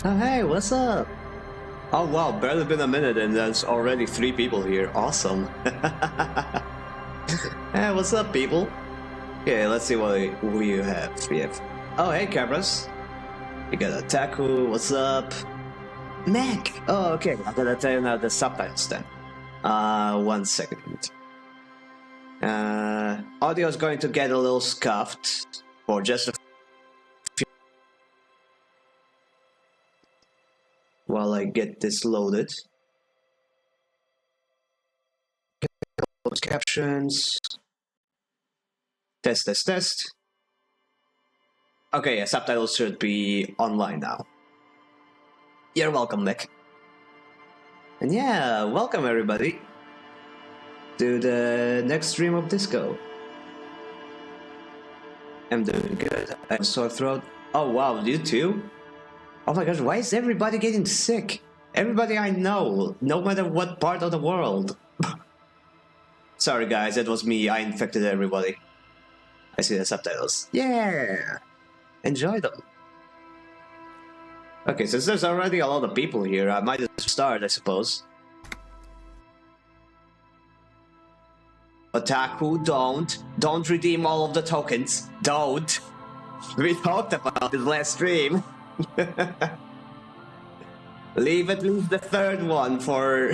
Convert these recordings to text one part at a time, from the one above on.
Oh, hey, what's up? Oh, wow, barely been a minute and there's already 3 people here. Awesome. Hey, what's up, people? Okay, let's see who you have. We have... Oh, hey, cameras. You got a Taku, what's up? Mac! Oh, okay, I'm gonna tell you now the subtitles then. 1 second. Audio is going to get a little scuffed for just a few... while I get this loaded. Closed captions. Test. Okay, yeah, subtitles should be online now. You're welcome, Nick. And yeah, welcome everybody to the next stream of Disco. I'm doing good. I have a sore throat. Oh wow, you too? Oh my gosh, why is everybody getting sick? Everybody I know, no matter what part of the world. Sorry guys, it was me, I infected everybody. I see the subtitles. Yeah! Enjoy them. Okay, since there's already a lot of people here, I might just start, I suppose. Otaku, don't redeem all of the tokens. Don't. We talked about it last stream. Leave at least the third one for...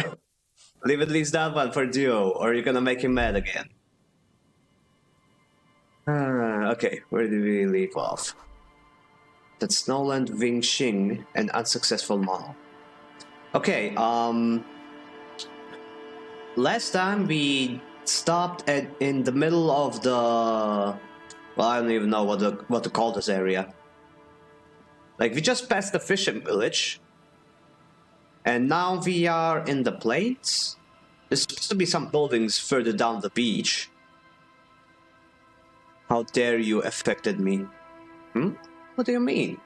Leave at least that one for Duo, or you're gonna make him mad again. Okay, where did we leave off? That's Snowland, Wing Xing, and unsuccessful model. Okay, last time we stopped in the middle of the... Well, I don't even know what to call this area. Like, we just passed the fishing village. And now we are in the plains. There's supposed to be some buildings further down the beach. How dare you affected me? What do you mean?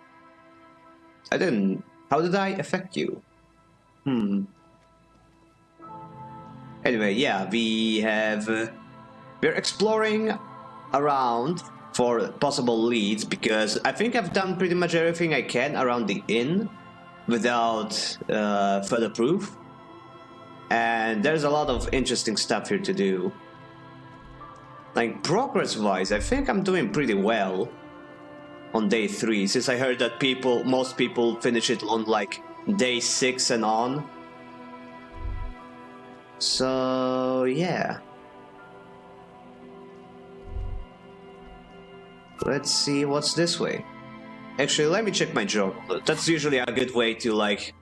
I didn't... How did I affect you? Anyway, yeah, we're exploring around for possible leads because I think I've done pretty much everything I can around the inn without further proof. And there's a lot of interesting stuff here to do. Like, progress-wise, I think I'm doing pretty well on day 3, since I heard that most people finish it on like day 6 and on. So, yeah. Let's see what's this way. Actually, let me check my journal. That's usually a good way to, like,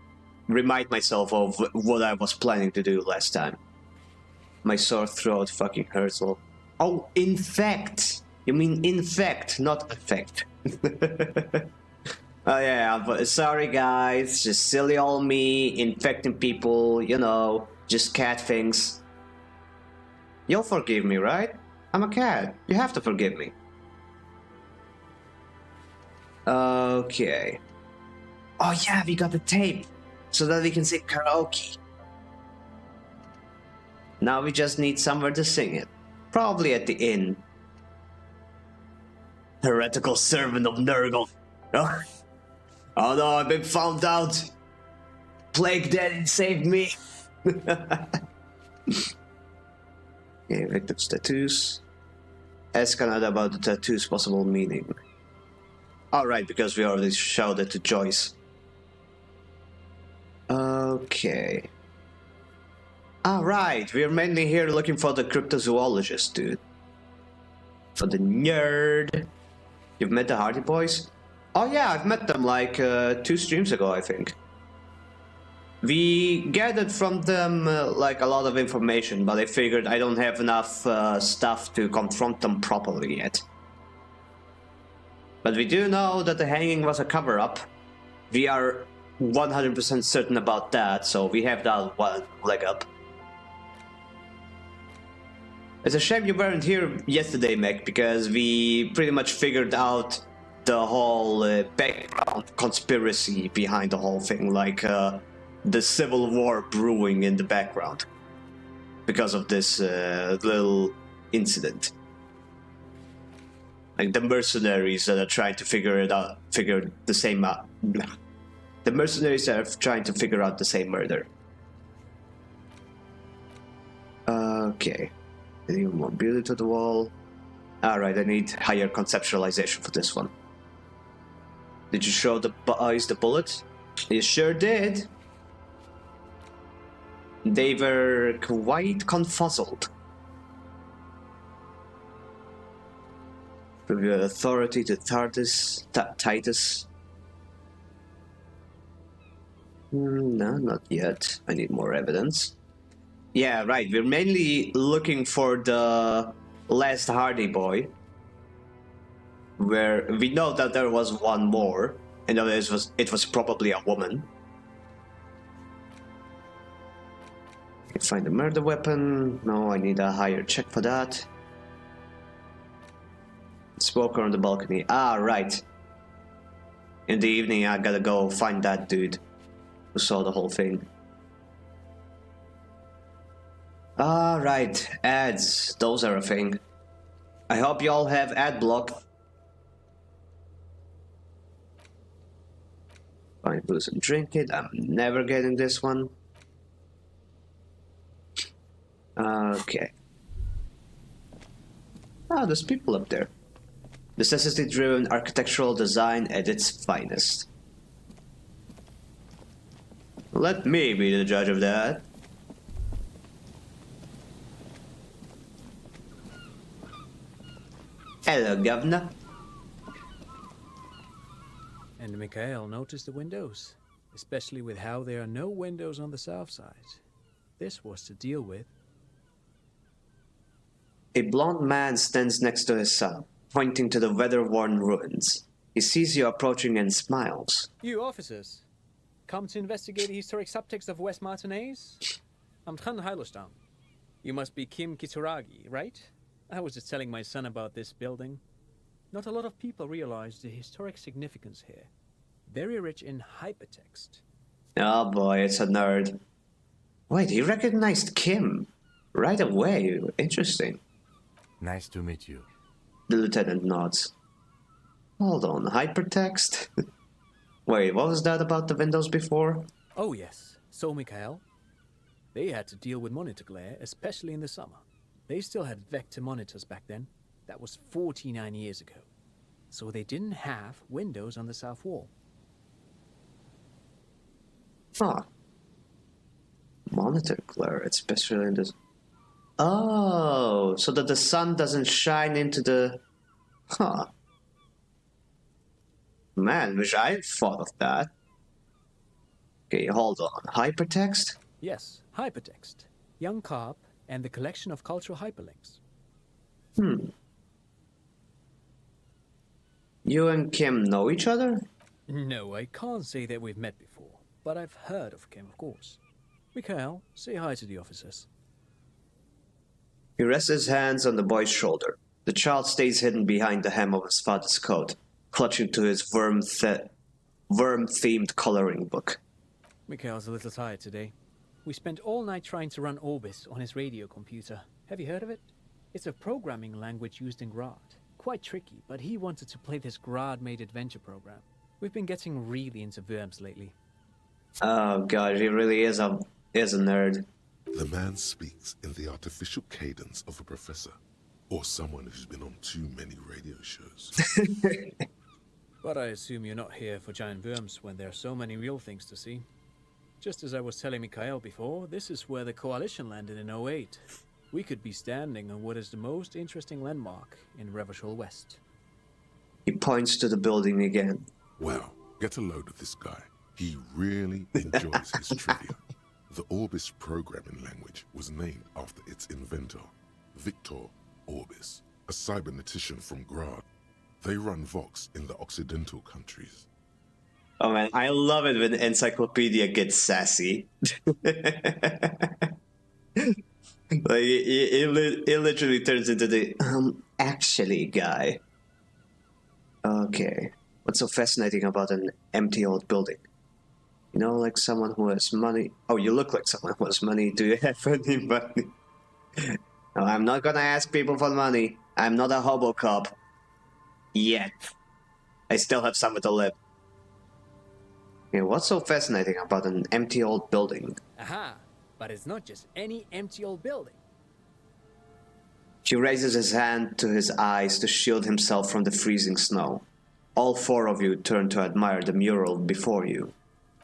remind myself of what I was planning to do last time. My sore throat fucking hurts. Oh, infect! You mean infect, not affect. Oh yeah, but sorry guys, just silly old me, infecting people, you know, just cat things. You'll forgive me, right? I'm a cat, you have to forgive me. Okay. Oh yeah, we got the tape, so that we can sing karaoke. Now we just need somewhere to sing it. Probably at the inn. Heretical servant of Nurgle. Oh no, I've been found out. Plague Daddy saved me. Okay, victim's tattoos. Ask Canada about the tattoo's possible meaning. Alright, because we already showed it to Joyce. Okay. Alright, we're mainly here looking for the cryptozoologist, dude. For the nerd. You've met the Hardy Boys? Oh yeah, I've met them like 2 streams ago, I think. We gathered from them like a lot of information, but I figured I don't have enough stuff to confront them properly yet. But we do know that the hanging was a cover-up. We are 100% certain about that, so we have that one leg up. It's a shame you weren't here yesterday, Mech, because we pretty much figured out the whole background conspiracy behind the whole thing, like the civil war brewing in the background because of this little incident. Like the mercenaries that are trying to figure the same out. The mercenaries are trying to figure out the same murder. Okay. Any more beauty to the wall? Alright, I need higher conceptualization for this one. Did you show the boys the bullet? You sure did. They were quite confuzzled. Give your authority to Titus. No, not yet. I need more evidence. Yeah, right. We're mainly looking for the last Hardy boy. Where we know that there was one more, and that it was probably a woman. Find a murder weapon. No, I need a higher check for that. Smoker on the balcony. Ah, right. In the evening, I gotta go find that dude who saw the whole thing. Ah, right. Ads. Those are a thing. I hope you all have ad block. Find booze and drink it. I'm never getting this one. Okay. Ah, there's people up there. Necessity-driven architectural design at its finest. Let me be the judge of that. Hello, Governor. And Mikhail noticed the windows, especially with how there are no windows on the south side. This was to deal with. A blond man stands next to his son, pointing to the weather-worn ruins. He sees you approaching and smiles. You officers, come to investigate the historic subtext of West Martinez? I'm Tran Heilostam. You must be Kim Kituragi, right? I was just telling my son about this building. Not a lot of people realize the historic significance here. Very rich in hypertext. Oh boy, it's a nerd. Wait, he recognized Kim right away. Interesting. Nice to meet you. The lieutenant nods. Hold on, hypertext? Wait, what was that about the windows before? Oh yes, so Mikhail. They had to deal with monitor glare, especially in the summer. They still had vector monitors back then. That was 49 years ago. So they didn't have windows on the south wall. Huh. Monitor glare, especially in this... Oh, so that the sun doesn't shine into the... Huh. Man, wish I thought of that. Okay, hold on. Hypertext? Yes, hypertext. Young Carp and the collection of cultural hyperlinks. You and Kim know each other? No, I can't say that we've met before, but I've heard of Kim, of course. Mikhail, say hi to the officers. He rests his hands on the boy's shoulder. The child stays hidden behind the hem of his father's coat, clutching to his worm-themed coloring book. Mikhail's a little tired today. We spent all night trying to run Orbis on his radio computer. Have you heard of it? It's a programming language used in Grad. Quite tricky, but he wanted to play this Grad-made adventure program. We've been getting really into Worms lately. Oh god, he really is a nerd. The man speaks in the artificial cadence of a professor, or someone who's been on too many radio shows. But I assume you're not here for giant worms when there are so many real things to see. Just as I was telling Mikhail before, this is where the Coalition landed in '08. We could be standing on what is the most interesting landmark in Revachol West. He points to the building again. Wow, get a load of this guy. He really enjoys his trivia. The Orbis programming language was named after its inventor, Victor Orbis, a cybernetician from Grad. They run Vox in the Occidental countries. Oh man, I love it when Encyclopedia gets sassy. Like, it literally turns into the, actually guy. Okay. What's so fascinating about an empty old building? You know, like someone who has money. Oh, you look like someone who has money. Do you have any money? No, I'm not gonna ask people for money. I'm not a hobo cop. Yet. I still have somewhere to live. Yeah, what's so fascinating about an empty old building? Aha! But it's not just any empty old building. He raises his hand to his eyes to shield himself from the freezing snow. All four of you turn to admire the mural before you.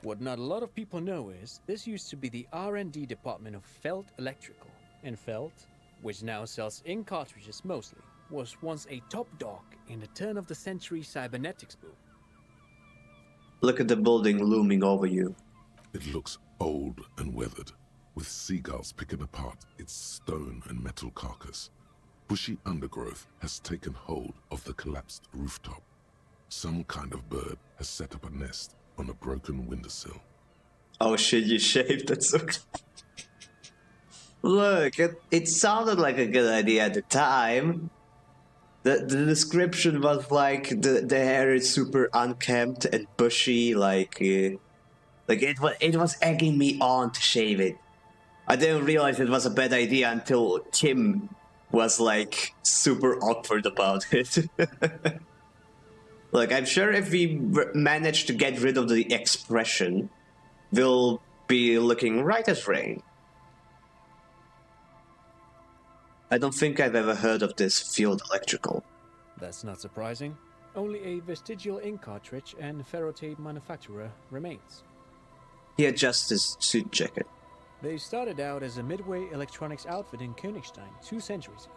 What not a lot of people know is this used to be the R&D department of Felt Electrical. And Felt, which now sells ink cartridges mostly, was once a top dog in the turn-of-the-century cybernetics boom. Look at the building looming over you. It looks old and weathered, with seagulls picking apart its stone and metal carcass. Bushy undergrowth has taken hold of the collapsed rooftop. Some kind of bird has set up a nest on a broken windowsill. Oh shit, you shaved that so. Look, it sounded like a good idea at the time. The description was like the hair is super unkempt and bushy, like it was egging me on to shave it. I didn't realize it was a bad idea until Tim was like super awkward about it. Look, I'm sure if we manage to get rid of the expression, we'll be looking right as rain. I don't think I've ever heard of this field electrical. That's not surprising. Only a vestigial ink cartridge and ferrotape manufacturer remains. He adjusts his suit jacket. They started out as a midway electronics outfit in Königstein 2 centuries ago.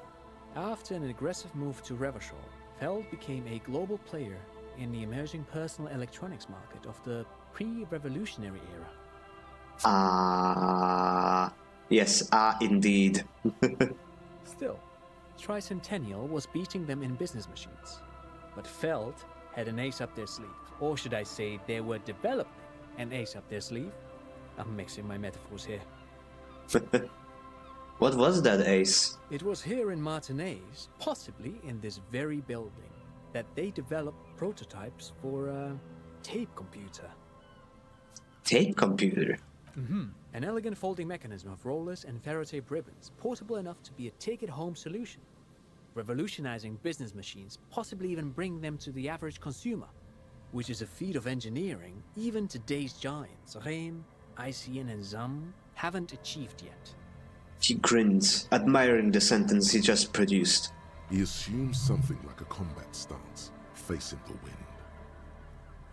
After an aggressive move to Revachol, Feld became a global player in the emerging personal electronics market of the pre-revolutionary era. Yes, indeed. Still, Tricentennial was beating them in business machines. But Feld had an ace up their sleeve. Or should I say, they were developing an ace up their sleeve? I'm mixing my metaphors here. What was that ace? It was here in Martinez, possibly in this very building, that they developed prototypes for a tape computer. Tape computer? An elegant folding mechanism of rollers and ferrotape ribbons, portable enough to be a take-it-home solution. Revolutionizing business machines, possibly even bring them to the average consumer, which is a feat of engineering even today's giants, Rehm, ICN and ZAM, haven't achieved yet. He grins, admiring the sentence he just produced. He assumes something like a combat stance, facing the wind.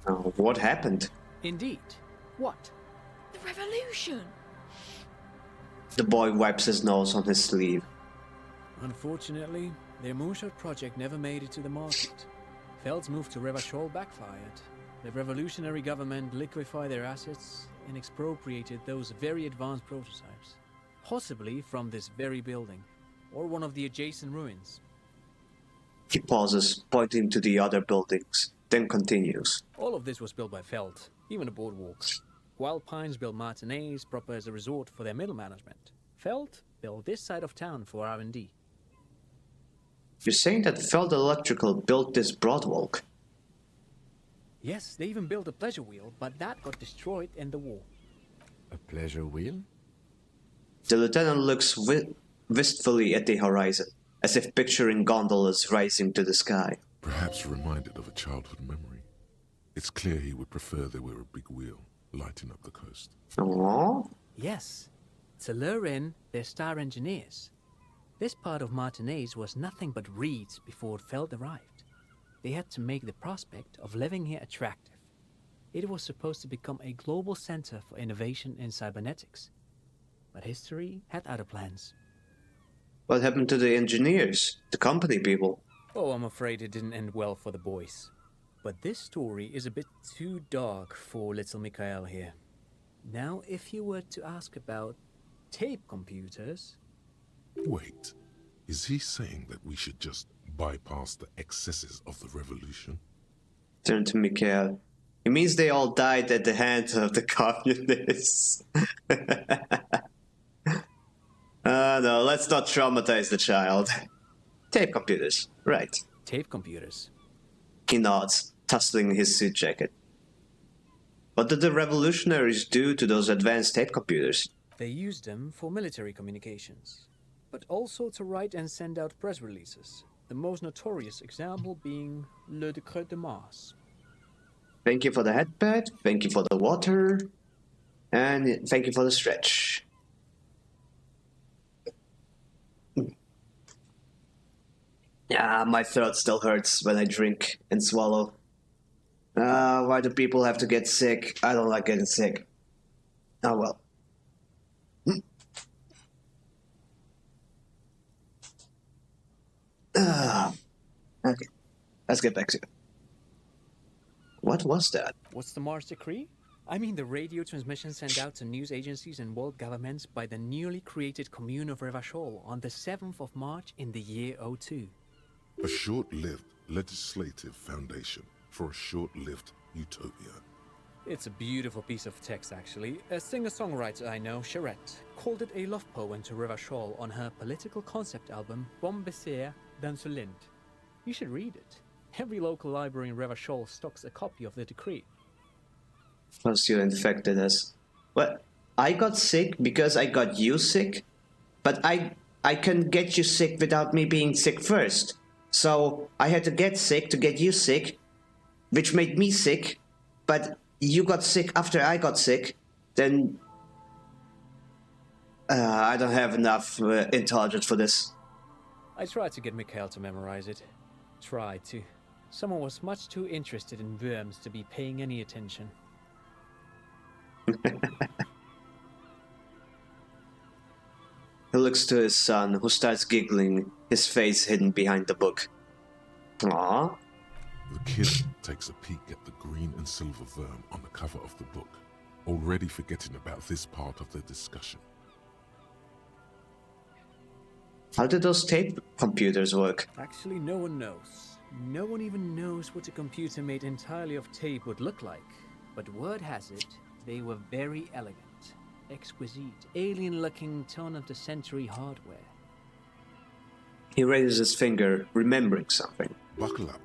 Oh, what happened? Indeed. What? The revolution! The boy wipes his nose on his sleeve. Unfortunately, their moonshot project never made it to the market. Feld's move to Revachol backfired. The revolutionary government liquefied their assets and expropriated those very advanced prototypes. Possibly from this very building, or one of the adjacent ruins. He pauses, pointing to the other buildings, then continues. All of this was built by Feld, even the boardwalk. Wild Pines built Martinez proper as a resort for their middle management. Feld built this side of town for R&D. You're saying that Feld Electrical built this broadwalk? Yes, they even built a pleasure wheel, but that got destroyed in the war. A pleasure wheel? The lieutenant looks wistfully at the horizon, as if picturing gondolas rising to the sky. Perhaps reminded of a childhood memory. It's clear he would prefer there were a big wheel, lighting up the coast. Aww. Yes, to lure in their star engineers. This part of Martinez was nothing but reeds before Feld arrived. They had to make the prospect of living here attractive. It was supposed to become a global center for innovation in cybernetics. But history had other plans. What happened to the engineers? The company people? Oh, I'm afraid it didn't end well for the boys. But this story is a bit too dark for little Mikhail here. Now, if you were to ask about tape computers... Wait, is he saying that we should just bypass the excesses of the revolution? Turn to Mikhail. It means they all died at the hands of the communists. No, let's not traumatize the child. Tape computers, right. Tape computers. He nods, tussling his suit jacket. What did the revolutionaries do to those advanced tape computers? They used them for military communications, but also to write and send out press releases, the most notorious example being Le Décret de Mars. Thank you for the headbed. Thank you for the water. And thank you for the stretch. Yeah, my throat still hurts when I drink and swallow. Why do people have to get sick? I don't like getting sick. Oh well. Okay, let's get back to it. What was that? What's the Mars Decree? I mean the radio transmission sent out to news agencies and world governments by the newly created commune of Revachol on the 7th of March in the year 02. A short-lived legislative foundation for a short-lived utopia. It's a beautiful piece of text, actually. A singer-songwriter I know, Charette, called it a love poem to Revachol on her political concept album, Bon Baiser dans le Lind. You should read it. Every local library in Revachol stocks a copy of the decree. Plus you infected us. What? I got sick because I got you sick? But I can get you sick without me being sick first. So I had to get sick to get you sick, which made me sick, but you got sick after I got sick, then I don't have enough intelligence for this. I tried to get Mikhail to memorize it. Tried to. Someone was much too interested in worms to be paying any attention. He looks to his son, who starts giggling, his face hidden behind the book. Aww. The kid takes a peek at the green and silver worm on the cover of the book, already forgetting about this part of the discussion. How do those tape computers work? Actually, no one knows. No one even knows what a computer made entirely of tape would look like. But word has it, they were very elegant, exquisite, alien-looking turn-of-the-century hardware. He raises his finger, remembering something. Buckle up.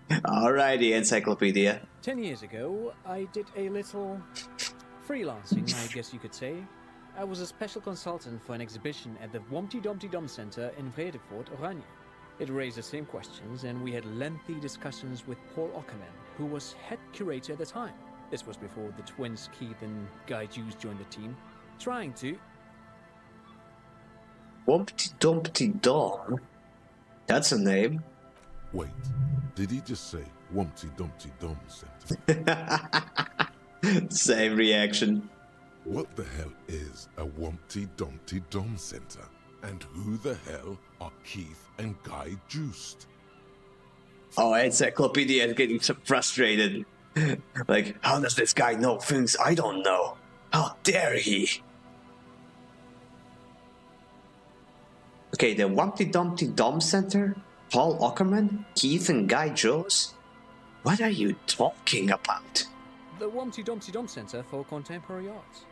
Alrighty, encyclopedia. 10 years ago, I did a little freelancing, I guess you could say. I was a special consultant for an exhibition at the Wompty Dumpty Dum Center in Vredefort, Oranje. It raised the same questions, and we had lengthy discussions with Paul Ockerman, who was head curator at the time. This was before the twins Keith and Guy Juice joined the team, trying to... Wumpty Dumpty Dum? That's a name. Wait, did he just say Wumpty Dumpty Dum Center? Same reaction. What the hell is a Wumpty Dumpty Dum Center? And who the hell are Keith and Guy Juiced? Oh, encyclopedia is getting so frustrated. Like, how does this guy know things I don't know? How dare he? Okay, the Wumpty Dumpty Dum Center? Paul Ockerman? Keith and Guy Joes? What are you talking about? The Wompty Dumpty Dum Center for Contemporary Art.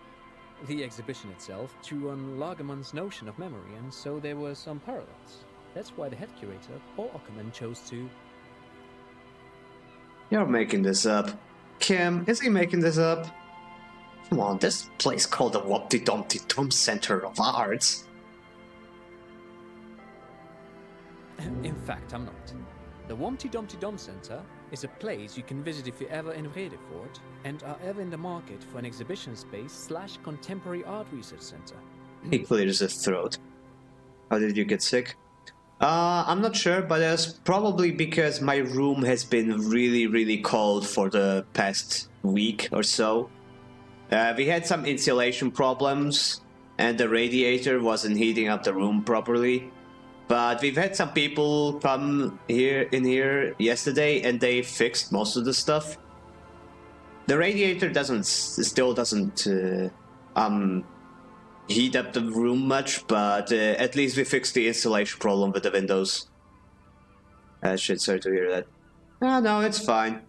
The exhibition itself drew on Lagerman's notion of memory, and so there were some parallels. That's why the head curator, Paul Ockerman, chose to... You're making this up. Kim, is he making this up? Come on, this place called the Wumpty Dumpty Dum Center of Arts. In fact, I'm not. The Wompty Dumpty Dum Center is a place you can visit if you're ever in Vredefort and are ever in the market for an exhibition space / contemporary art research center. He clears his throat. How did you get sick? I'm not sure, but it's probably because my room has been really cold for the past week or so. We had some insulation problems, and the radiator wasn't heating up the room properly. But we've had some people come in here yesterday, and they fixed most of the stuff. The radiator still doesn't heat up the room much, but at least we fixed the insulation problem with the windows. Shit, sorry to hear that. No, it's fine.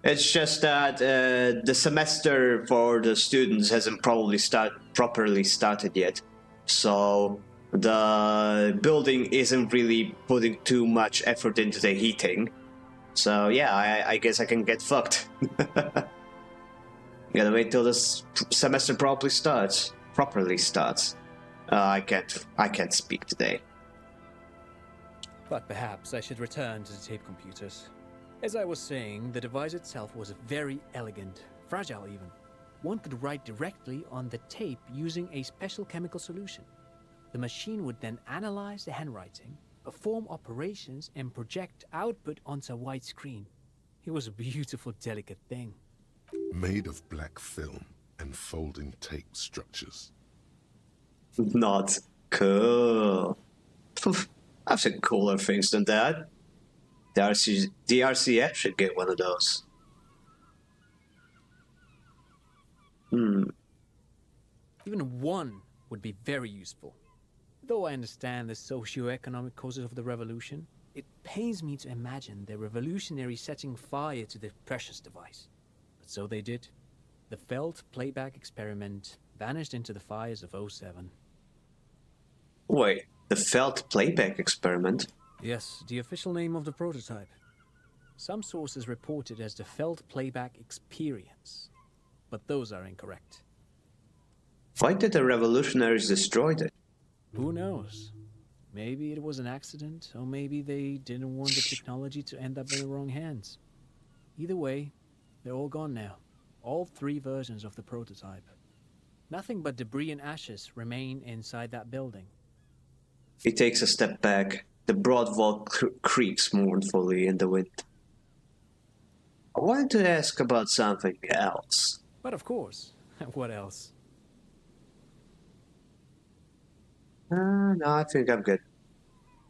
It's just that the semester for the students hasn't probably properly started yet. So the building isn't really putting too much effort into the heating. So yeah, I guess I can get fucked. Gotta wait till this semester properly starts. I can't speak today. But perhaps I should return to the tape computers. As I was saying, the device itself was very elegant, fragile even. One could write directly on the tape using a special chemical solution. The machine would then analyze the handwriting, perform operations, and project output onto a white screen. It was a beautiful, delicate thing. Made of black film and folding tape structures. Not cool. I've seen cooler things than that. The RCS should get one of those. Even one would be very useful. Though I understand the socio-economic causes of the revolution, it pains me to imagine the revolutionaries setting fire to the precious device. But so they did. The Felt playback experiment vanished into the fires of '07. Wait, the Felt playback experiment? Yes, the official name of the prototype. Some sources report it as the Felt playback experience, but those are incorrect. Why did the revolutionaries destroy it? Who knows? Maybe it was an accident, or maybe they didn't want the technology to end up in the wrong hands. Either way, they're all gone now. All 3 versions of the prototype. Nothing but debris and ashes remain inside that building. He takes a step back. The broad vault creaks mournfully in the wind. I wanted to ask about something else. But of course, what else? No, I think I'm good.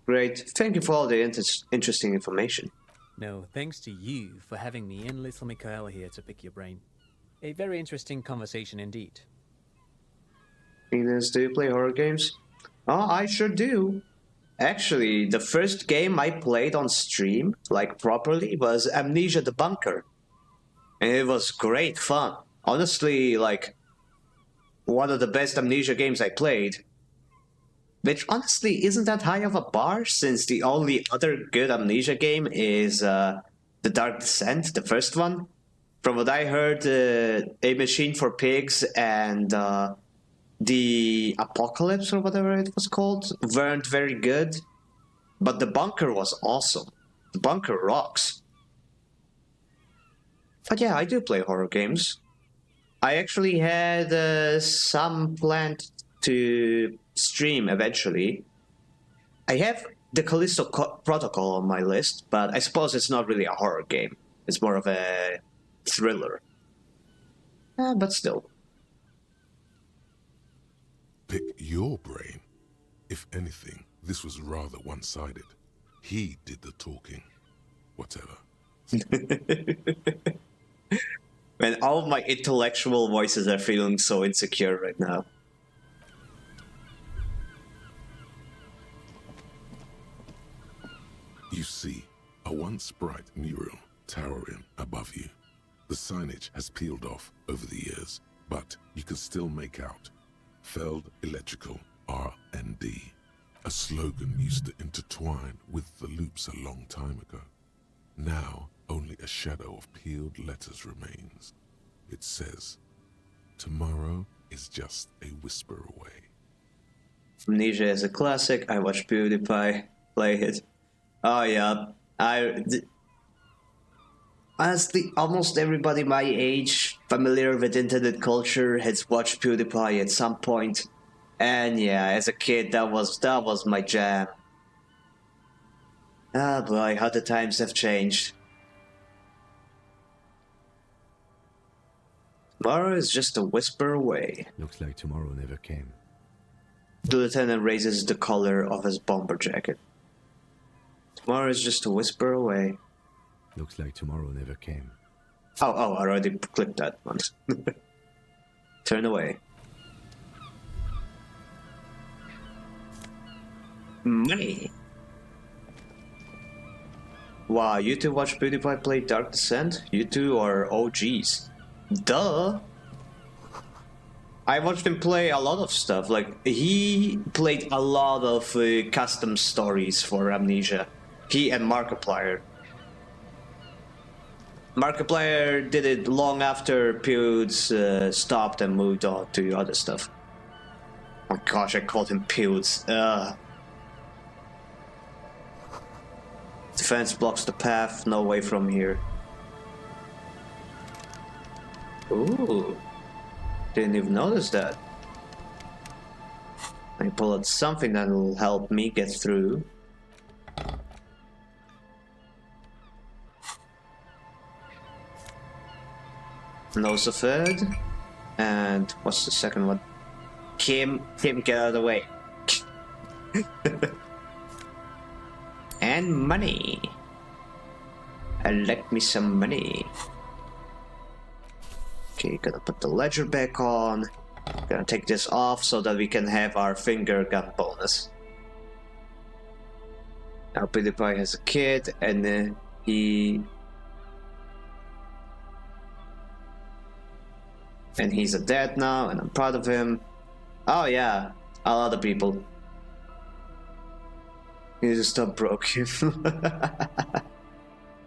Great. Thank you for all the interesting information. No, thanks to you for having me and little Mikaela here to pick your brain. A very interesting conversation indeed. Venus, do you play horror games? Oh, I sure do. Actually, the first game I played on stream, like properly, was Amnesia the Bunker. And it was great fun. Honestly, like, one of the best Amnesia games I played. Which honestly isn't that high of a bar, since the only other good Amnesia game is The Dark Descent, the first one. From what I heard, A Machine for Pigs and The Apocalypse, or whatever it was called, weren't very good. But The Bunker was awesome. The Bunker rocks. But yeah, I do play horror games. I actually had some planned to stream eventually. I have the Callisto Protocol on my list, but I suppose it's not really a horror game. It's more of a thriller. But still. Pick your brain. If anything, this was rather one-sided. He did the talking. Whatever. Man, all of my intellectual voices are feeling so insecure right now. You see, a once bright mural towering above you. The signage has peeled off over the years, but you can still make out Feld Electrical R&D. A slogan used to intertwine with the loops a long time ago. Now, only a shadow of peeled letters remains. It says, tomorrow is just a whisper away. Amnesia is a classic. I watched PewDiePie play it. Oh yeah, honestly, almost everybody my age familiar with internet culture has watched PewDiePie at some point. And yeah, as a kid, that was my jam. Ah boy, how the times have changed. Tomorrow is just a whisper away. Looks like tomorrow never came. The lieutenant raises the collar of his bomber jacket. Tomorrow is just a whisper away. Looks like tomorrow never came. Oh, I already clicked that once. Turn away. Money! Wow, you two watch PewDiePie play Dark Descent? You two are OGs. Duh! I watched him play a lot of stuff. Like, he played a lot of custom stories for Amnesia. He and Markiplier. Markiplier did it long after Pewds stopped and moved on to other stuff. Oh gosh, I called him Pewds. The fence blocks the path, no way from here. Ooh. Didn't even notice that. I pull out something that will help me get through. Nose of it. And what's the second one? Kim, get out of the way. And money. Elect me some money. Okay, gonna put the ledger back on. Gonna take this off so that we can have our finger gun bonus. Now PewDiePie has a kid and he's a dad now and I'm proud of him. Oh yeah, a lot of people. You need to stop broken.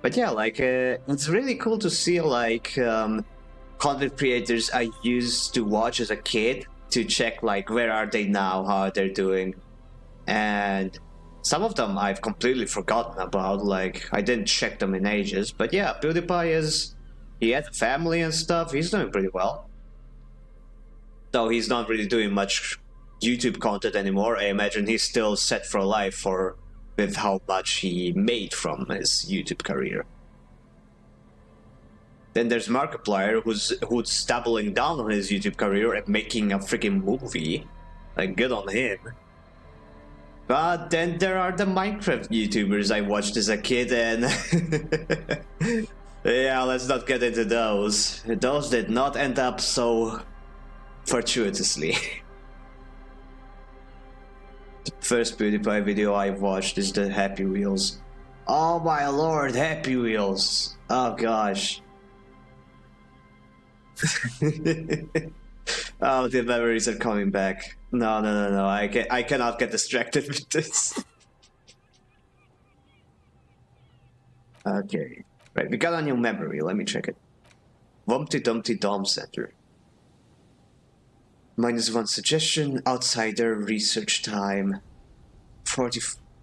But yeah, like it's really cool to see like content creators I used to watch as a kid to check like where are they now, how they're doing, and some of them I've completely forgotten about. Like I didn't check them in ages. But yeah, PewDiePie he had a family and stuff. He's doing pretty well. Though he's not really doing much YouTube content anymore. I imagine he's still set for life with how much he made from his YouTube career. Then there's Markiplier, who's doubling down on his YouTube career and making a freaking movie. Like, good on him. But then there are the Minecraft YouTubers I watched as a kid, and yeah, let's not get into those. Those did not end up so fortuitously. The first PewDiePie video I watched is the Happy Wheels. Oh my lord, Happy Wheels! Oh gosh. Oh, the memories are coming back. No, I cannot get distracted with this. Okay. Right, we got a new memory. Let me check it. Wumpty Dumpty Dom Center. -1 suggestion. Outsider research time.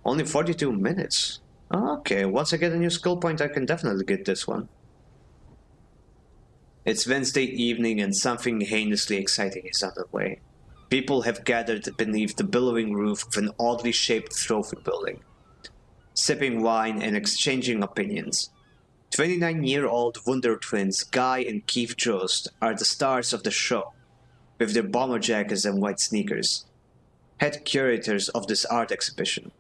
Only 42 minutes. Okay, once I get a new skill point, I can definitely get this one. It's Wednesday evening and something heinously exciting is underway. People have gathered beneath the billowing roof of an oddly shaped trophy building, sipping wine and exchanging opinions. 29-year-old Wonder Twins Guy and Keith Jost are the stars of the show, with their bomber jackets and white sneakers, head curators of this art exhibition.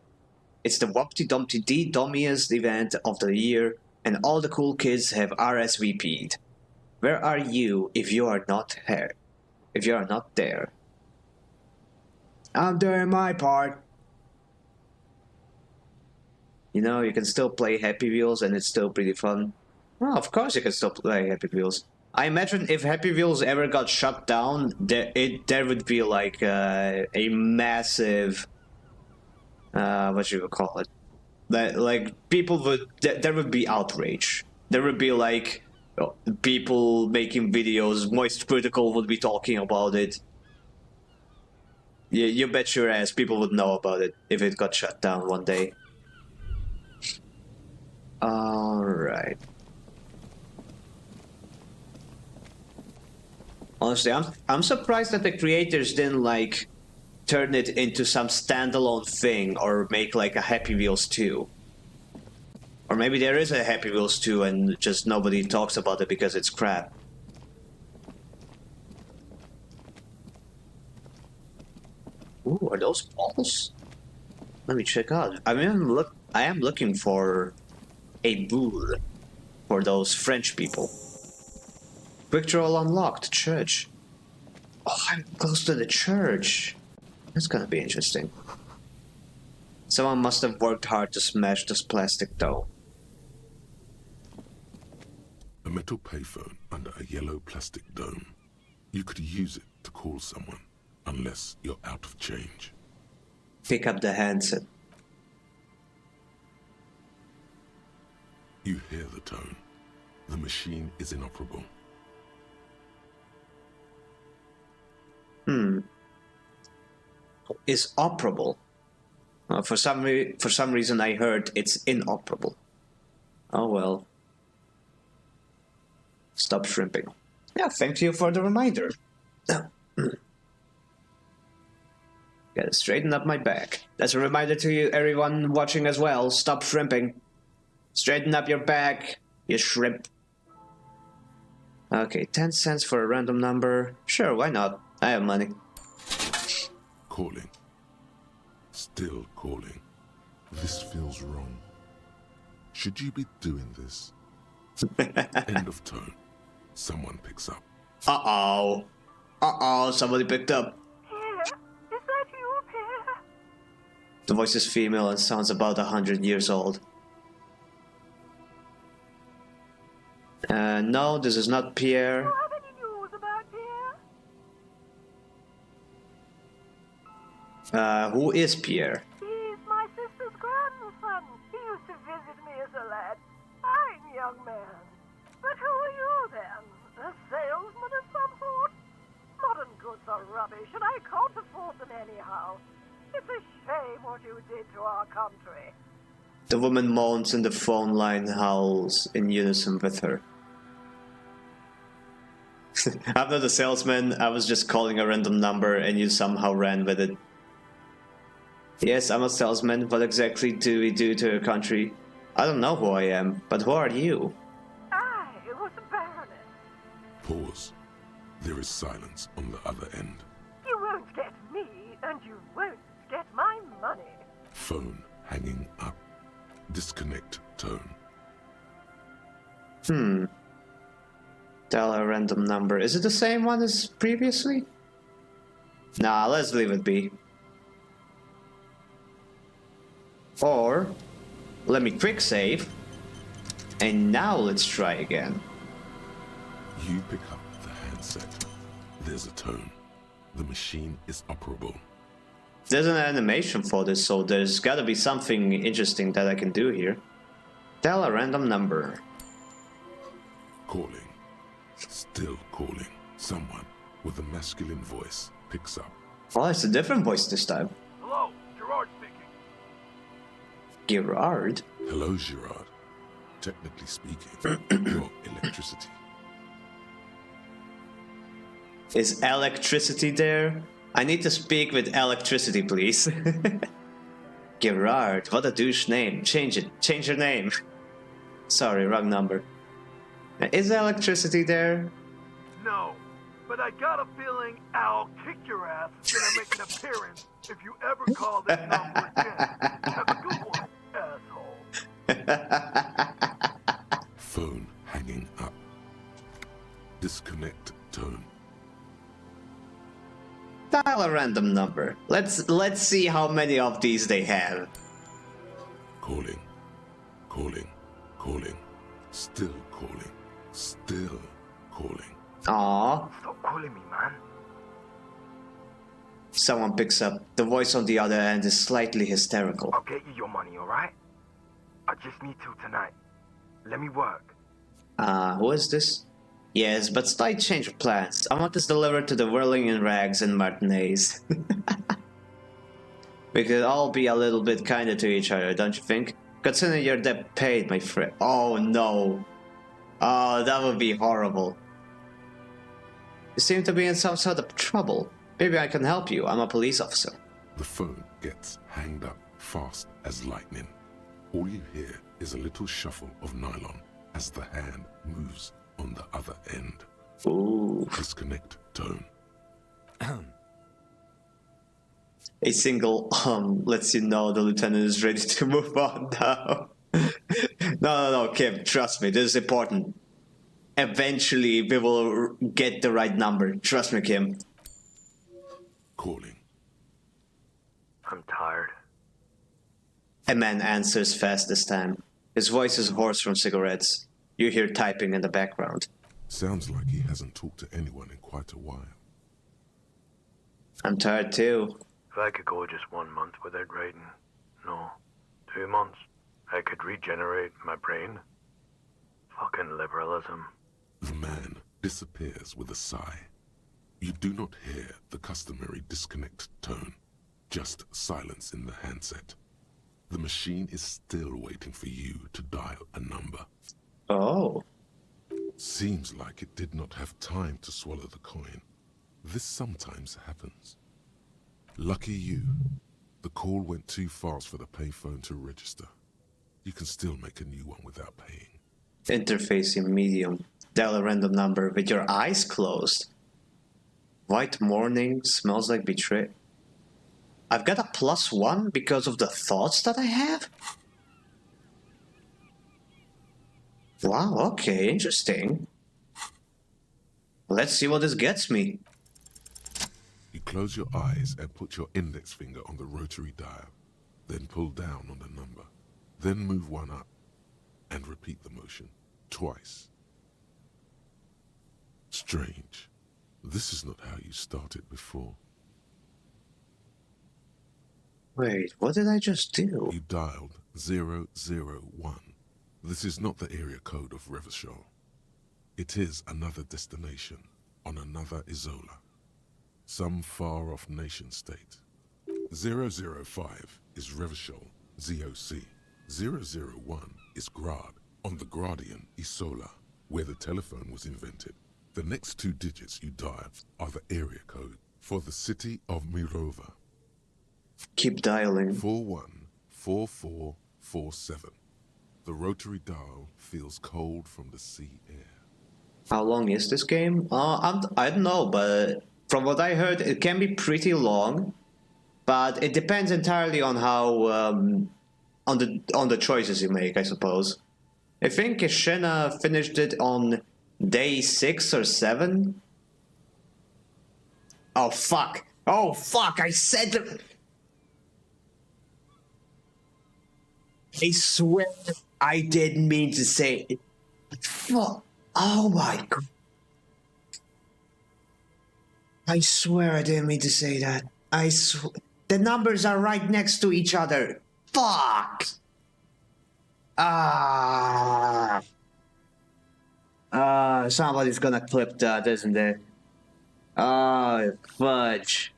It's the Wumpty Dumpty D dummiest event of the year, and all the cool kids have RSVP'd. Where are you if you are not here? If you are not there? I'm doing my part. You know, you can still play Happy Wheels and it's still pretty fun. Well, of course you can still play Happy Wheels. I imagine if Happy Wheels ever got shut down, there would be like a massive, what you would call it? Like people there would be outrage. There would be like people making videos. Moist Critical would be talking about it. Yeah, you bet your ass people would know about it if it got shut down one day. Alright. Honestly, I'm surprised that the creators didn't like turn it into some standalone thing or make like a Happy Wheels 2. Or maybe there is a Happy Wheels 2 and just nobody talks about it because it's crap. Ooh, are those balls? Let me check out. I am looking for a booth for those French people. Quick draw unlocked. Church. Oh, I'm close to the church. That's gonna be interesting. Someone must have worked hard to smash this plastic dough. A metal payphone under a yellow plastic dome. You could use it to call someone, unless you're out of change. Pick up the handset. You hear the tone. The machine is inoperable. Is operable. For some reason, I heard it's inoperable. Oh well. Stop shrimping. Yeah, thank you for the reminder. Gotta straighten up my back. That's a reminder to you, everyone watching as well. Stop shrimping. Straighten up your back, you shrimp. Okay, 10 cents for a random number. Sure, why not? I have money. Calling. Still calling. This feels wrong. Should you be doing this? End of tone. Someone picks up. Uh-oh. Uh-oh, somebody picked up. Pierre, is that you, Pierre? The voice is female and sounds about 100 years old. No, this is not Pierre. Do you have any news about Pierre? Who is Pierre? He's my sister's grandson. He used to visit me as a lad. Fine young man. But who are you then? A salesman of some sort? Modern goods are rubbish, and I can't afford them anyhow. It's a shame what you did to our country. The woman moans and the phone line howls in unison with her. I'm not a salesman, I was just calling a random number and you somehow ran with it. Yes, I'm a salesman. What exactly do we do to your country? I don't know who I am, but who are you? I was a baroness. Pause. There is silence on the other end. You won't get me, and you won't get my money. Phone hanging up. Disconnect tone. Dial a random number. Is it the same one as previously? Nah, let's leave it be. Or, let me quick save. And now let's try again. You pick up the handset. There's a tone. The machine is operable. There's an animation for this, so there's gotta be something interesting that I can do here. Dial a random number. Calling. Still calling. Someone with a masculine voice picks up. Oh, it's a different voice this time. Hello, Gerard speaking. Gerard? Hello, Gerard. Technically speaking, your electricity. Is electricity there? I need to speak with electricity, please. Gerard, what a douche name. Change it. Change your name. Sorry, wrong number. Is electricity there? No, but I got a feeling I'll kick your ass is gonna make an appearance if you ever call this number again. Have a good one, asshole. Phone hanging up. Disconnect tone. Dial a random number. Let's see how many of these they have. Calling. Calling. Calling. Still calling. Still calling. Aww. Stop calling me, man. Someone picks up. The voice on the other end is slightly hysterical. I'll get you your money, alright? I just need till tonight. Let me work. Who is this? Yes, but slight change of plans. I want this delivered to the Whirling in Rags and Martinez. We could all be a little bit kinder to each other, don't you think? Consider your debt paid, my friend. Oh no. Oh, that would be horrible. You seem to be in some sort of trouble. Maybe I can help you. I'm a police officer. The phone gets hanged up fast as lightning. All you hear is a little shuffle of nylon as the hand moves on the other end. Ooh. Disconnect tone. A single lets you know the lieutenant is ready to move on now. No, Kim, trust me, this is important. Eventually, we will get the right number. Trust me, Kim. Calling. I'm tired. A man answers fast this time. His voice is hoarse from cigarettes. You hear typing in the background. Sounds like he hasn't talked to anyone in quite a while. I'm tired too. If I could go just 1 month without writing, no, 2 months, I could regenerate my brain. Fucking liberalism. The man disappears with a sigh. You do not hear the customary disconnect tone, just silence in the handset. The machine is still waiting for you to dial a number. Oh. Seems like it did not have time to swallow the coin. This sometimes happens. Lucky you. The call went too fast for the payphone to register. You can still make a new one without paying. Interface in medium. Dial a random number with your eyes closed. White morning smells like betrayal. I've got a +1 because of the thoughts that I have? Wow, okay, interesting. Let's see what this gets me. You close your eyes and put your index finger on the rotary dial. Then pull down on the number. Then move one up. And repeat the motion. Twice. Strange. This is not how you started before. Wait, what did I just do? You dialed 001. This is not the area code of Revachol. It is another destination on another Isola. Some far-off nation-state. 005 is Revachol, ZOC. 001 is Grad, on the Gradian Isola, where the telephone was invented. The next 2 digits you dial are the area code for the city of Mirova. Keep dialing. 414447. The rotary dial feels cold from the sea air. How long is this game? I don't know, but from what I heard, it can be pretty long. But it depends entirely on how on the choices you make, I suppose. I think Shena finished it on day 6 or 7. Oh fuck! Oh fuck! I said. I swear I didn't mean to say it. Fuck. Oh my god. I swear I didn't mean to say that. The numbers are right next to each other. Fuck. Somebody's gonna clip that, isn't there? Oh, fudge.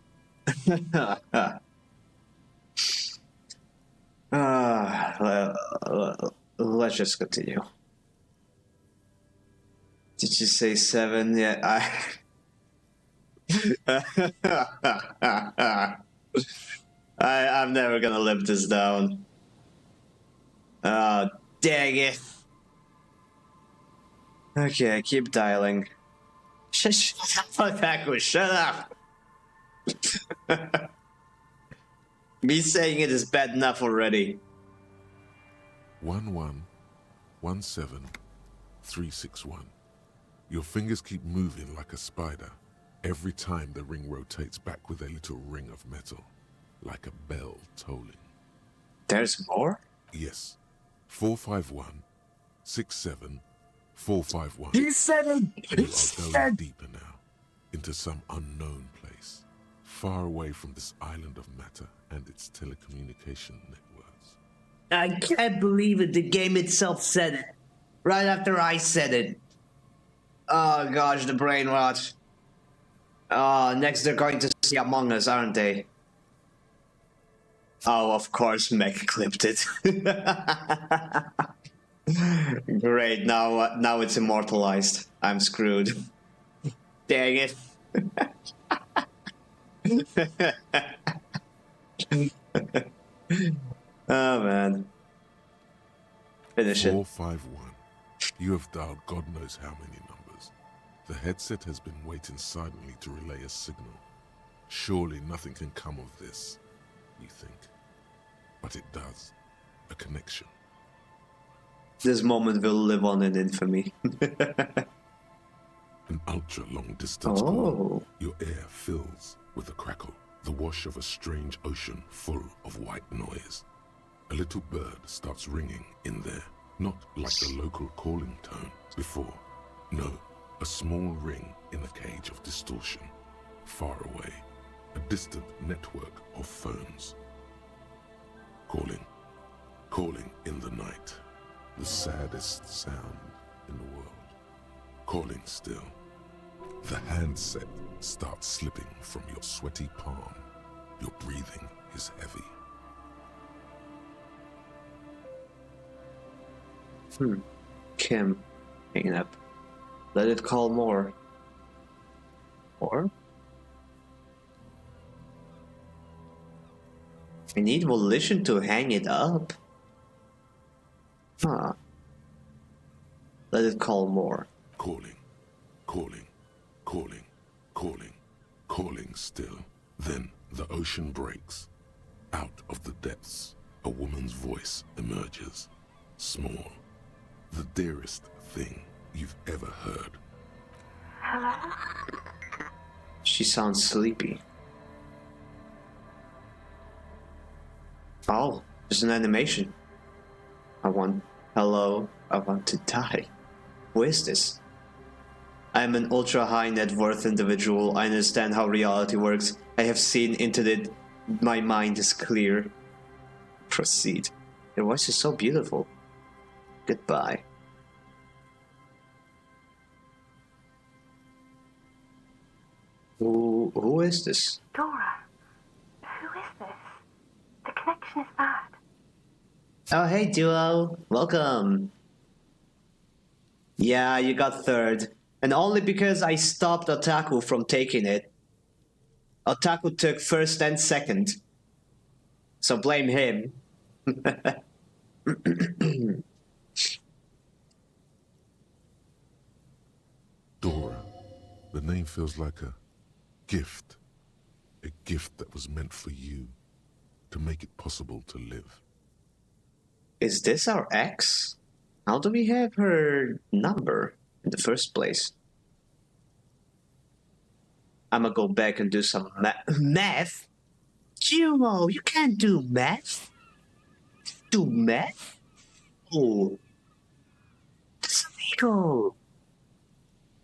Let's just continue. Did you say 7? Yeah, I'm never gonna live this down. Oh, dang it. Okay, keep dialing. Shut up, Paco, shut up. Me saying it is bad enough already. 1117361. Your fingers keep moving like a spider. Every time the ring rotates back with a little ring of metal, like a bell tolling. There's more? Yes. 451-67-451. He said it! You are going deeper now, into some unknown place, far away from this island of matter and its telecommunication networks. I can't believe it, the game itself said it. Right after I said it. Oh gosh, the brain rot. Oh, next they're going to see Among Us, aren't they? Oh, of course, Mech clipped it. Great, now it's immortalized. I'm screwed. Dang it. Oh man. Finish it. 451. You have dialed God knows how many numbers. The headset has been waiting silently to relay a signal. Surely nothing can come of this, you think. But it does. A connection. This moment will live on in infamy. An ultra-long distance call. Your air fills with a crackle, the wash of a strange ocean full of white noise. A little bird starts ringing in there, not like the local calling tone before. No, a small ring in a cage of distortion, far away, a distant network of phones. Calling in the night, the saddest sound in the world. Calling still. The handset starts slipping from your sweaty palm. Your breathing is heavy. Kim. Hanging up. Let it call more. Or? I need volition to hang it up. Huh. Let it call more. Calling, calling, calling, calling, calling still. Then the ocean breaks. Out of the depths, a woman's voice emerges. Small. The dearest thing you've ever heard. Hello? She sounds sleepy. Oh, there's an animation. Hello, I want to die. Who is this? I'm an ultra high net worth individual. I understand how reality works. I have seen into it. My mind is clear. Proceed. Your voice is so beautiful. Goodbye. Who is this? Dora, who is this? The connection is bad. Oh, hey, Duo. Welcome. Yeah, you got third. And only because I stopped Otaku from taking it. Otaku took first and second. So blame him. Dora. The name feels like a gift. A gift that was meant for you. To make it possible to live. Is this our ex? How do we have her number in the first place? I'ma go back and do some math? Jumo, you can't do math. Do math? Oh. That's illegal.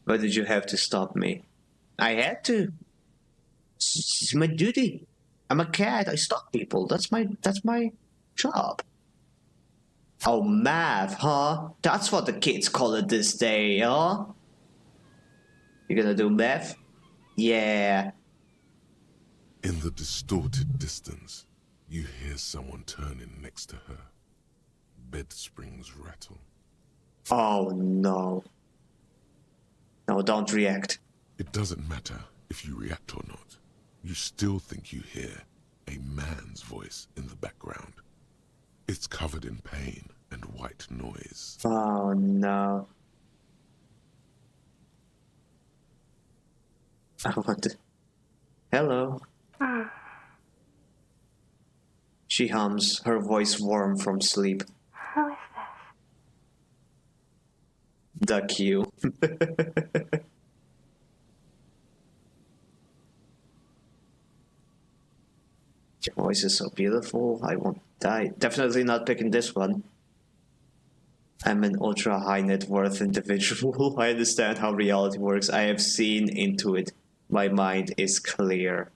Why did you have to stop me? I had to. It's my duty. I'm a cat. I stalk people. That's my job. Oh, math, huh? That's what the kids call it this day, huh? You gonna do math? Yeah. In the distorted distance, you hear someone turning next to her. Bed springs rattle. Oh, no. No, don't react. It doesn't matter if you react or not. You still think you hear a man's voice in the background. It's covered in pain and white noise. Oh, no. I want to... Hello. She hums, her voice warm from sleep. Who is this? Duck you. Your voice is so beautiful. I won't die. Definitely not picking this one. I'm an ultra high net worth individual. I understand how reality works. I have seen into it. My mind is clear.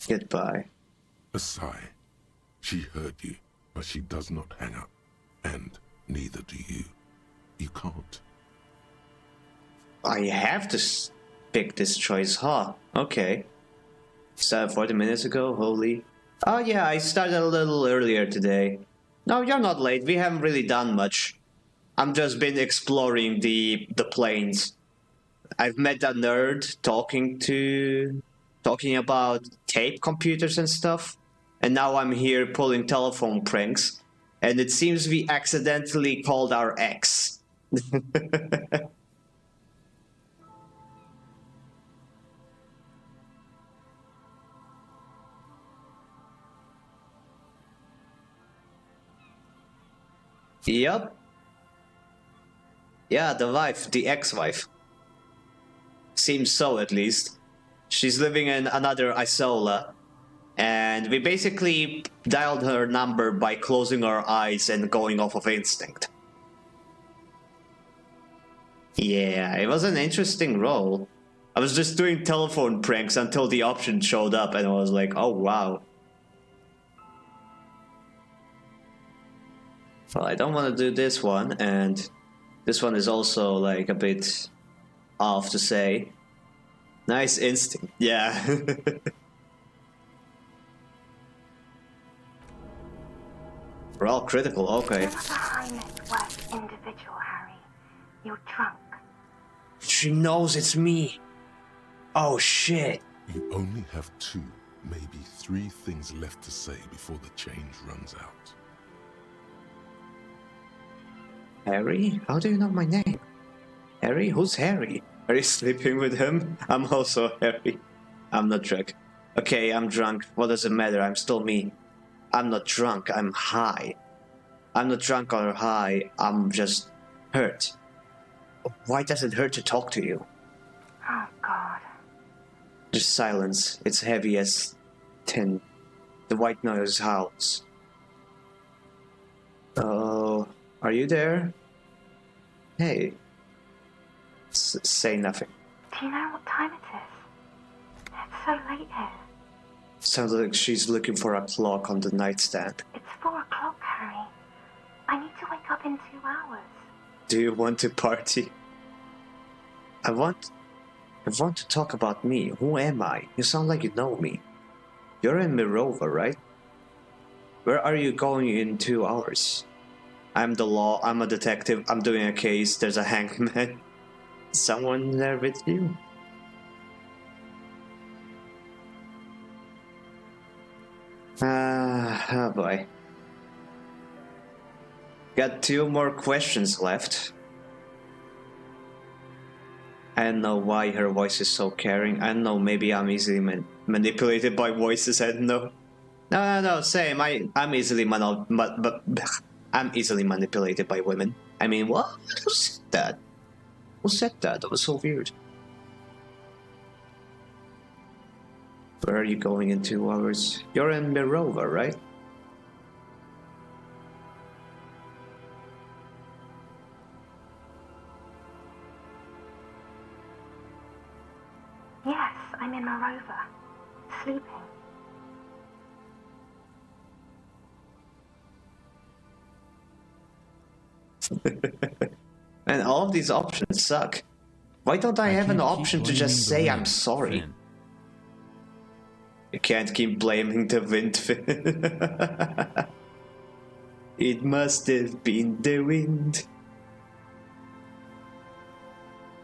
Goodbye. A sigh. She heard you, but she does not hang up. And neither do you. You can't. I have to pick this choice, huh? Okay. Started 40 minutes ago, holy. Oh yeah, I started a little earlier today. No, you're not late. We haven't really done much. I've just been exploring the plains. I've met a nerd talking about tape computers and stuff. And now I'm here pulling telephone pranks. And it seems we accidentally called our ex. Yep. Yeah, the ex-wife. Seems so, at least. She's living in another Isola. And we basically dialed her number by closing our eyes and going off of instinct. Yeah, it was an interesting role. I was just doing telephone pranks until the option showed up and I was like, oh wow. Well, I don't want to do this one, and this one is also like a bit off to say. Nice instinct. Yeah. We're all critical, okay. You're not a high net worth individual, Harry. You're drunk. She knows it's me. Oh shit. You only have 2, maybe 3 things left to say before the change runs out. Harry? How do you know my name? Harry? Who's Harry? Are you sleeping with him? I'm also Harry. I'm not drunk. Okay, I'm drunk. What does it matter? I'm still me. I'm not drunk. I'm high. I'm not drunk or high. I'm just hurt. Why does it hurt to talk to you? Oh, God. Just silence. It's heavy as tin. The white noise howls. Oh, are you there? Hey. Say nothing. Do you know what time it is? It's so late here. Sounds like she's looking for a clock on the nightstand. It's 4 o'clock, Harry. I need to wake up in 2 hours. Do you want to party? I want to talk about me. Who am I? You sound like you know me. You're in Mirova, right? Where are you going in 2 hours? I'm the law. I'm a detective. I'm doing a case. There's a hangman. Someone there with you? Oh boy. Got 2 more questions left. I don't know why her voice is so caring. I don't know, maybe I'm easily manipulated by voices, I don't know. No, same. I'm easily I'm easily manipulated by women. I mean, what? Who said that? Who said that? That was so weird. Where are you going in 2 hours? You're in Mirova, right? Yes, I'm in Morova. Sleeping. And all of these options suck. Why don't I have an can't keep option to blaming just the say wind, I'm sorry? Finn. You can't keep blaming the wind. It must have been the wind.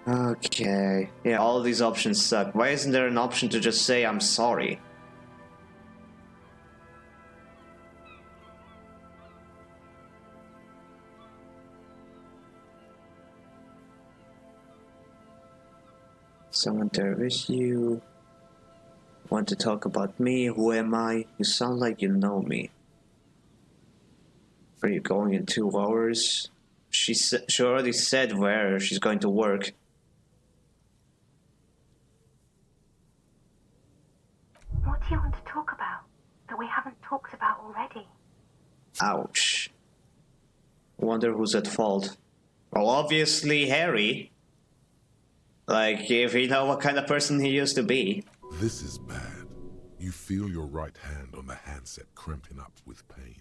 Okay. Yeah, all of these options suck. Why isn't there an option to just say I'm sorry? Someone there with you. Want to talk about me? Who am I? You sound like you know me. Where are you going in 2 hours? She already said where she's going to work. What do you want to talk about that we haven't talked about already? Ouch. Wonder who's at fault. Well, obviously Harry. Like, if you know what kind of person he used to be. This is bad. You feel your right hand on the handset cramping up with pain.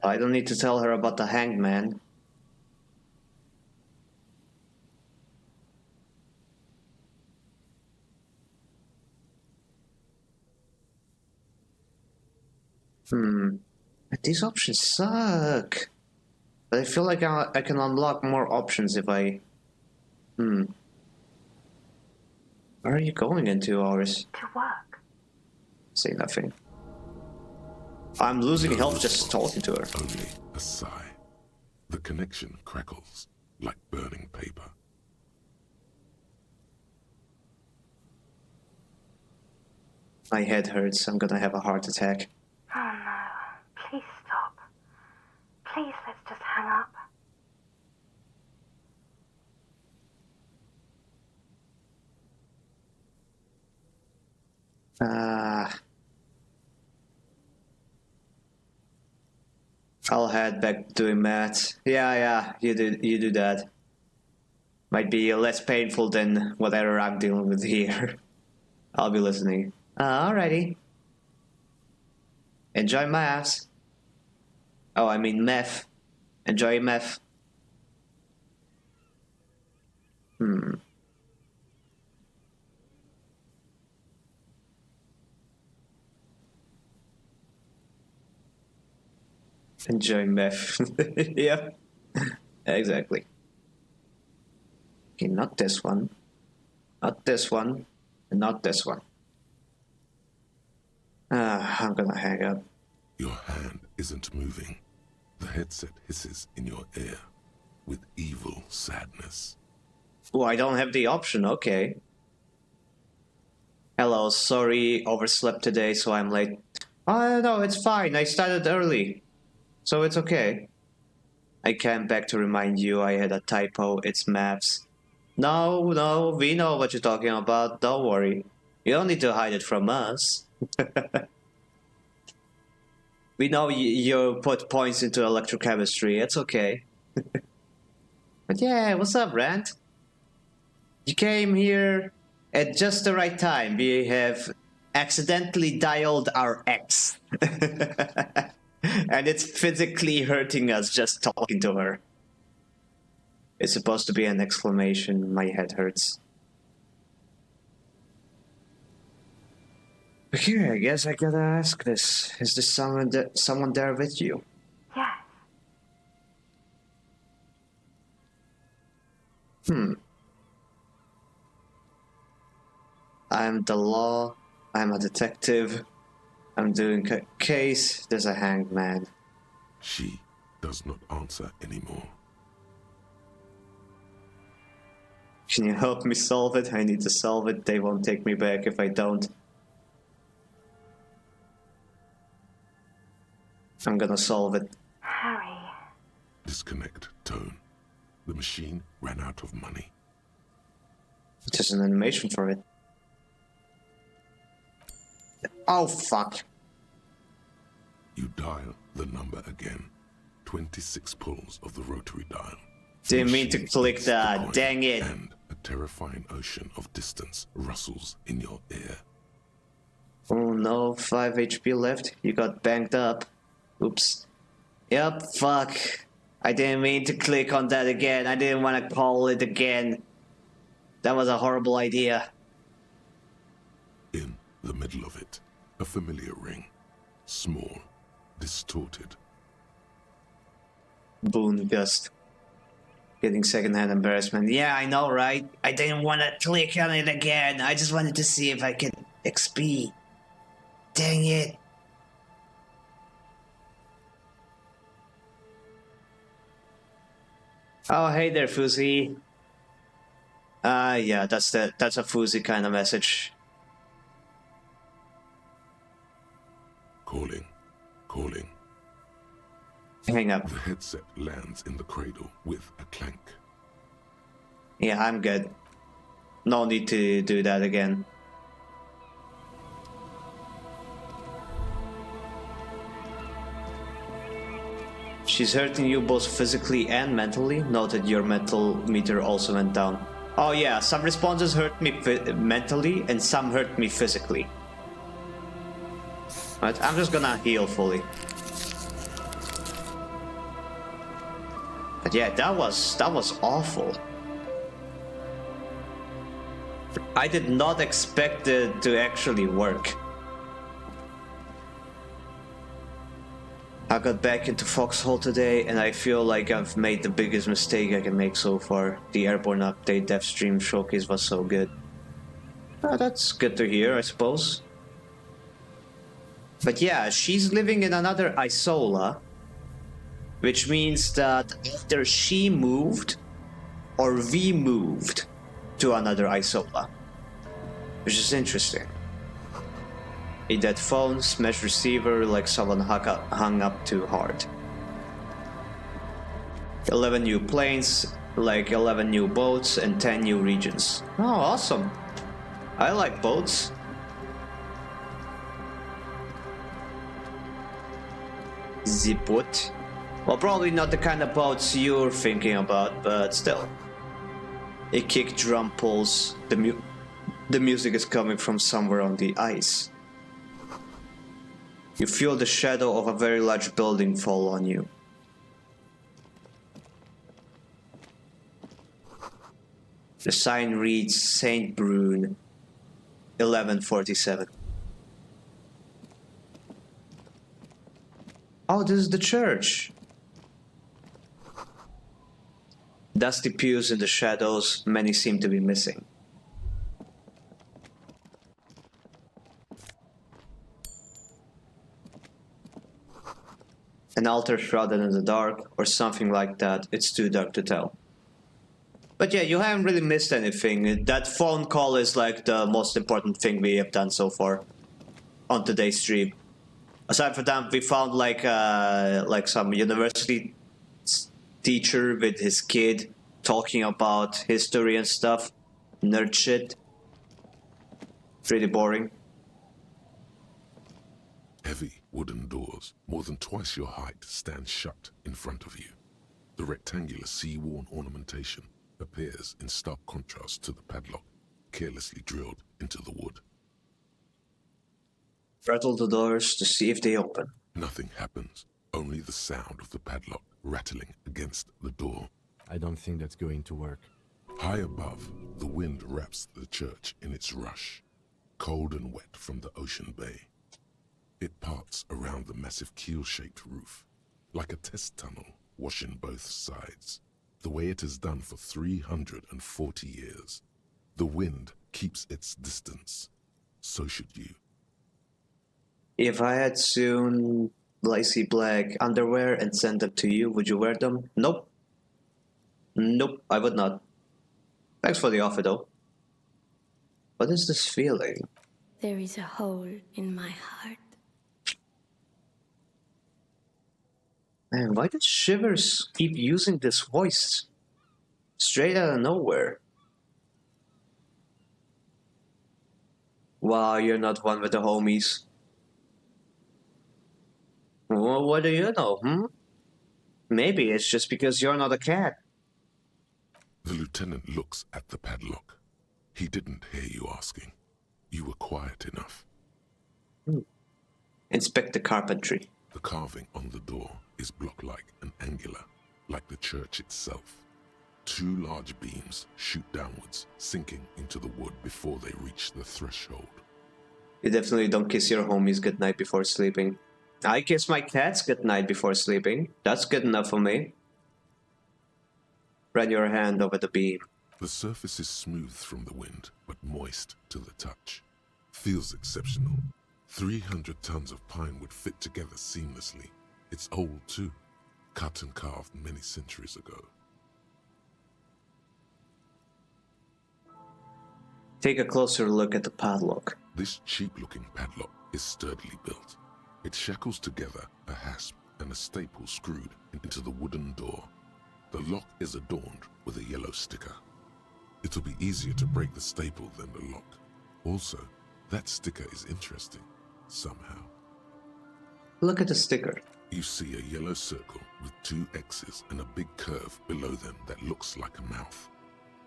I don't need to tell her about the hangman. These options suck. But I feel like I can unlock more options if I... Where are you going in 2 hours? To work. Say nothing. I'm losing health just talking to her. Only a sigh. The connection crackles like burning paper. My head hurts. I'm gonna have a heart attack. Oh no. Please stop. Please, let's just hang up. I'll head back doing math. Yeah, you do that. Might be less painful than whatever I'm dealing with here. I'll be listening. Alrighty. Enjoy maths. Oh, I mean meth. Enjoy meth. Enjoy meth. Yeah. Exactly. Okay, not this one. Not this one. And not this one. I'm gonna hang up. Your hand isn't moving. The headset hisses in your ear with evil sadness. Oh, I don't have the option, okay. Hello, sorry, overslept today, so I'm late. Oh, no, it's fine, I started early. So it's okay. I came back to remind you I had a typo, it's maps. No, we know what you're talking about, don't worry. You don't need to hide it from us. We know you put points into electrochemistry, it's okay. But yeah, what's up, Rand? You came here at just the right time. We have accidentally dialed our ex. And it's physically hurting us just talking to her. It's supposed to be an exclamation. My head hurts. Okay, I guess I gotta ask this. Is this someone there with you? Yes. I'm the law. I'm a detective. I'm doing a case. There's a hanged man. She does not answer anymore. Can you help me solve it? I need to solve it. They won't take me back if I don't. I'm gonna solve it. Harry. Disconnect tone. The machine ran out of money. Just an animation for it. Oh, fuck. You dial the number again. 26 pulls of the rotary dial. Didn't mean to click that. Dang it. And a terrifying ocean of distance rustles in your ear. Oh no, 5 HP left. You got banged up. Oops. Yep, fuck. I didn't mean to click on that again. I didn't want to call it again. That was a horrible idea. In the middle of it, a familiar ring. Small, distorted. Boon Gust. Getting secondhand embarrassment. Yeah, I know, right? I didn't want to click on it again. I just wanted to see if I could XP. Dang it. Oh, hey there, Fuzzy. Yeah, that's a Fuzzy kind of message. Calling. Hang up. The headset lands in the cradle with a clank. Yeah, I'm good. No need to do that again. She's hurting you both physically and mentally. Noted your mental meter also went down. Oh yeah, some responses hurt me mentally and some hurt me physically. Right, I'm just gonna heal fully. But yeah, that was awful. I did not expect it to actually work. I got back into Foxhole today and I feel like I've made the biggest mistake I can make so far. The Airborne Update Dev Stream Showcase was so good. That's good to hear, I suppose. But yeah, she's living in another Isola, which means that either she moved or we moved to another Isola, which is interesting. A dead phone, smashed receiver, like someone hung up too hard. 11 new planes, like 11 new boats and 10 new regions. Oh, awesome. I like boats. The boat? Well, probably not the kind of boats you're thinking about, but still. A kick drum pulls the The music is coming from somewhere on the ice. You feel the shadow of a very large building fall on you. The sign reads Saint Brune, 1147. Oh, this is the church. Dusty pews in the shadows, many seem to be missing. An altar shrouded in the dark, or something like that. It's too dark to tell. But yeah, you haven't really missed anything. That phone call is like the most important thing we have done so far on today's stream. Aside from that, we found like some university teacher with his kid talking about history and stuff. Nerd shit. Pretty boring. Heavy wooden doors, more than twice your height, stand shut in front of you. The rectangular sea-worn ornamentation appears in stark contrast to the padlock, carelessly drilled into the wood. Rattle the doors to see if they open. Nothing happens, only the sound of the padlock rattling against the door. I don't think that's going to work. High above, the wind wraps the church in its rush, cold and wet from the ocean bay. It parts around the massive keel-shaped roof, like a test tunnel washing both sides, the way it has done for 340 years. The wind keeps its distance. So should you. If I had sewn lacy black underwear and sent them to you, would you wear them? Nope. Nope, I would not. Thanks for the offer, though. What is this feeling? There is a hole in my heart. Man, why does Shivers keep using this voice? Straight out of nowhere. Wow, you're not one with the homies. Well, what do you know, Maybe it's just because you're not a cat. The lieutenant looks at the padlock. He didn't hear you asking. You were quiet enough. Inspect the carpentry. The carving on the door is block-like and angular, like the church itself. Two large beams shoot downwards, sinking into the wood before they reach the threshold. You definitely don't kiss your homies goodnight before sleeping. I kiss my cats goodnight before sleeping. That's good enough for me. Run your hand over the beam. The surface is smooth from the wind, but moist to the touch. Feels exceptional. 300 tons of pine would fit together seamlessly. It's old too, cut and carved many centuries ago. Take a closer look at the padlock. This cheap-looking padlock is sturdily built. It shackles together a hasp and a staple screwed into the wooden door. The lock is adorned with a yellow sticker. It'll be easier to break the staple than the lock. Also, that sticker is interesting, somehow. Look at the sticker. You see a yellow circle with two X's and a big curve below them that looks like a mouth.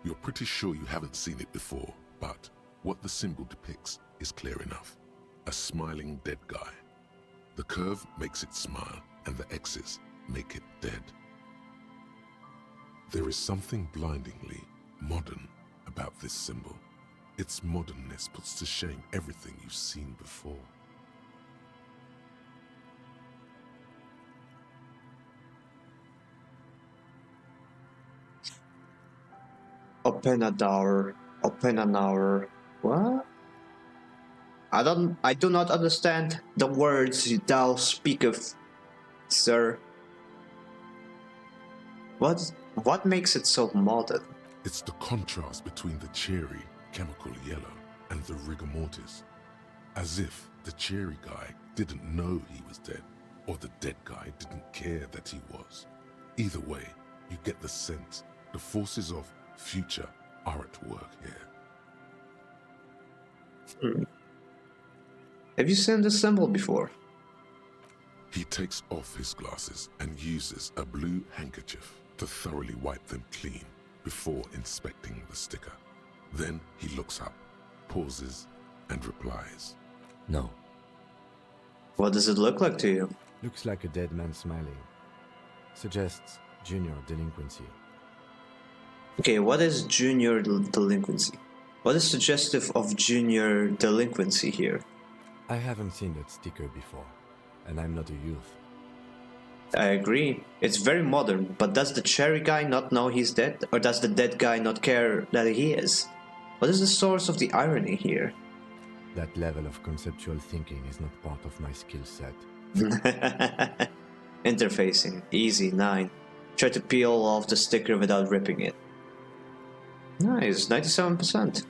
You're pretty sure you haven't seen it before, but what the symbol depicts is clear enough. A smiling dead guy. The curve makes it smile, and the X's make it dead. There is something blindingly modern about this symbol. Its modernness puts to shame everything you've seen before. Open-a-hour. What? I do not understand the words thou speaketh, sir. What makes it so modern? It's the contrast between the cheery, chemical yellow and the rigor mortis. As if the cheery guy didn't know he was dead, or the dead guy didn't care that he was. Either way, you get the sense the forces of future are at work here. Have you seen this symbol before? He takes off his glasses and uses a blue handkerchief to thoroughly wipe them clean before inspecting the sticker. Then he looks up. pauses, and replies. No. What does it look like to you? Looks like a dead man smiling. Suggests junior delinquency. Okay, what is junior delinquency? What is suggestive of junior delinquency here? I haven't seen that sticker before, and I'm not a youth. I agree. It's very modern, but does the cherry guy not know he's dead? Or does the dead guy not care that he is? What is the source of the irony here? That level of conceptual thinking is not part of my skill set. Interfacing. Easy, 9. Try to peel off the sticker without ripping it. Nice, 97%.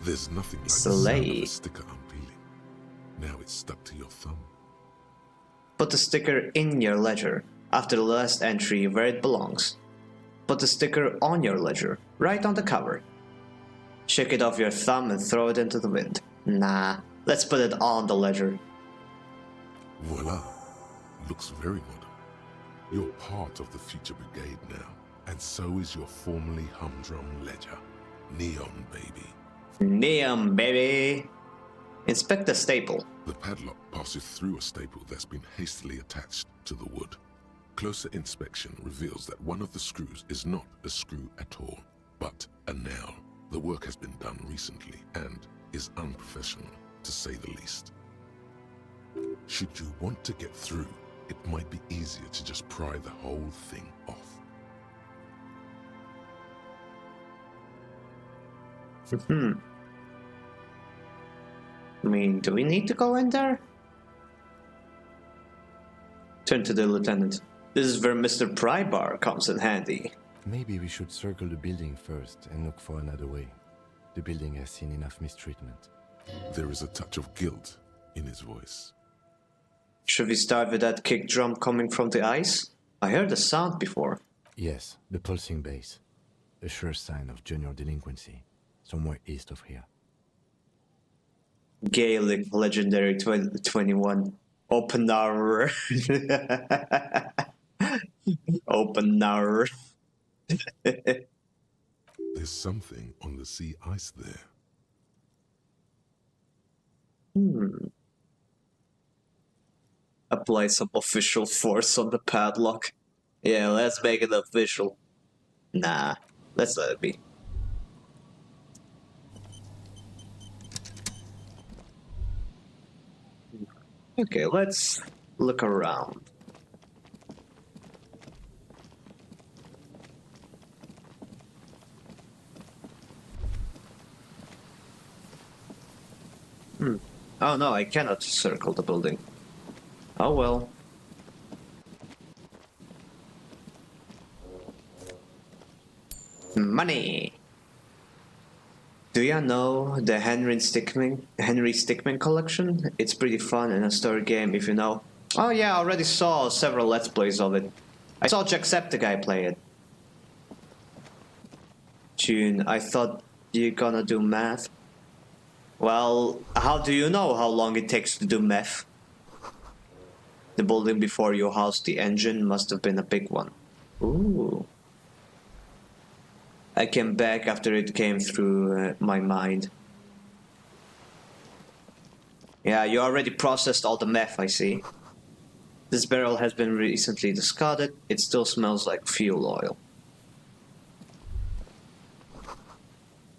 There's nothing like the Slay. sound of a sticker unpeeling. Now it's stuck to your thumb. Put the sticker in your ledger, after the last entry where it belongs. Put the sticker on your ledger, right on the cover. Shake it off your thumb and throw it into the wind. Nah, let's put it on the ledger. Voila. Looks very modern. You're part of the future brigade now, and so is your formerly humdrum ledger. Neon, baby. Neon, baby! Inspect the staple. The padlock passes through a staple that's been hastily attached to the wood. Closer inspection reveals that one of the screws is not a screw at all, but a nail. The work has been done recently and is unprofessional, to say the least. Should you want to get through, it might be easier to just pry the whole thing off. I mean, do we need to go in there? Turn to the lieutenant. This is where Mr. Prybar comes in handy. Maybe we should circle the building first and look for another way. The building has seen enough mistreatment. There is a touch of guilt in his voice. Should we start with that kick drum coming from the ice? I heard the sound before. Yes, the pulsing bass. A sure sign of junior delinquency. Somewhere east of here. Gaelic Legendary 2021. Open hour. Open hour. There's something on the sea ice there. Apply some official force on the padlock. Yeah, let's make it official. Nah, let's let it be. Okay, let's look around. Oh no, I cannot circle the building. Oh well. Money! Do ya know the Henry Stickmin collection? It's pretty fun and a story game if you know. Oh yeah, I already saw several Let's Plays of it. I saw Jacksepticeye play it. June, I thought you're gonna do math. Well, how do you know how long it takes to do math? The building before you housed the engine must have been a big one. Ooh. I came back after it came through my mind. Yeah, you already processed all the meth, I see. This barrel has been recently discarded. It still smells like fuel oil.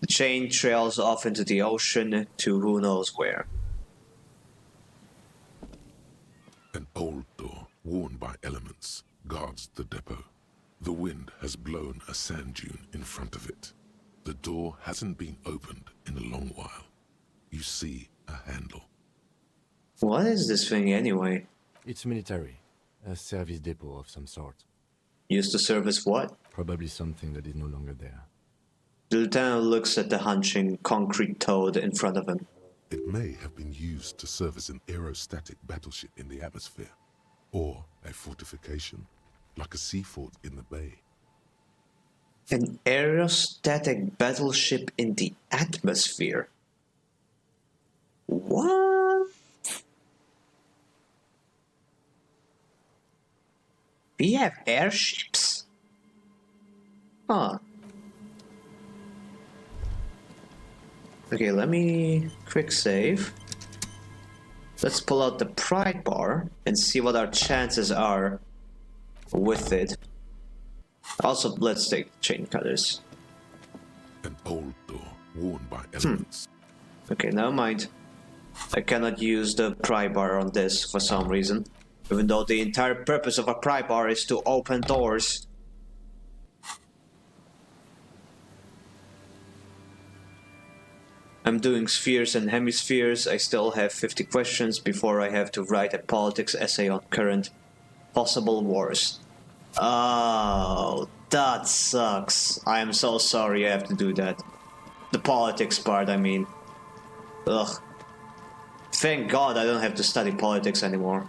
The chain trails off into the ocean to who knows where. An old door, worn by elements, guards the depot. The wind has blown a sand dune in front of it. The door hasn't been opened in a long while. You see a handle. What is this thing anyway? It's military. A service depot of some sort. Used to service what? Probably something that is no longer there. The lieutenant looks at the hunching concrete toad in front of him. It may have been used to service an aerostatic battleship in the atmosphere, or a fortification, like a sea fort in the bay. An aerostatic battleship in the atmosphere? What? We have airships? Huh. Okay, let me quick save. Let's pull out the pride bar and see what our chances are with it. Also, let's take chain cutters. An old door worn by elements. Okay, never mind. I cannot use the pry bar on this for some reason. Even though the entire purpose of a pry bar is to open doors. I'm doing spheres and hemispheres. I still have 50 questions before I have to write a politics essay on current possible wars. Oh, that sucks. I am so sorry I have to do that. The politics part, I mean. Ugh. Thank God I don't have to study politics anymore.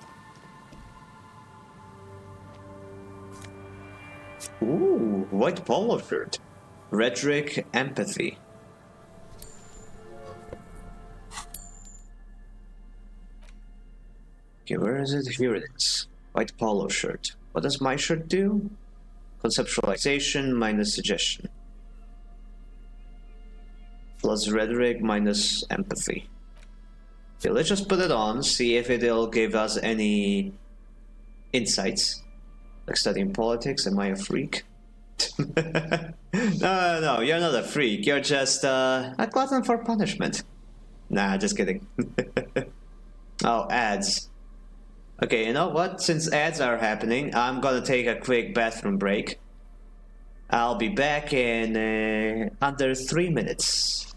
Ooh, white polo shirt. Rhetoric, empathy. Okay, where is it? Here it is. White polo shirt. What does my shirt do? Conceptualization minus suggestion. Plus rhetoric minus empathy. Okay, let's just put it on, see if it'll give us any insights. Like studying politics, am I a freak? No, you're not a freak. You're just a glutton for punishment. Nah, just kidding. Oh, ads. Okay, you know what? Since ads are happening, I'm gonna take a quick bathroom break. I'll be back in under 3 minutes.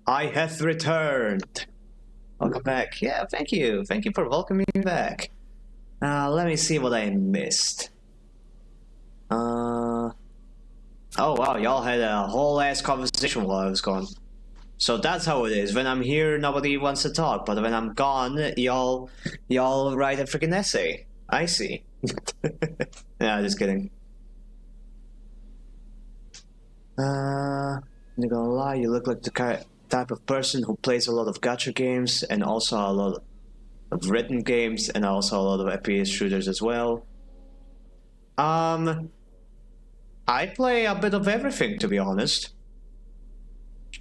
I have returned. Welcome back. Yeah, thank you. Thank you for welcoming me back. Let me see what I missed. Oh wow, y'all had a whole ass conversation while I was gone. So that's how it is. When I'm here, nobody wants to talk, but when I'm gone, y'all write a freaking essay. I see. Nah, just kidding. Not gonna lie, you look like the type of person who plays a lot of gacha games and also a lot of written games and also a lot of FPS shooters as well. I play a bit of everything, to be honest.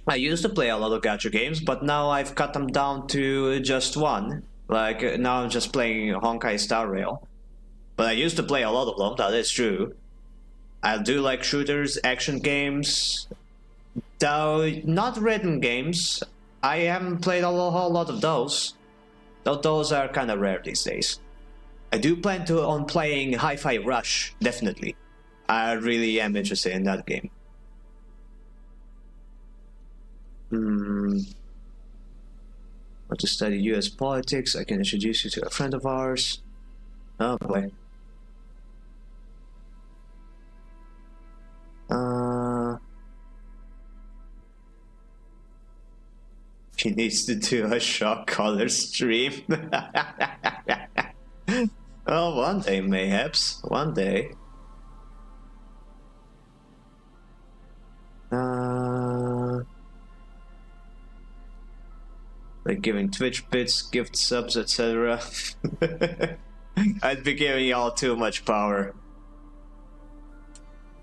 I used to play a lot of gacha games, but now I've cut them down to just one. Like, now I'm just playing Honkai Star Rail. But I used to play a lot of them, that is true. I do like shooters, action games, though not written games. I haven't played a whole lot of those. Though those are kind of rare these days. I do plan on playing Hi-Fi Rush, definitely. I really am interested in that game. Want to study US politics? I can introduce you to a friend of ours. Oh boy. He needs to do a shock color stream. Oh, one day, mayhaps. One day. Like giving Twitch bits, gift subs, etc. I'd be giving y'all too much power.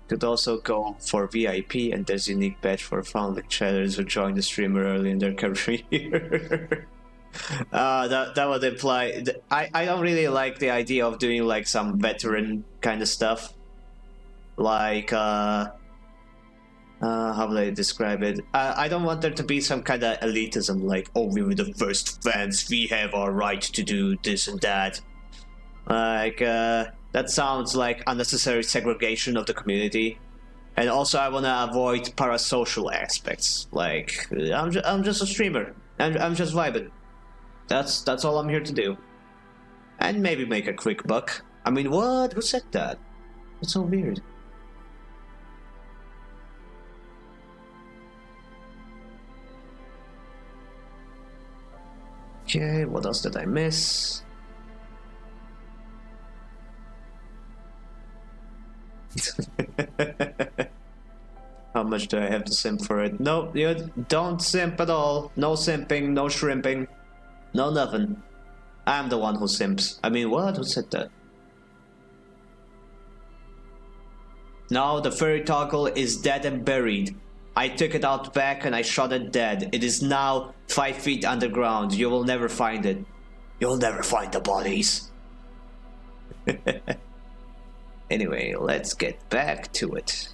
Could also go for VIP, and there's a unique badge for founding chatters who join the streamer early in their career. That would imply... I don't really like the idea of doing like some veteran kind of stuff. Like, how would I describe it? I don't want there to be some kind of elitism, like, oh, we were the first fans, we have our right to do this and that. Like, that sounds like unnecessary segregation of the community. And also I want to avoid parasocial aspects. Like, I'm just a streamer. I'm just vibing. That's all I'm here to do. And maybe make a quick buck. I mean, what? Who said that? That's so weird. Okay, what else did I miss? How much do I have to simp for it? No, you don't simp at all. No simping, no shrimping, no nothing. I'm the one who simps. I mean, what? Who said that? No, the furry toggle is dead and buried. I took it out back and I shot it dead. It is now 5 feet underground. You will never find it. You'll never find the bodies. Anyway, let's get back to it.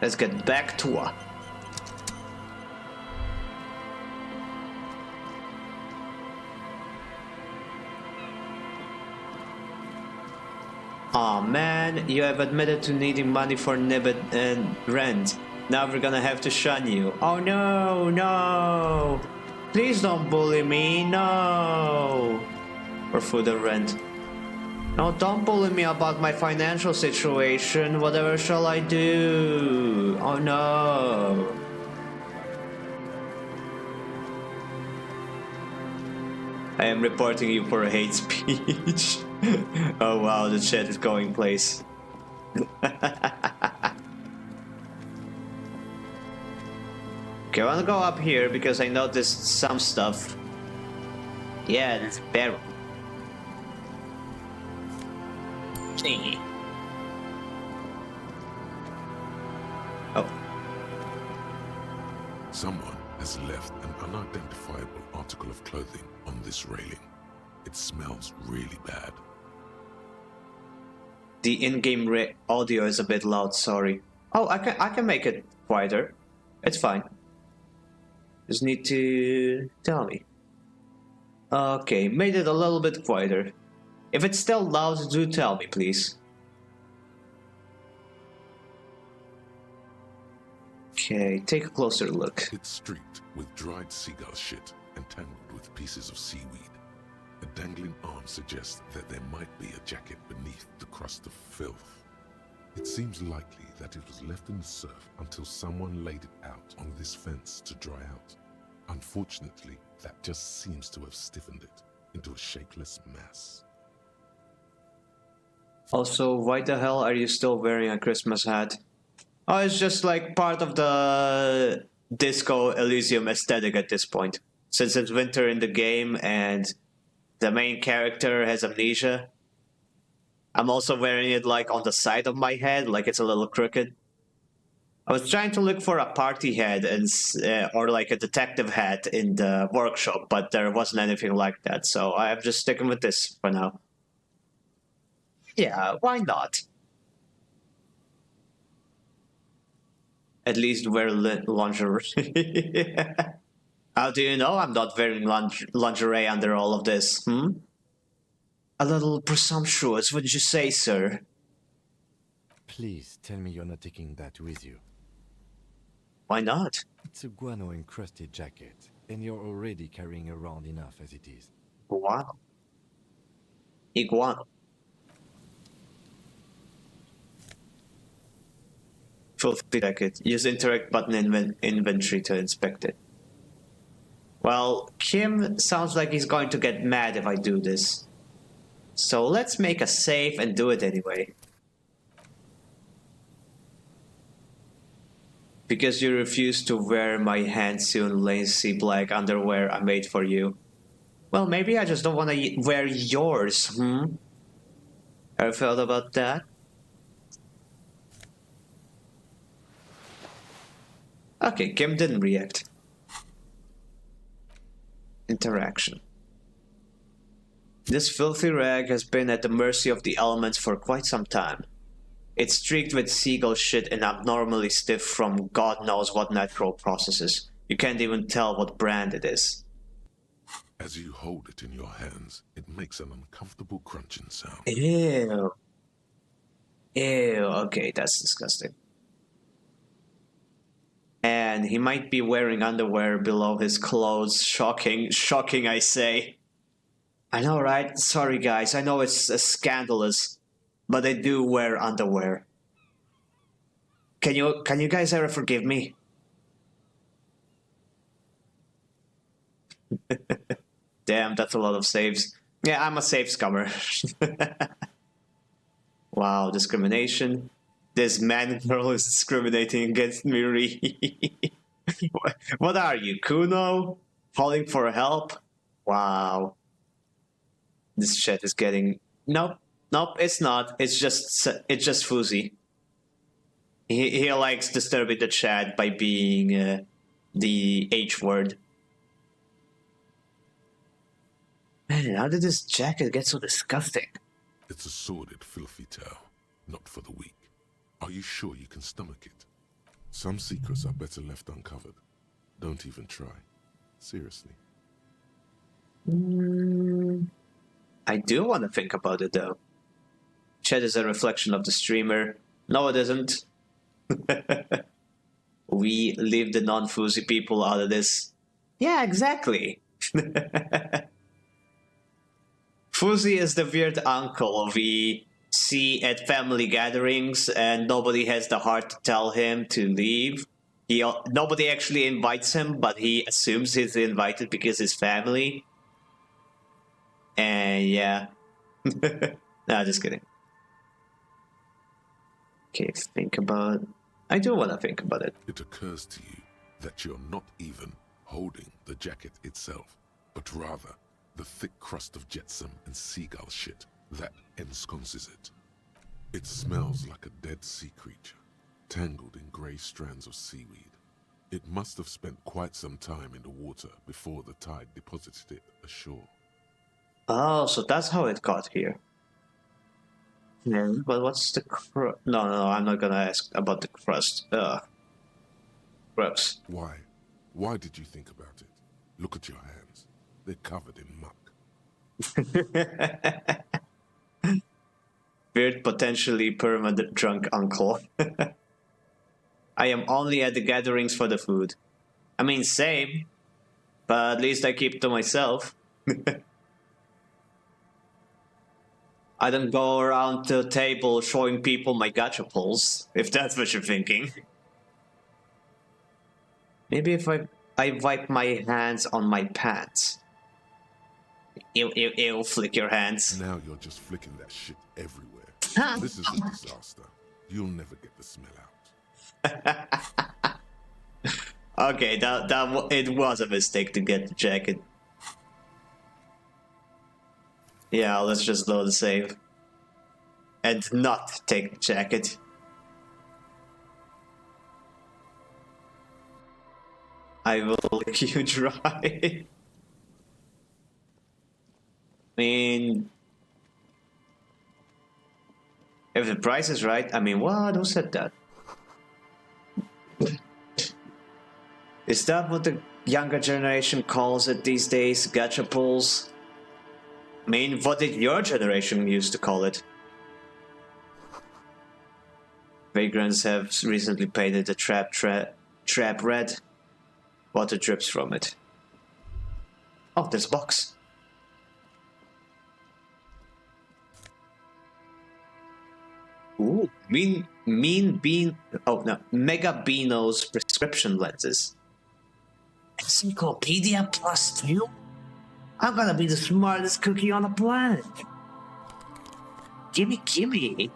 Let's get back to it. Aw man, you have admitted to needing money for Nibbit and rent. Now we're gonna have to shun you. Oh no, no! Please don't bully me, no! For food and rent. No, don't bully me about my financial situation. Whatever shall I do? Oh no. I am reporting you for hate speech. Oh wow, the chat is going place. Okay, I wanna go up here because I noticed some stuff. Yeah, there's a barrel. Oh. Someone has left an unidentifiable article of clothing on this railing. It smells really bad. The in-game audio is a bit loud, sorry. Oh, I can make it quieter. It's fine. Just need to tell me. Okay, made it a little bit quieter. If it's still loud, do tell me, please. Okay, take a closer look. It's streaked with dried seagull shit and tangled with pieces of seaweed. A dangling arm suggests that there might be a jacket beneath the crust of filth. It seems likely that it was left in the surf until someone laid it out on this fence to dry out. Unfortunately, that just seems to have stiffened it into a shapeless mass. Also, why the hell are you still wearing a Christmas hat? Oh, it's just like part of the Disco Elysium aesthetic at this point. Since it's winter in the game and the main character has amnesia, I'm also wearing it like on the side of my head, like it's a little crooked. I was trying to look for a party hat and or like a detective hat in the workshop, but there wasn't anything like that, so I'm just sticking with this for now. Yeah, why not? At least wear lingerie. How do you know I'm not wearing lingerie under all of this, A little presumptuous, wouldn't you say, sir? Please tell me you're not taking that with you. Why not? It's a guano-encrusted jacket, and you're already carrying around enough as it is. Wow. Iguana. Filthy jacket. Use interact button in inventory to inspect it. Well, Kim sounds like he's going to get mad if I do this. So let's make a save and do it anyway. Because you refuse to wear my hand-sewn lacy black underwear I made for you. Well, maybe I just don't want to wear yours, Ever thought about that? Okay, Kim didn't react. Interaction. This filthy rag has been at the mercy of the elements for quite some time. It's streaked with seagull shit and abnormally stiff from God knows what natural processes. You can't even tell what brand it is. As you hold it in your hands, it makes an uncomfortable crunching sound. Ew. Ew, okay, that's disgusting. And he might be wearing underwear below his clothes. Shocking, shocking, I say. I know, right? Sorry, guys, I know it's scandalous, but they do wear underwear. Can you guys ever forgive me? Damn, that's a lot of saves. Yeah, I'm a save scummer. Wow, discrimination. This man girl is discriminating against me, really. What are you, Kuno? Calling for help? Wow. This chat is getting... Nope, it's not. It's just Fuzzy. He likes disturbing the chat by being the H word. Man, how did this jacket get so disgusting? It's a sordid, filthy tale, not for the weak. Are you sure you can stomach it? Some secrets are better left uncovered. Don't even try. Seriously. I do want to think about it, though. Chat is a reflection of the streamer. No, it isn't. We leave the non-fuzzy people out of this. Yeah, exactly. Fuzzy is the weird uncle we see at family gatherings, and nobody has the heart to tell him to leave. Nobody actually invites him, but he assumes he's invited because his family. And yeah. Nah, just kidding. Okay, think about... I do want to think about it. It occurs to you that you're not even holding the jacket itself, but rather the thick crust of jetsam and seagull shit that ensconces it. It smells like a dead sea creature, tangled in grey strands of seaweed. It must have spent quite some time in the water before the tide deposited it ashore. Oh, so that's how it got here. Yeah, but what's the crust? No, I'm not gonna ask about the crust. Gross. Why? Why did you think about it? Look at your hands. They're covered in muck. Weird, potentially permanent drunk uncle. I am only at the gatherings for the food. I mean, same, but at least I keep to myself. I don't go around the table showing people my gacha pulls, if that's what you're thinking. Maybe if I wipe my hands on my pants. Ew, ew, ew, flick your hands. Now you're just flicking that shit everywhere. Huh. This is a disaster. You'll never get the smell out. Okay, it was a mistake to get the jacket. Yeah, let's just load the save. And not take the jacket. I will let you try. I mean, if the price is right, I mean, what? Who said that? Is that what the younger generation calls it these days? Gacha pulls? I mean, what did your generation used to call it? Vagrants have recently painted the trap red. Water drips from it. Oh, there's a box. Ooh, Mega Beano's prescription lenses. Encyclopedia +2? I'm gonna be the smartest cookie on the planet. Gimme, gimme.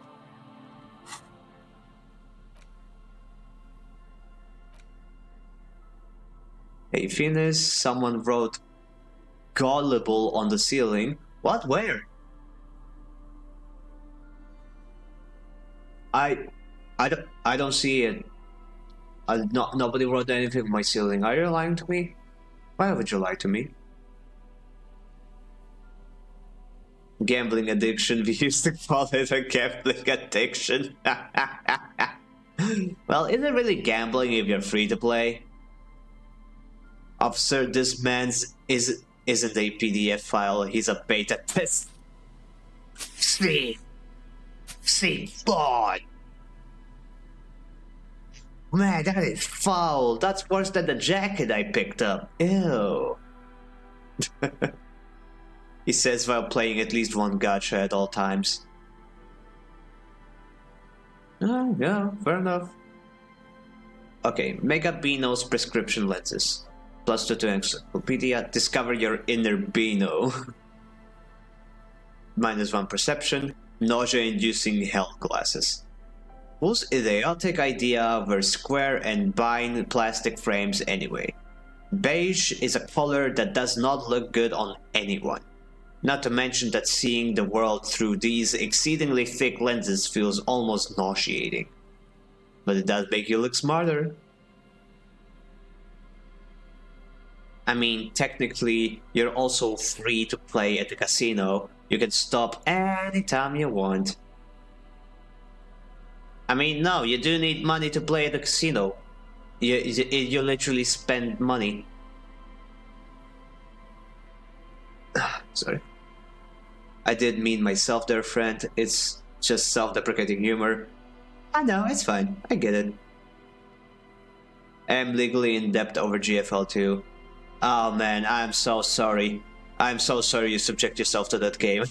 Hey, Finis, someone wrote gullible on the ceiling. What? Where? I don't see it. Nobody wrote anything on my ceiling. Are you lying to me? Why would you lie to me? Gambling addiction. We used to call it a gambling addiction. Well, is it really gambling if you're free to play? Officer, this man's isn't a PDF file. He's a beta test. See, boy. Man, that is foul. That's worse than the jacket I picked up. Ew. He says while playing at least one gacha at all times. Oh, yeah, fair enough. Okay, Mega Beano's prescription lenses. +2 to encyclopedia. Discover your inner Beano. -1 perception. Nausea-inducing health glasses. Whose idiotic idea were square and buying plastic frames anyway? Beige is a color that does not look good on anyone. Not to mention that seeing the world through these exceedingly thick lenses feels almost nauseating. But it does make you look smarter. I mean, technically, you're also free to play at the casino. You can stop anytime you want. I mean, no, you do need money to play at the casino. You literally spend money. Sorry. I did mean myself there, friend. It's just self-deprecating humor. I know, it's fine. I get it. I am legally in debt over GFL too. Oh man, I'm so sorry. I'm so sorry you subject yourself to that game.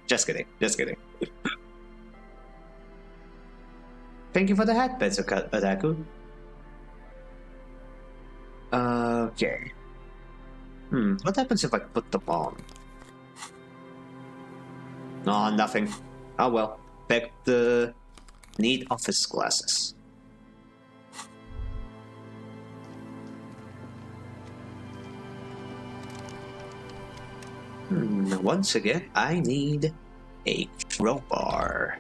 Just kidding, just kidding. Thank you for the hat, Betsu Otaku. Okay. What happens if I put them on? No, nothing. Oh well. Back the need office glasses. Once again, I need a crowbar.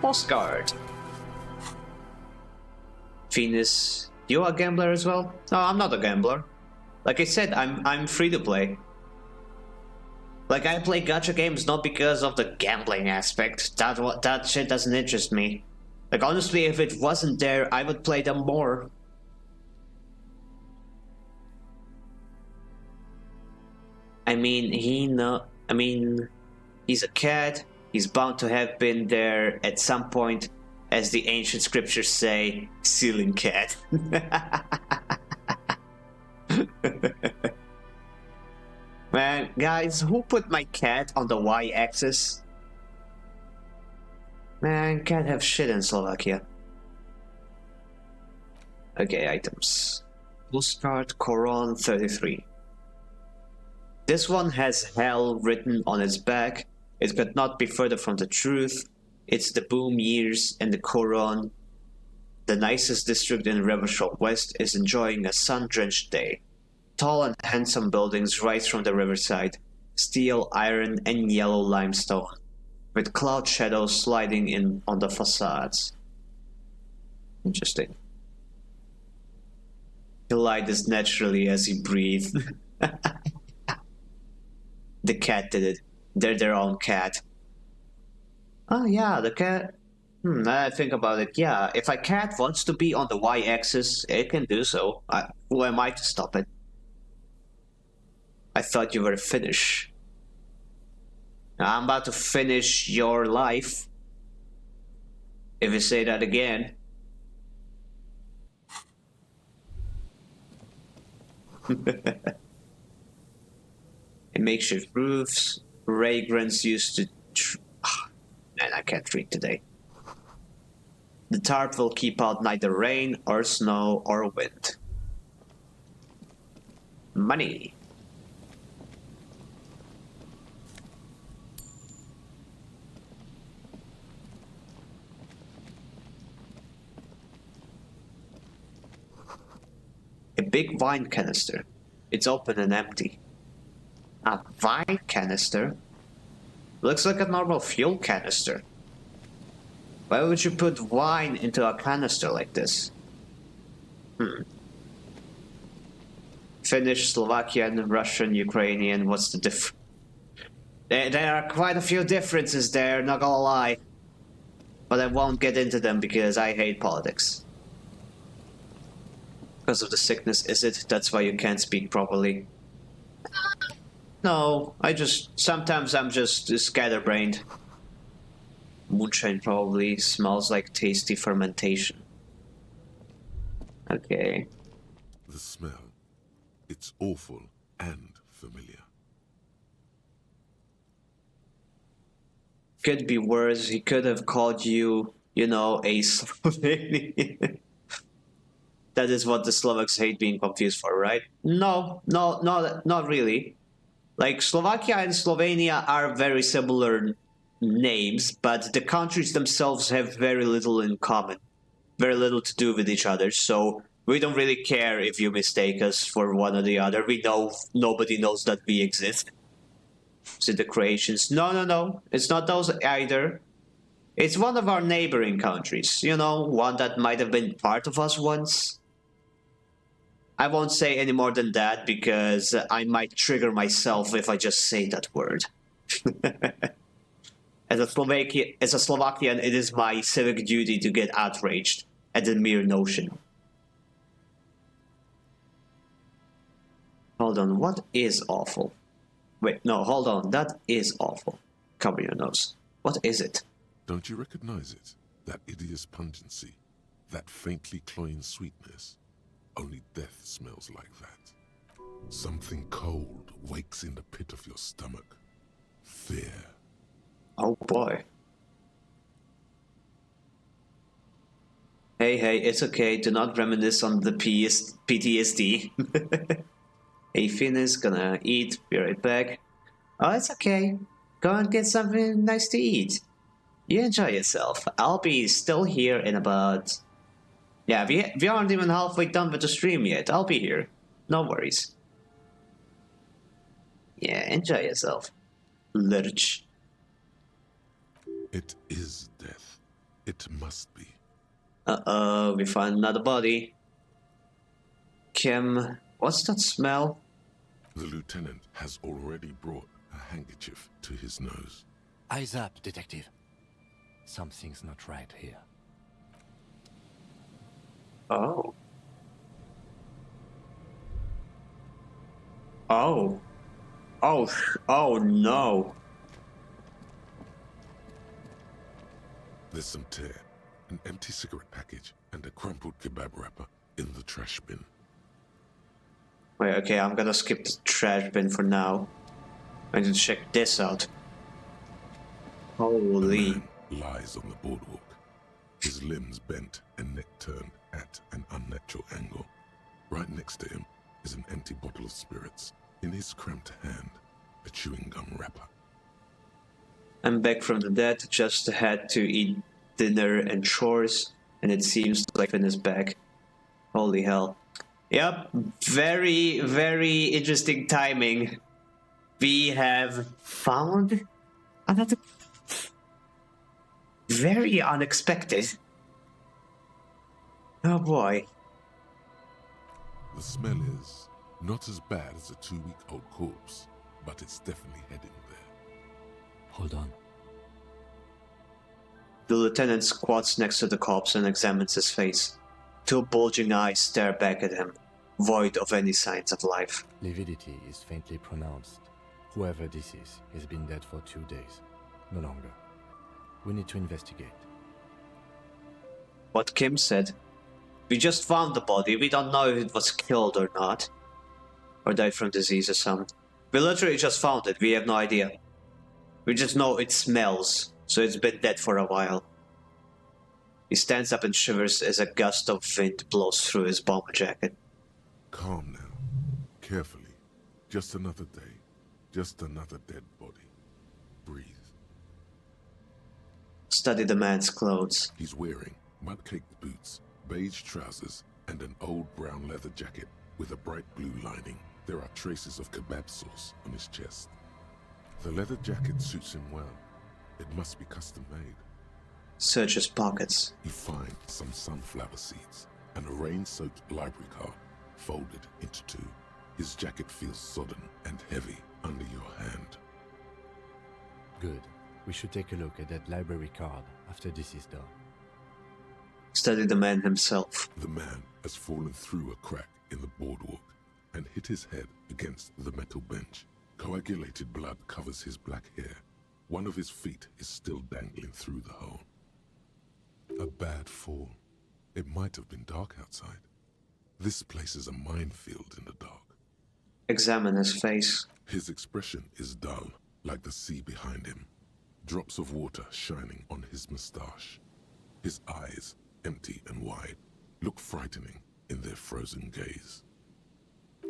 Postcard. Finis, you a gambler as well? No, I'm not a gambler. Like I said, I'm free to play. Like I play gacha games not because of the gambling aspect. That shit doesn't interest me. Like honestly, if it wasn't there, I would play them more. I mean, he's a cat. He's bound to have been there at some point. as the ancient scriptures say, ceiling cat. Man, guys, who put my cat on the y-axis? Man, can't have shit in Slovakia. Okay, items. Postcard Koron 33. This one has hell written on its back. It could not be further from the truth. It's the boom years and the Koron. The nicest district in Rivershore West is enjoying a sun-drenched day. Tall and handsome buildings rise from the riverside, steel, iron, and yellow limestone, with cloud shadows sliding in on the facades. Interesting. He lied as naturally as he breathed. The cat did it. They're their own cat. Oh yeah, the cat... I think about it, yeah. If a cat wants to be on the y-axis, it can do so. Who am I to stop it? I thought you were Finnish. I'm about to finish your life. If you say that again. It makeshift roofs. Ray grunts used to... Man, I can't read today. The tarp will keep out neither rain or snow or wind. Money. A big wine canister. It's open and empty. A wine canister? Looks like a normal fuel canister. Why would you put wine into a canister like this? Finnish, Slovakian, Russian, Ukrainian, what's the difference? There are quite a few differences there, not gonna lie. But I won't get into them because I hate politics. Because of the sickness, is it? That's why you can't speak properly. No, sometimes I'm just scatterbrained. Moonshine probably smells like tasty fermentation. Okay. The smell. It's awful and familiar. Could be worse. He could have called you, a Slovenian. That is what the Slovaks hate being confused for, right? No, not really. Like, Slovakia and Slovenia are very similar names, but the countries themselves have very little in common. Very little to do with each other, so we don't really care if you mistake us for one or the other. We know nobody knows that we exist. So the Croatians, no, it's not those either. It's one of our neighboring countries, one that might have been part of us once. I won't say any more than that because I might trigger myself if I just say that word. As a Slovakian, it is my civic duty to get outraged at the mere notion. Hold on, what is awful? Wait, no, hold on, that is awful. Cover your nose. What is it? Don't you recognize it? That hideous pungency, that faintly cloying sweetness. Only death smells like that. Something cold wakes in the pit of your stomach. Fear. Oh boy. Hey, it's okay. Do not reminisce on the PTSD. Hey, Finis, gonna eat. Be right back. Oh, it's okay. Go and get something nice to eat. You enjoy yourself. I'll be still here in about... Yeah, we aren't even halfway done with the stream yet. I'll be here. No worries. Yeah, enjoy yourself. Lurch. It is death. It must be. Uh-oh, we found another body. Kim, what's that smell? The lieutenant has already brought a handkerchief to his nose. Eyes up, detective. Something's not right here. Oh. Oh. Oh no. There's some tear, an empty cigarette package, and a crumpled kebab wrapper in the trash bin. Wait, okay, I'm gonna skip the trash bin for now. I need to check this out. A Holy. man lies on the boardwalk, his limbs bent and neck turned at an unnatural angle. Right next to him is an empty bottle of spirits. In his cramped hand, a chewing gum wrapper. I'm back from the dead, just had to eat dinner and chores, and it seems like Finn is back. Holy hell. Yep, very, very interesting timing. We have found another... Very unexpected. Oh boy. The smell is not as bad as a 2-week-old corpse, but it's definitely heading there. Hold on. The lieutenant squats next to the corpse and examines his face. Two bulging eyes stare back at him, void of any signs of life. Lividity is faintly pronounced. Whoever this is has been dead for 2 days. No longer. We need to investigate. What Kim said. We just found the body, we don't know if it was killed or not. Or died from disease or something. We literally just found it, we have no idea. We just know it smells, so it's been dead for a while. He stands up and shivers as a gust of wind blows through his bomber jacket. Calm now. Carefully. Just another day. Just another dead body. Breathe. Study the man's clothes. He's wearing mud-caked boots, beige trousers, and an old brown leather jacket with a bright blue lining. There are traces of kebab sauce on his chest. The leather jacket suits him well. It must be custom-made. Search his pockets. You find some sunflower seeds and a rain-soaked library card folded into two. His jacket feels sodden and heavy under your hand. Good. We should take a look at that library card after this is done. Study the man himself. The man has fallen through a crack in the boardwalk and hit his head against the metal bench. Coagulated blood covers his black hair. One of his feet is still dangling through the hole. A bad fall. It might have been dark outside. This place is a minefield in the dark. Examine his face. His expression is dull, like the sea behind him. Drops of water shining on his mustache. His eyes, empty and wide, look frightening in their frozen gaze.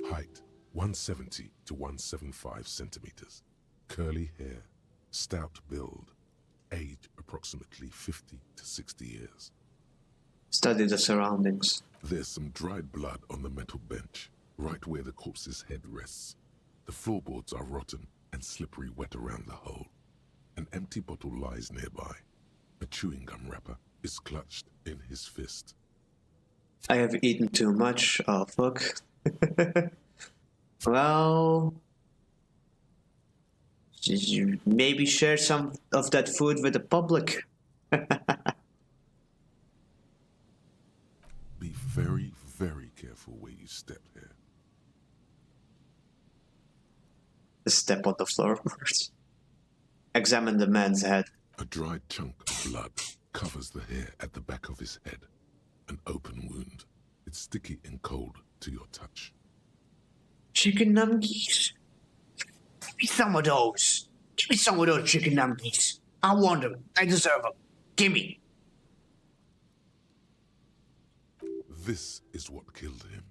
Height, 170 to 175 centimeters. Curly hair, stout build. Age, approximately 50 to 60 years. Study the surroundings. There's some dried blood on the metal bench, right where the corpse's head rests. The floorboards are rotten and slippery wet around the hole. An empty bottle lies nearby. A chewing gum wrapper is clutched in his fist. I have eaten too much. Oh, fuck. Well... you maybe share some of that food with the public. Be very, very careful where you step here. Step on the floorboards. Examine the man's head. A dried chunk of blood covers the hair at the back of his head. An open wound. It's sticky and cold to your touch. Chicken nuggets. Give me some of those. Give me some of those chicken nuggets. I want them. I deserve them. Give me. This is what killed him.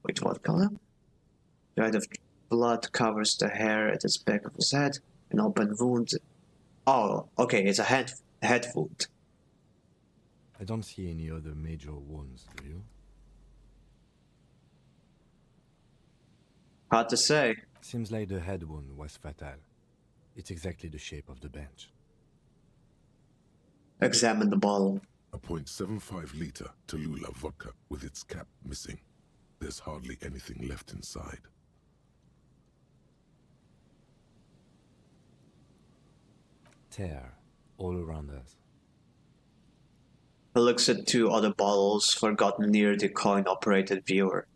Wait, what color? Dried of blood covers the hair at the back of his head. An open wound. Oh, okay, it's a head wound. I don't see any other major wounds, do you? Hard to say. Seems like the head wound was fatal. It's exactly the shape of the bench. Examine the bottle. A .75-liter Tallulah vodka with its cap missing. There's hardly anything left inside. Tear all around us. He looks at two other bottles forgotten near the coin-operated viewer.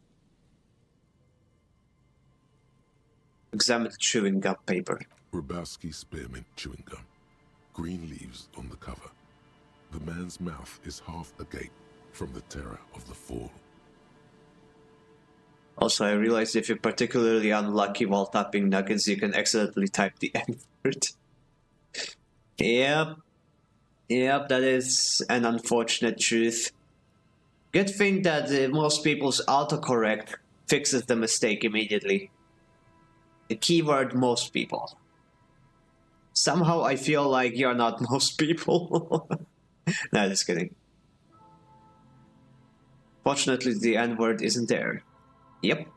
Examine the chewing gum paper. Rubowski spearmint chewing gum. Green leaves on the cover. The man's mouth is half agape from the terror of the fall. Also, I realized if you're particularly unlucky while tapping nuggets, you can accidentally type the N-word. Yep. Yep, that is an unfortunate truth. Good thing that most people's autocorrect fixes the mistake immediately. The keyword most people. Somehow I feel like you're not most people. No, just kidding. Fortunately, the N-word isn't there. Yep.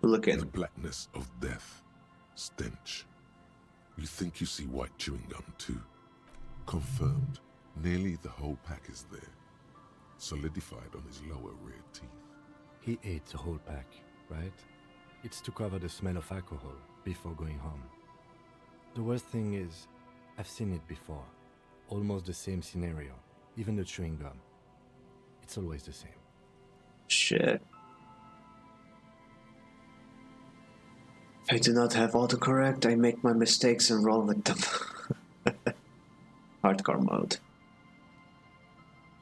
Look The in. blackness of death. Stench. You think you see white chewing gum too. Confirmed. Nearly the whole pack is there. Solidified on his lower rear teeth. He ate the whole pack, right? It's to cover the smell of alcohol before going home. The worst thing is, I've seen it before. Almost the same scenario. Even the chewing gum. It's always the same. Shit. I do not have autocorrect. I make my mistakes and roll with them. Hardcore mode.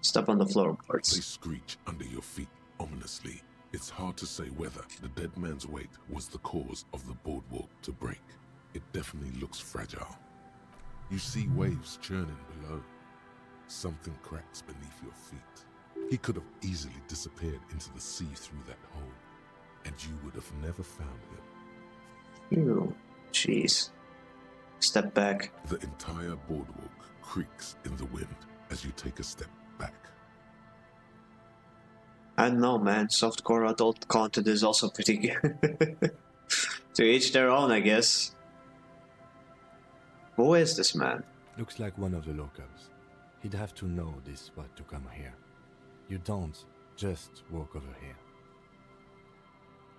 Step on the They floorboards. screech under your feet ominously. It's hard to say whether the dead man's weight was the cause of the boardwalk to break. It definitely looks fragile. You see waves churning below. Something cracks beneath your feet. He could have easily disappeared into the sea through that hole, and you would have never found him. Ew. Jeez. Step back. The entire boardwalk creaks in the wind as you take a step back. I don't know, man. Softcore adult content is also pretty good. To each their own, I guess. Who is this man? Looks like one of the locals. He'd have to know this spot to come here. You don't just walk over here.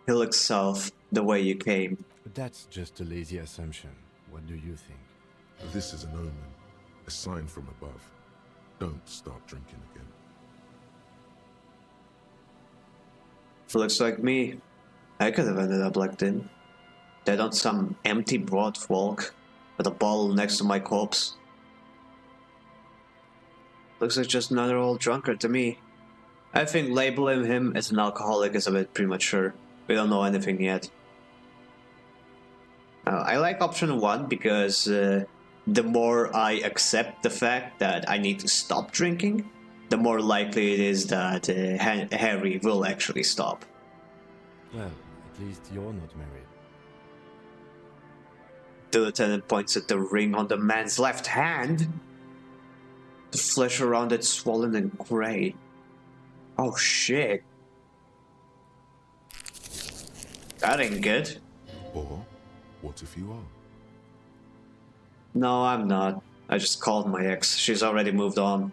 He looks south, the way you came. But that's just a lazy assumption. What do you think? This is an omen, a sign from above. Don't start drinking again. Looks like me. I could have ended up like them. Dead on some empty boardwalk with a bottle next to my corpse. Looks like just another old drunkard to me. I think labeling him as an alcoholic is a bit premature. We don't know anything yet. I like option 1 because the more I accept the fact that I need to stop drinking, the more likely it is that Harry will actually stop. Well, at least you're not married. The lieutenant points at the ring on the man's left hand. The flesh around it swollen and gray. Oh shit. That ain't good. Or, what if you are? No, I'm not. I just called my ex. She's already moved on.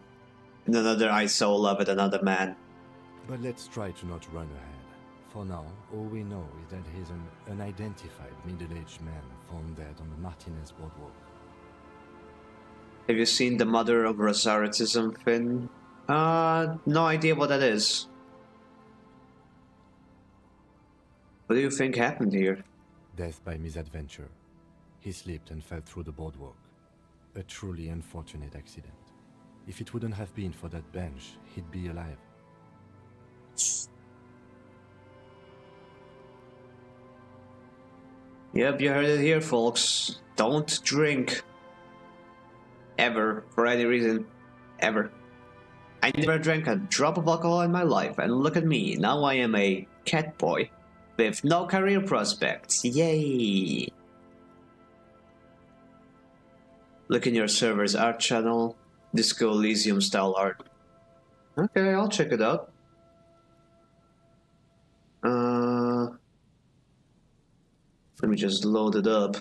And another I so love with another man. But let's try to not run ahead. For now, all we know is that he's an unidentified middle-aged man found dead on the Martinez boardwalk. Have you seen the Mother of Rosaritism, Finn? No idea what that is. What do you think happened here? Death by misadventure. He slipped and fell through the boardwalk. A truly unfortunate accident. If it wouldn't have been for that bench, he'd be alive. Yep, you heard it here, folks. Don't drink. Ever. For any reason. Ever. I never drank a drop of alcohol in my life, and look at me. Now I am a cat boy. With no career prospects. Yay! Look in your server's art channel. Disco Elysium style art. Okay, I'll check it out. Let me just load it up.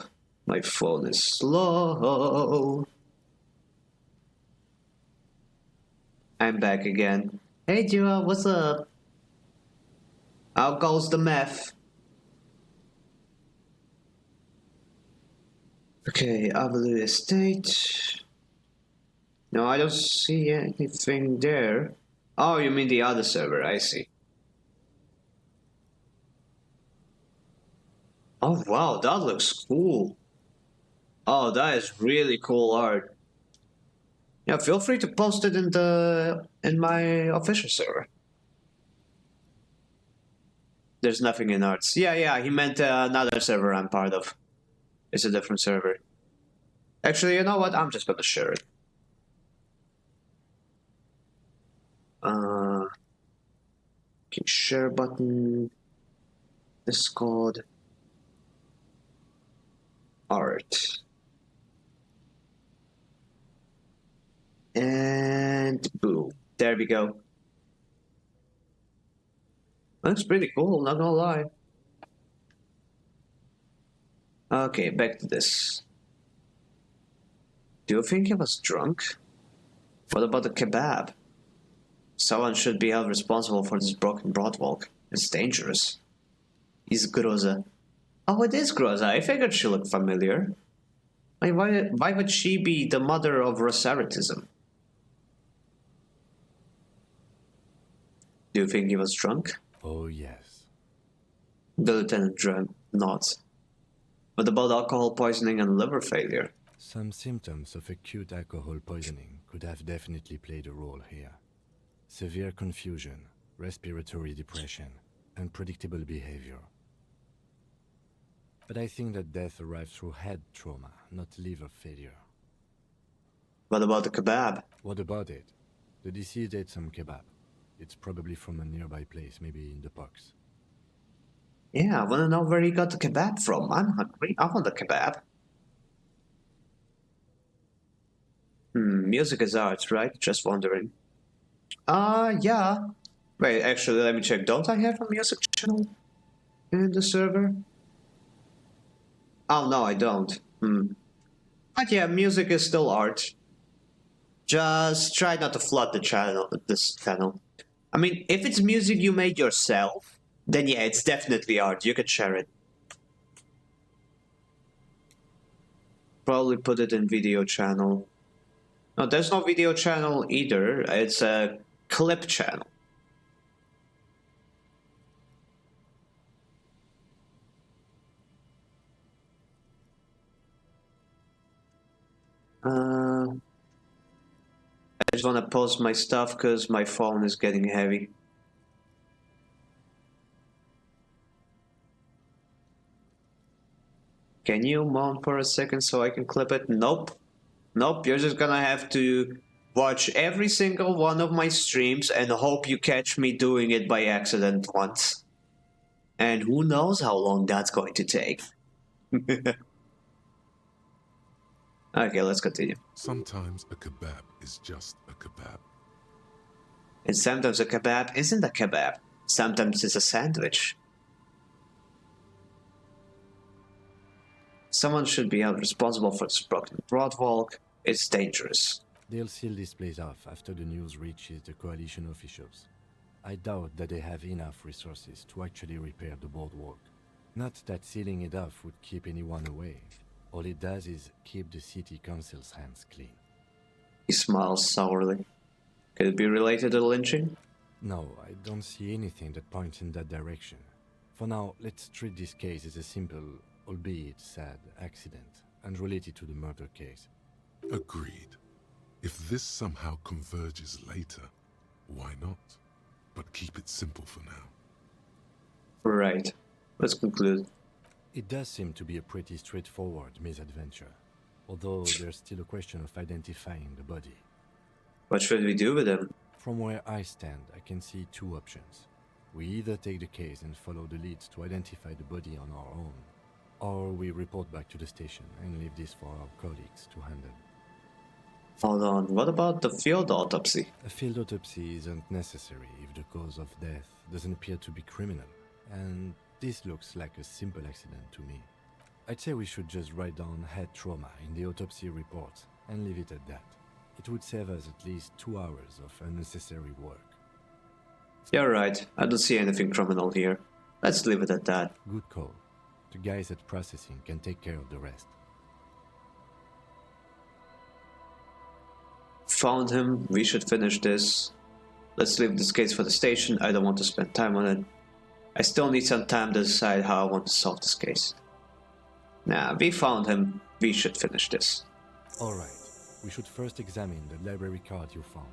My phone is slow. I'm back again. Hey Jua, what's up? How goes the meth? Okay, Avalue Estate. No, I don't see anything there. Oh, you mean the other server, I see. Oh wow, that looks cool. Oh, that is really cool art. Yeah, feel free to post it in my official server. There's nothing in arts. Yeah, he meant another server I'm part of. It's a different server. Actually, you know what? I'm just gonna share it. Okay, share button. Discord. Art. And boom. There we go. That's pretty cool, not gonna lie. Okay, back to this. Do you think he was drunk? What about the kebab? Someone should be held responsible for this broken broadwalk. It's dangerous. Is Groza. Oh, it is Groza. I figured she looked familiar. Why would she be the mother of Rosaritism? Do you think he was drunk? Oh, yes. The lieutenant nods. What about alcohol poisoning and liver failure? Some symptoms of acute alcohol poisoning could have definitely played a role here. Severe confusion, respiratory depression, unpredictable behavior. But I think that death arrived through head trauma, not liver failure. What about the kebab? What about it? The deceased ate some kebab. It's probably from a nearby place, maybe in the box. Yeah, I wanna know where he got the kebab from. I'm hungry. I want the kebab. Music is art, right? Just wondering. Yeah. Wait, actually, let me check. Don't I have a music channel in the server? Oh, no, I don't. But yeah, music is still art. Just try not to flood this channel. I mean, if it's music you made yourself, then yeah, it's definitely art. You can share it. Probably put it in video channel. No, there's no video channel either. It's a clip channel. I just want to post my stuff because my phone is getting heavy. Can you mount for a second so I can clip it? Nope. Nope, you're just gonna have to watch every single one of my streams and hope you catch me doing it by accident once. And who knows how long that's going to take. Okay, let's continue. Sometimes a kebab is just a kebab. And sometimes a kebab isn't a kebab. Sometimes it's a sandwich. Someone should be held responsible for this broken broadwalk. It's dangerous. They'll seal this place off after the news reaches the coalition officials. I doubt that they have enough resources to actually repair the boardwalk. Not that sealing it off would keep anyone away. All it does is keep the city council's hands clean. He smiles sourly. Could it be related to the lynching? No, I don't see anything that points in that direction. For now, let's treat this case as a simple, albeit sad, accident, unrelated to the murder case. Agreed. If this somehow converges later, why not? But keep it simple for now. Right. Let's conclude. It does seem to be a pretty straightforward misadventure, although there's still a question of identifying the body. What should we do with him? From where I stand, I can see two options. We either take the case and follow the leads to identify the body on our own, or we report back to the station and leave this for our colleagues to handle. Hold on, what about the field autopsy? A field autopsy isn't necessary if the cause of death doesn't appear to be criminal, and this looks like a simple accident to me. I'd say we should just write down head trauma in the autopsy report and leave it at that. It would save us at least 2 hours of unnecessary work. You're right, I don't see anything criminal here. Let's leave it at that. Good call. The guys at processing can take care of the rest. Found him, we should finish this. Let's leave this case for the station, I don't want to spend time on it. I still need some time to decide how I want to solve this case. Nah, we found him. we should finish this. Alright, we should first examine the library card you found.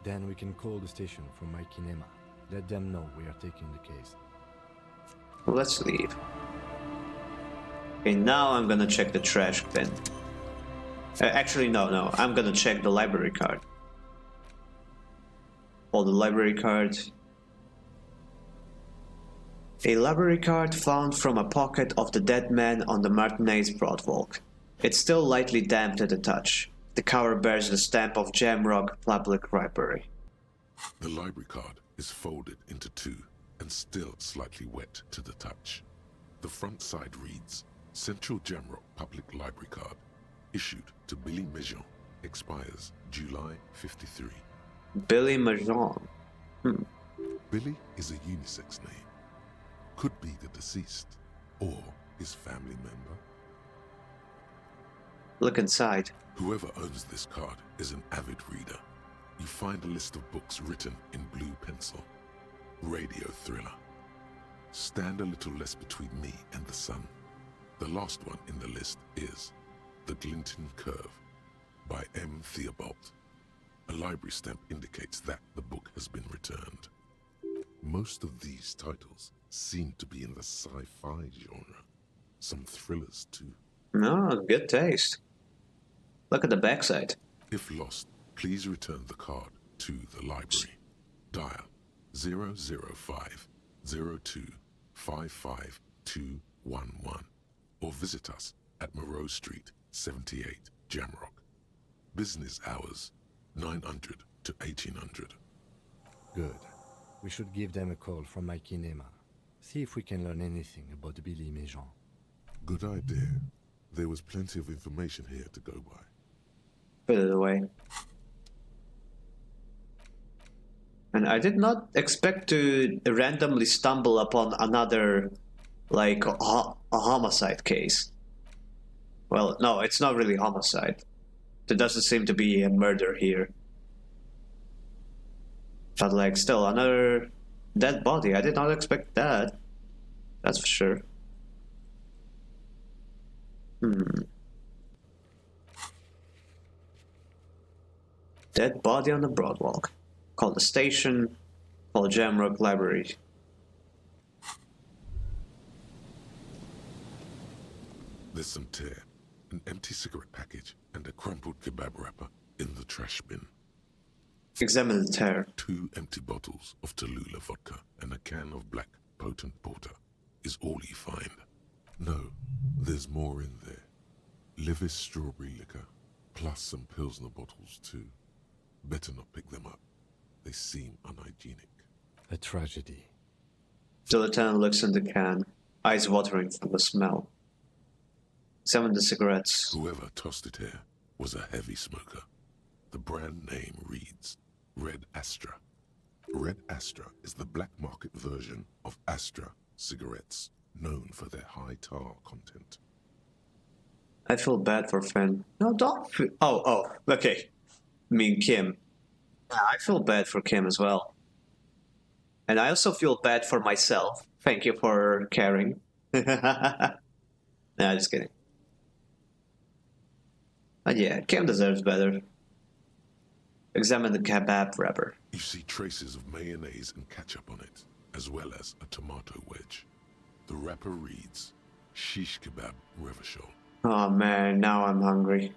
Then we can call the station from my kinema. Let them know we are taking the case. Let's leave. Okay, now I'm gonna check the trash bin. Actually, no, I'm gonna check the library card. Oh, the library card. A library card found from a pocket of the dead man on the Martinez Broadwalk. It's still lightly damp to the touch. The cover bears the stamp of Jamrock Public Library. The library card is folded into two and still slightly wet to the touch. The front side reads, Central Jamrock Public Library Card, issued to Billy Mejean, expires July 53. Billy Mejean. Billy is a unisex name. Could be the deceased or his family member. Look inside. Whoever owns this card is an avid reader. You find a list of books written in blue pencil. Radio thriller. Stand a little less between me and the sun. The last one in the list is The Glinton Curve by M. Theobald. A library stamp indicates that the book has been returned. Most of these titles seem to be in the sci-fi genre. Some thrillers too. No, good taste. Look at the backside. If lost, please return the card to the library. Dial 005 02 55211 or visit us at Moreau Street, 78, Jamrock. Business hours 900 to 1800. Good. We should give them a call from my kinema. See if we can learn anything about Billy Mejean. Good idea. There was plenty of information here to go by. Put it away. And I did not expect to randomly stumble upon another, like, a homicide case. Well, no, it's not really homicide. There doesn't seem to be a murder here. But, like, still, another dead body. I did not expect that. That's for sure. Dead body on the Broadwalk. Call the station. Call Jamrock Library. There's some tear, an empty cigarette package, and a crumpled kebab wrapper in the trash bin. Examine the tear. 2 empty bottles of Tallulah vodka and a can of black potent porter is all you find. No, there's more in there. Livis strawberry liquor, plus some Pilsner bottles too. Better not pick them up. They seem unhygienic. A tragedy. The lieutenant looks in the can, eyes watering from the smell. Examine the cigarettes. Whoever tossed it here was a heavy smoker. The brand name reads Red Astra. Red Astra is the black market version of Astra cigarettes, known for their high tar content. I feel bad for Finn. No, don't feel... Oh, okay. I mean Kim. Yeah, I feel bad for Kim as well. And I also feel bad for myself. Thank you for caring. Nah, just kidding. But yeah, Kim deserves better. Examine the kebab wrapper. You see traces of mayonnaise and ketchup on it, as well as a tomato wedge. The wrapper reads, Shish Kebab Revachol. Oh man, now I'm hungry.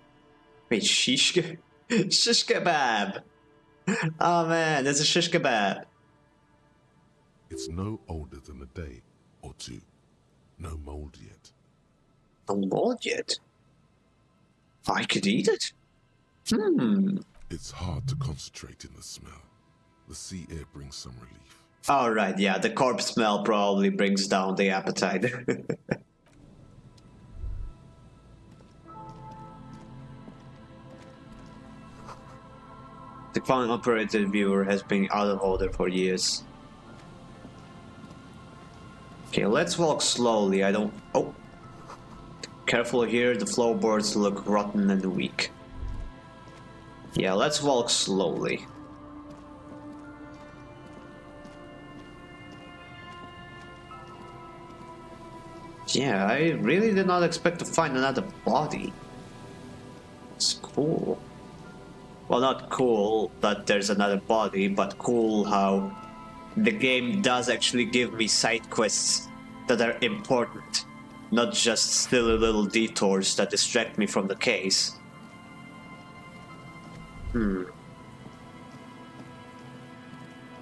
Wait, shish kebab! Oh man, there's a shish kebab. It's no older than a day or two. No mold yet. No mold yet? I could eat it? It's hard to concentrate in the smell. The sea air brings some relief. Alright, yeah, the corpse smell probably brings down the appetite. The phone operated viewer has been out of order for years. Okay, let's walk slowly. I don't... Oh! Careful here, the floorboards look rotten and weak. Yeah, let's walk slowly. Yeah, I really did not expect to find another body. It's cool. Well, not cool that there's another body, but cool how the game does actually give me side quests that are important, not just silly little detours that distract me from the case.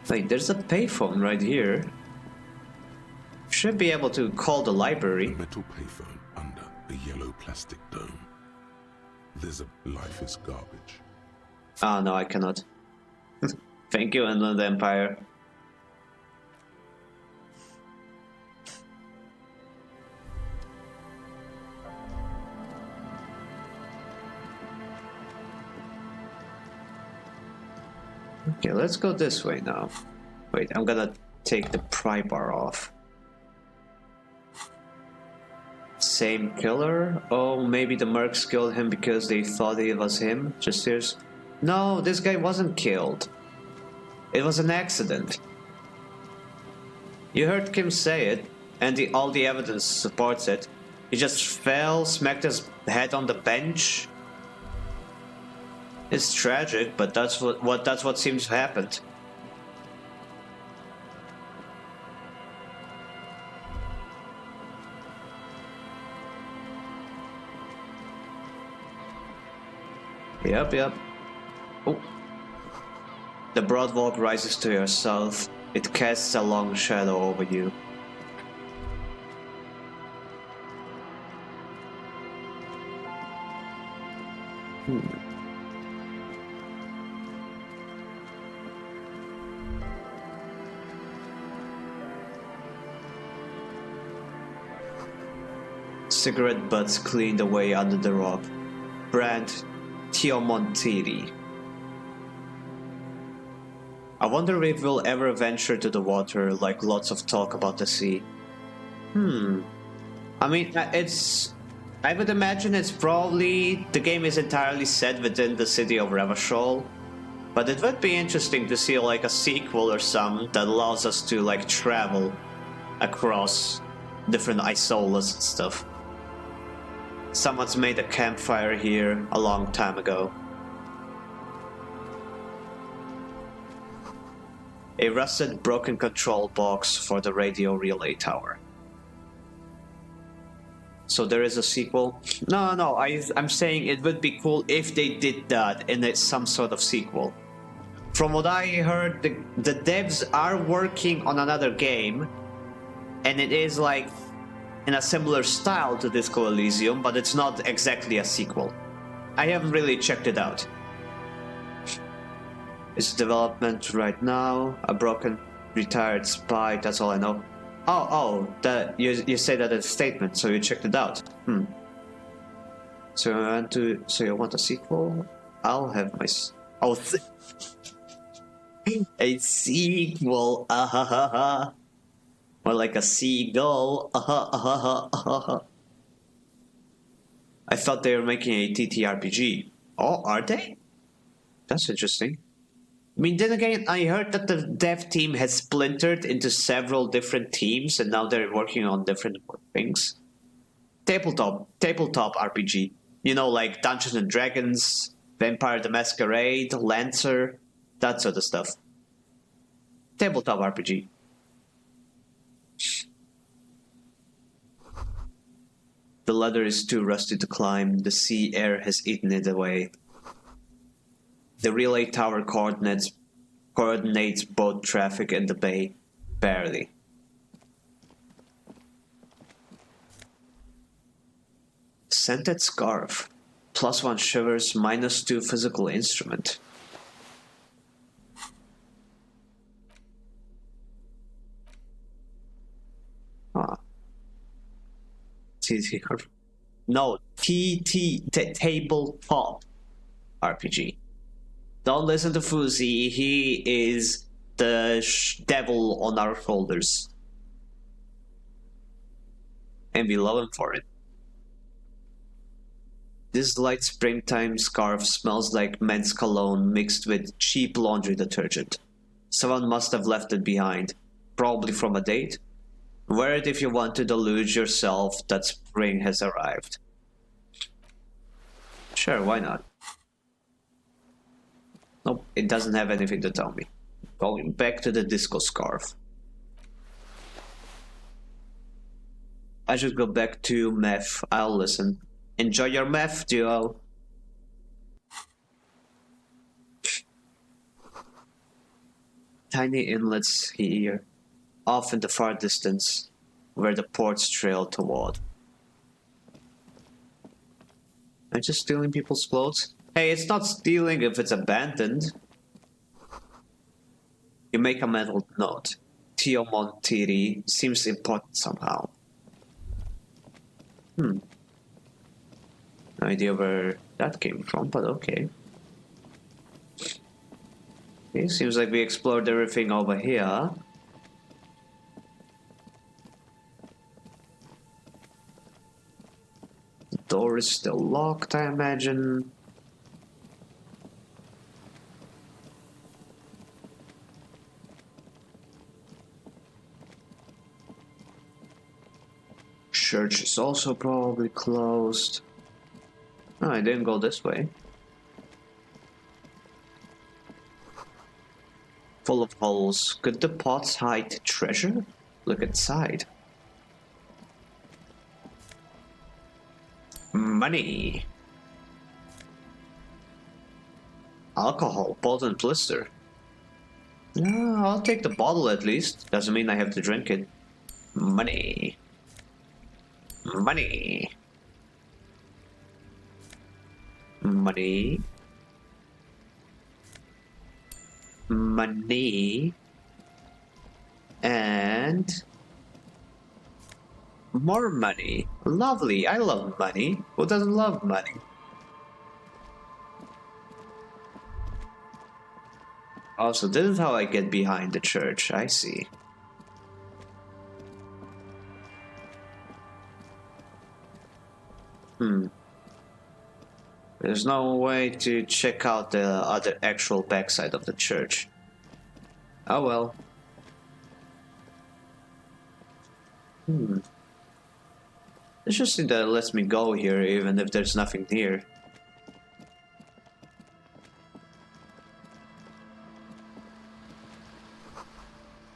Wait, there's a payphone right here. Should be able to call the A library. metal payphone under a yellow plastic dome. There's a life is garbage. Ah, no, I cannot. Thank you, Inland Empire. Okay, let's go this way now. Wait, I'm gonna take the pry bar off. Same killer? Oh, maybe the mercs killed him because they thought it was him? Just serious? No, this guy wasn't killed. It was an accident. You heard Kim say it, and all the evidence supports it. He just fell, smacked his head on the bench. It's tragic, but that's what seems to happen. Yep. Oh. The broad walk rises to your south. It casts a long shadow over you. Cigarette butts cleaned away under the rock. Brand Tiomontiri. I wonder if we'll ever venture to the water, like lots of talk about the sea. I mean, I would imagine it's probably... the game is entirely set within the city of Revachol. But it would be interesting to see like a sequel or some that allows us to like travel across different isolas and stuff. Someone's made a campfire here a long time ago. A rusted, broken control box for the radio relay tower. So there is a sequel? No, I'm saying it would be cool if they did that in some sort of sequel. From what I heard, the devs are working on another game, and it is like in a similar style to Disco Elysium, but it's not exactly a sequel. I haven't really checked it out. It's development right now. A broken, retired spy. That's all I know. Oh, that you say that it's a statement, so you checked it out. So you want a sequel? I'll have my a sequel. More like a seagull. I thought they were making a TTRPG. Oh, are they? That's interesting. I mean, then again, I heard that the dev team has splintered into several different teams, and now they're working on different things. Tabletop RPG. You know, like Dungeons and Dragons, Vampire the Masquerade, Lancer, that sort of stuff. Tabletop RPG. The ladder is too rusty to climb. The sea air has eaten it away. The relay tower coordinates boat traffic in the bay, barely. Scented scarf. +1 shivers, -2 physical instrument. No, tabletop RPG. Don't listen to Fuzzy, he is the devil on our shoulders. And we love him for it. This light springtime scarf smells like men's cologne mixed with cheap laundry detergent. Someone must have left it behind, probably from a date. Wear it if you want to delude yourself that spring has arrived. Sure, why not? Nope, it doesn't have anything to tell me. Going back to the disco scarf. I should go back to meth. I'll listen. Enjoy your meth, duo. Tiny inlets here, off in the far distance, where the ports trail toward. I'm just stealing people's clothes? Hey, it's not stealing if it's abandoned. You make a mental note. Tio Montiri seems important somehow. No idea where that came from, but okay. Okay, seems like we explored everything over here. The door is still locked, I imagine. Church is also probably closed. Oh, I didn't go this way. Full of holes. Could the pots hide treasure? Look inside. Money. Alcohol, bottle and blister. No, I'll take the bottle at least. Doesn't mean I have to drink it. Money. Money. Money. Money. And more money. Lovely. I love money. Who doesn't love money? Also, this is how I get behind the church. I see. There's no way to check out the other actual backside of the church. Oh well. Interesting that it lets me go here even if there's nothing near.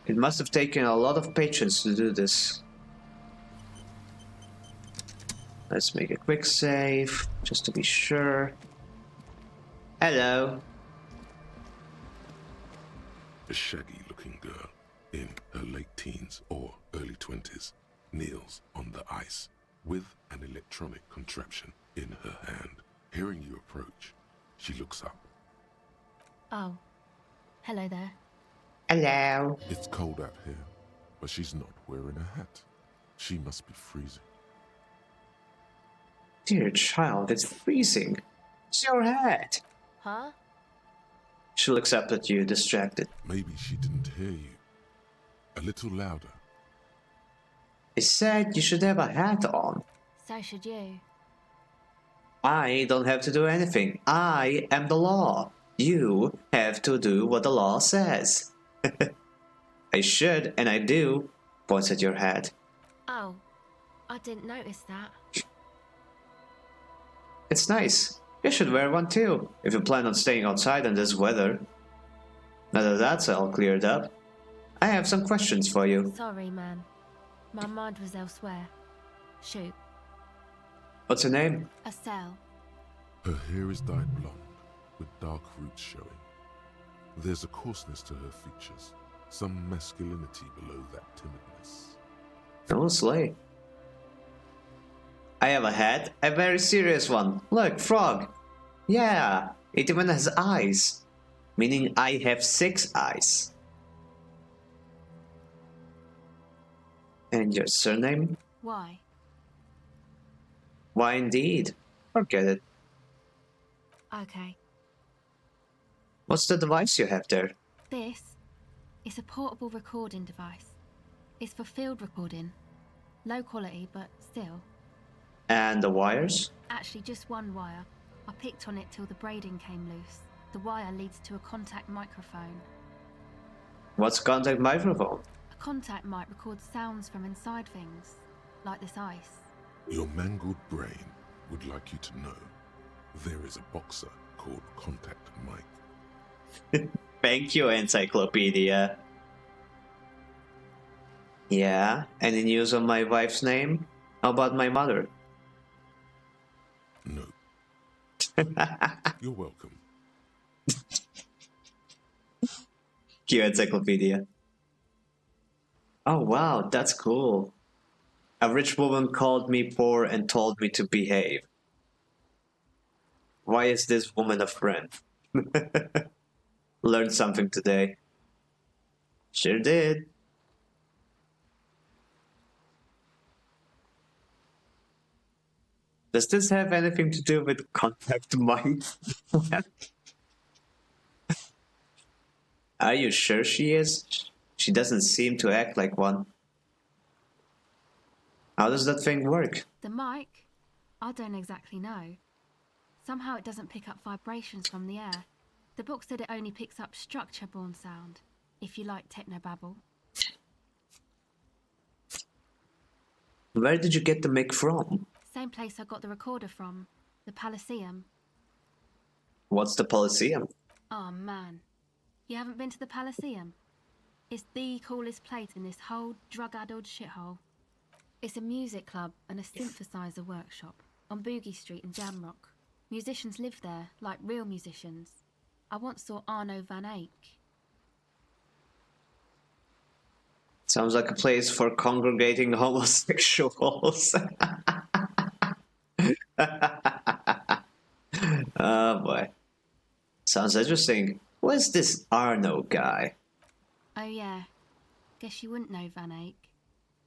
It must have taken a lot of patience to do this. Let's make a quick save, just to be sure. Hello. A shaggy-looking girl in her late teens or early 20s kneels on the ice with an electronic contraption in her hand. Hearing you approach, she looks up. Oh, hello there. Hello. It's cold out here, but she's not wearing a hat. She must be freezing. Dear child, it's freezing. It's your hat. Huh? She looks up at you, distracted. Maybe she didn't hear you. A little louder. I said you should have a hat on. So should you. I don't have to do anything. I am the law. You have to do what the law says. I should, and I do. Points at your hat. Oh, I didn't notice that. It's nice. You should wear one too, if you plan on staying outside in this weather. Now that that's all cleared up, I have some questions for you. Sorry, man. My mind was elsewhere. Shoot. What's your name? Estelle. Her hair is dyed blonde, with dark roots showing. There's a coarseness to her features, some masculinity below that timidness. Oh, slay. I have a hat, a very serious one. Look, frog. Yeah, it even has eyes. Meaning I have 6 eyes. And your surname? Why? Why indeed? Forget it. Okay. What's the device you have there? This is a portable recording device. It's for field recording. Low quality, but still. And the wires? Actually, just one wire. I picked on it till the braiding came loose. The wire leads to a contact microphone. What's contact microphone? A contact might record sounds from inside things, like this ice. Your mangled brain would like you to know there is a boxer called Contact Mike. Thank you, encyclopedia. Yeah, any news on my wife's name? How about my mother? No. You're welcome. Q encyclopedia. Oh wow, that's cool. A rich woman called me poor and told me to behave. Why is this woman a friend? Learned something today. Sure did. Does this have anything to do with Contact Mike? Are you sure she is? She doesn't seem to act like one. How does that thing work? The mic? I don't exactly know. Somehow it doesn't pick up vibrations from the air. The book said it only picks up structure-borne sound, if you like technobabble. Where did you get the mic from? Same place I got the recorder from, the Palaceum. What's the Elysium? Oh man, you haven't been to the Palaceum? It's the coolest place in this whole drug-addled shithole. It's a music club and a synthesizer workshop on Boogie Street in Jamrock. Musicians live there, like real musicians. I once saw Arno van Eyck. Sounds like a place for congregating homosexuals. Oh boy. Sounds interesting. Who is this Arno guy? Oh yeah, guess you wouldn't know Van Eyck.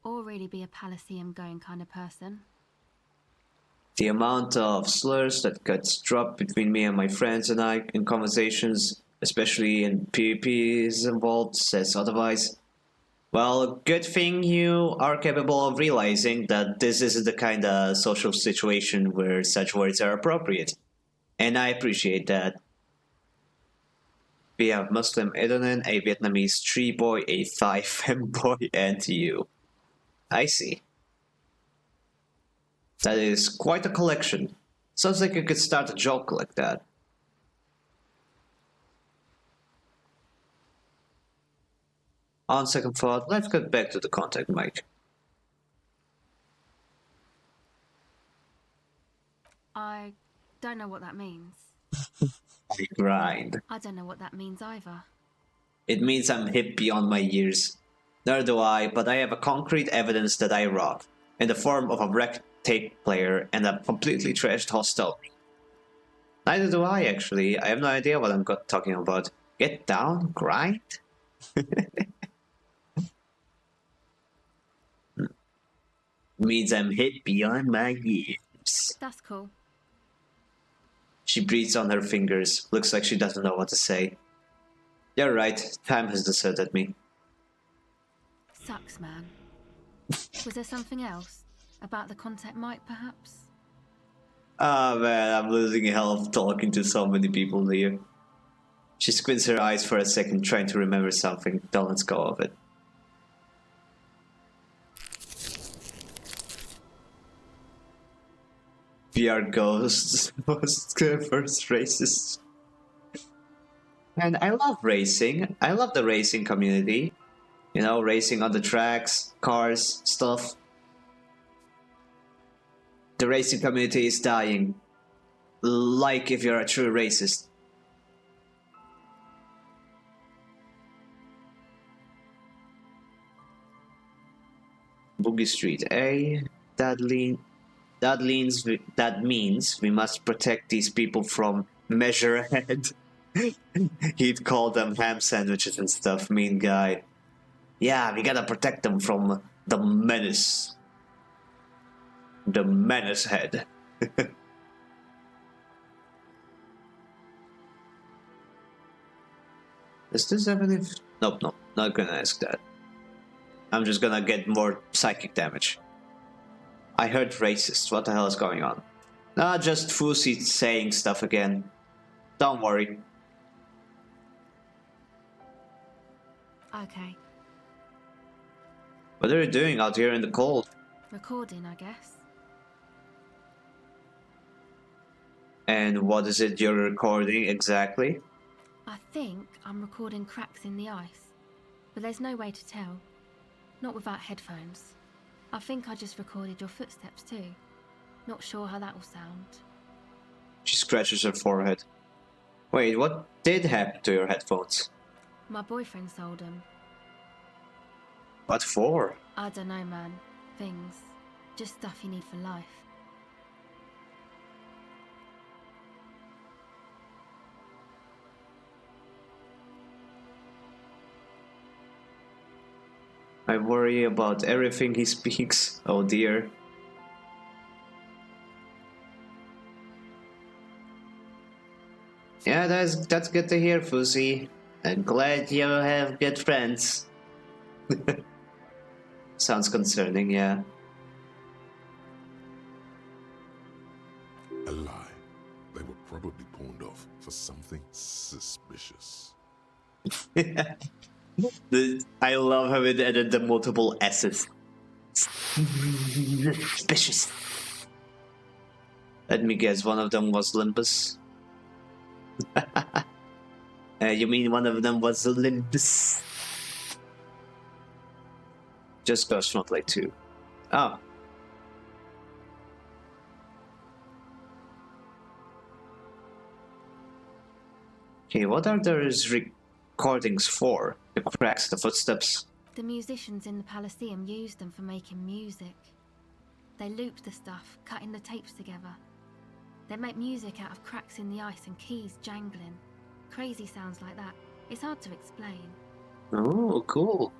Or really be a Palaceum going kind of person. The amount of slurs that gets dropped between me and my friends and I in conversations, especially in PvPs involved, says otherwise. Well, good thing you are capable of realizing that this isn't the kind of social situation where such words are appropriate. And I appreciate that. We have Muslim Idonin, a Vietnamese tree boy, a Thai femboy, and you. I see. That is quite a collection. Sounds like you could start a joke like that. On second thought, let's get back to the contact mic. I don't know what that means. I grind. I don't know what that means either. It means I'm hip beyond my years. Nor do I, but I have a concrete evidence that I rock, in the form of a wrecked tape player and a completely trashed hostel. Neither do I, actually. I have no idea what I'm talking about. Get down? Grind? Means I'm hit beyond my years. That's cool. She breathes on her fingers. Looks like she doesn't know what to say. You're right. Time has deserted me. Sucks, man. Was there something else? About the contact mic, perhaps? Ah man, I'm losing health talking to so many people here. She squints her eyes for a second, trying to remember something. Don't let's go of it. We are ghosts, most first races. And I love racing. I love the racing community. You know, racing on the tracks, cars, stuff. The racing community is dying. Like if you're a true racist. Boogie Street, eh? That means we must protect these people from Measurehead. He'd call them ham sandwiches and stuff, mean guy. Yeah, we gotta protect them from the menace. The menace head. Does this have any... Nope, not gonna ask that. I'm just gonna get more psychic damage. I heard racist. What the hell is going on? Nah, just Fusi saying stuff again. Don't worry. Okay. What are you doing out here in the cold? Recording, I guess. And what is it you're recording exactly? I think I'm recording cracks in the ice, but there's no way to tell. Not without headphones. I think I just recorded your footsteps too. Not sure how that will sound. She scratches her forehead. Wait, what did happen to your headphones? My boyfriend sold them. What for? I don't know, man. Things. Just stuff you need for life. I worry about everything he speaks. Oh dear. Yeah, that's good to hear, Fuzi. I'm glad you have good friends. Sounds concerning, yeah. A lie. They were probably pawned off for something suspicious. I love how it added the multiple S's. Suspicious. Let me guess, one of them was Limbus. You mean one of them was Limbus? Just Ghost not like 2. Oh. Okay, what are those recordings for? The cracks, the footsteps? The musicians in the Palaceum used them for making music. They looped the stuff, cutting the tapes together. They make music out of cracks in the ice and keys jangling. Crazy sounds like that. It's hard to explain. Oh, cool.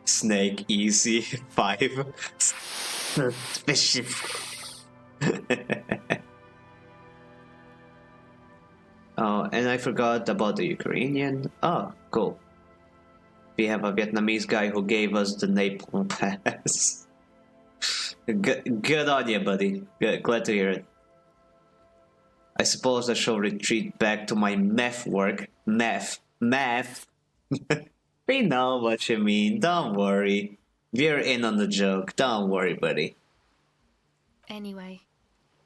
Snake easy 5. Suspicious. Oh, and I forgot about the Ukrainian. Oh, cool. We have a Vietnamese guy who gave us the napalm pass. Good on you, buddy. Good, glad to hear it. I suppose I shall retreat back to my meth work. Meth. We know what you mean, don't worry. We're in on the joke, don't worry, buddy. Anyway,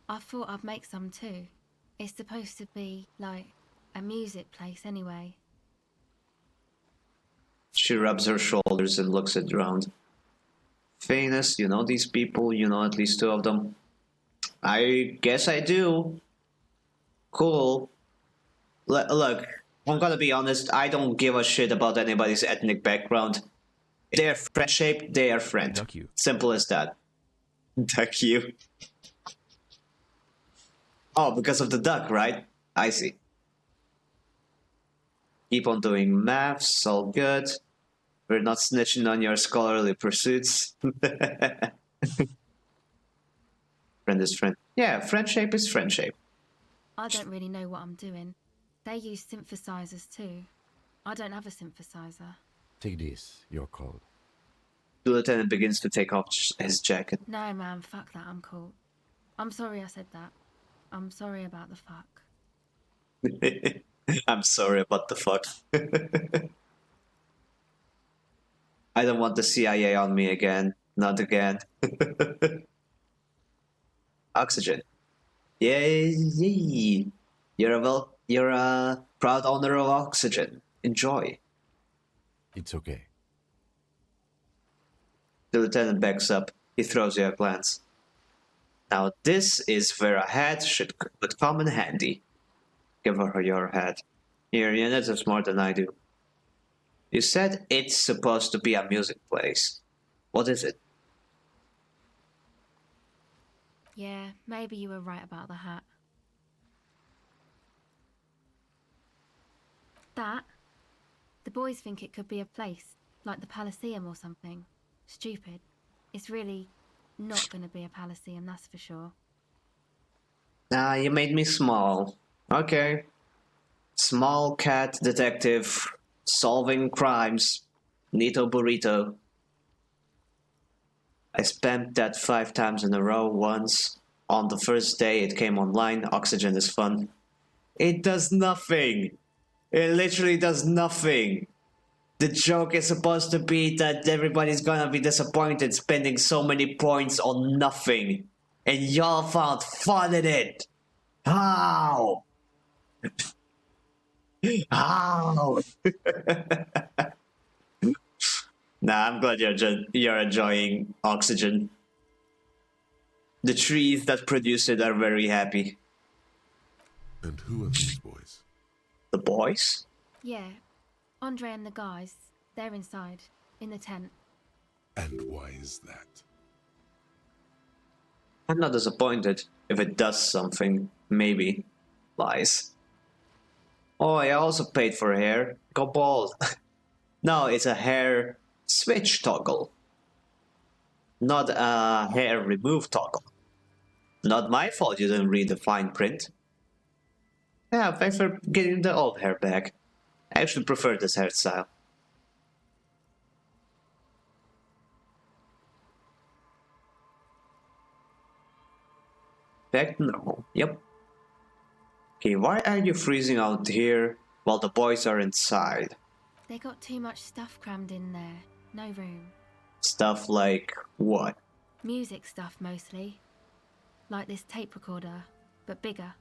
I thought I'd make some too. It's supposed to be, like, a music place anyway. She rubs her shoulders and looks at around. Finis, you know these people, you know at least 2 of them. I guess I do. Cool. Look, I'm gonna be honest, I don't give a shit about anybody's ethnic background. If they're friend-shaped, they are friend. Duck you. Simple as that. Duck you. Oh, because of the duck, right? I see. Keep on doing maths, all good. We're not snitching on your scholarly pursuits. Friend is friend. Yeah, friend-shape is friend-shape. I don't really know what I'm doing. They use synthesizers too. I don't have a synthesizer. Take this, you're cold. The lieutenant begins to take off his jacket. No, man, fuck that, I'm cool. I'm sorry I said that. I'm sorry about the fuck. I'm sorry about the fuck. I don't want the CIA on me again. Not again. Oxygen. Yay! You're a proud owner of oxygen. Enjoy. It's okay. The lieutenant backs up. He throws you a glance. Now this is where a hat would come in handy. Give her your hat. Here, you're not as smart than I do. You said it's supposed to be a music place. What is it? Yeah, maybe you were right about the hat. That? The boys think it could be a place, like the Palaceum or something. Stupid. It's really not going to be a Palaceum, that's for sure. Ah, you made me small. Okay. Small cat detective solving crimes. Neato burrito. I spammed that 5 times in a row once. On the first day it came online. Oxygen is fun. It does nothing. It literally does nothing. The joke is supposed to be that everybody's gonna be disappointed spending so many points on nothing. And y'all found fun in it. How? How? Nah, I'm glad you're enjoying Oxygen. The trees that produce it are very happy. And who are these boys? The boys? Yeah. Andre and the guys, they're inside, in the tent. And why is that? I'm not disappointed if it does something. Maybe. Lies. Oh, I also paid for hair. Go bald. No, it's a hair switch toggle. Not a hair remove toggle. Not my fault you didn't read the fine print. Yeah, thanks for getting the old hair back. I actually prefer this hairstyle. Back to normal. Yep. Okay, why are you freezing out here while the boys are inside? They got too much stuff crammed in there. No room. Stuff like what? Music stuff mostly. Like this tape recorder, but bigger.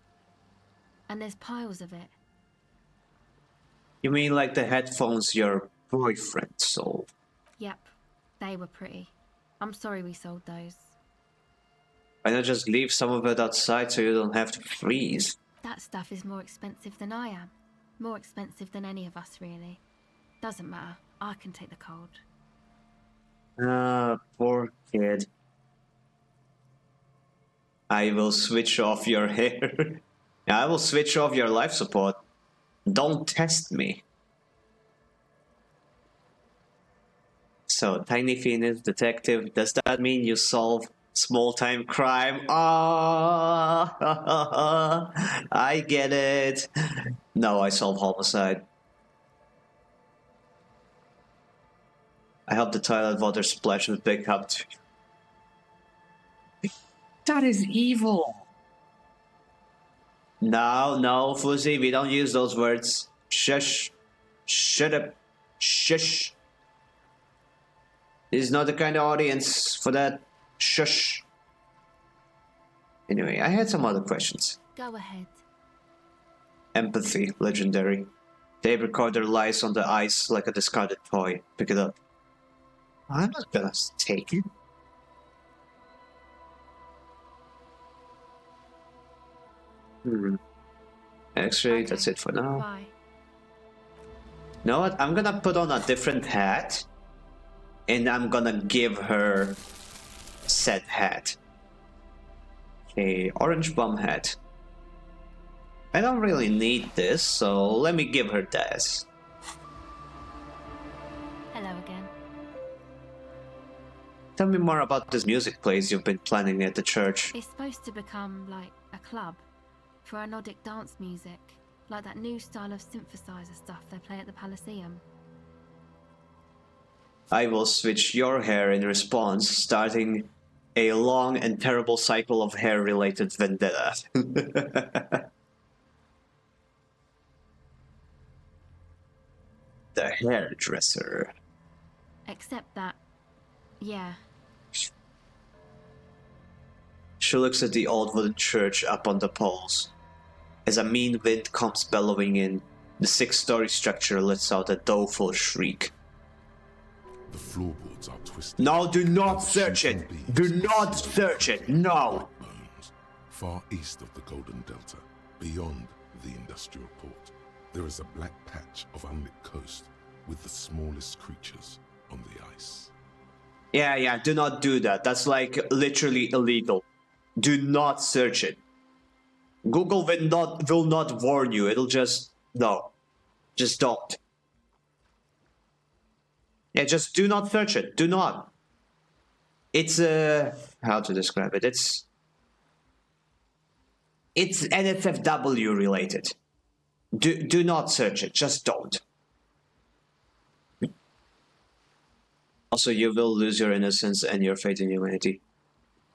And there's piles of it. You mean like the headphones your boyfriend sold? Yep, they were pretty. I'm sorry we sold those. Why not just leave some of it outside so you don't have to freeze? That stuff is more expensive than I am. More expensive than any of us, really. Doesn't matter. I can take the cold. Ah, poor kid. I will switch off your hair. I will switch off your life support. Don't test me. So, Tiny Finis, detective, does that mean you solve small-time crime? Ah, I get it. No, I solve homicide. I hope the toilet water splash will pick up too. That is evil. No, Fuzzy, we don't use those words. Shush. Shut up. Shush. This is not the kind of audience for that. Shush. Anyway, I had some other questions. Go ahead. Empathy, legendary. Tape recorder lies on the ice like a discarded toy. Pick it up. I'm not gonna take it. X-ray, that's it for now. Bye. You know what? I'm gonna put on a different hat. And I'm gonna give her said hat. Okay, orange bomb hat. I don't really need this, so let me give her this. Hello again. Tell me more about this music place you've been planning at the church. It's supposed to become like a club for anodic dance music, like that new style of synthesizer stuff they play at the Palaceum. I will switch your hair in response, starting a long and terrible cycle of hair-related vendetta. The hairdresser. Except that, yeah, She looks at the old wooden church up on the poles. As a mean wind comes bellowing in, the 6-story structure lets out a doleful shriek. The floorboards are twisted. No, do not and the search shooting it! beams Do not concealed search it! in No! black bones. Far east of the Golden Delta, beyond the industrial port, there is a black patch of unlit coast with the smallest creatures on the ice. Yeah, do not do that. That's like literally illegal. Do not search it. Google will not warn you. It'll just... No. Just don't. Yeah, just do not search it. Do not. It's how to describe it? It's NSFW related. Do not search it. Just don't. Also, you will lose your innocence and your faith in humanity.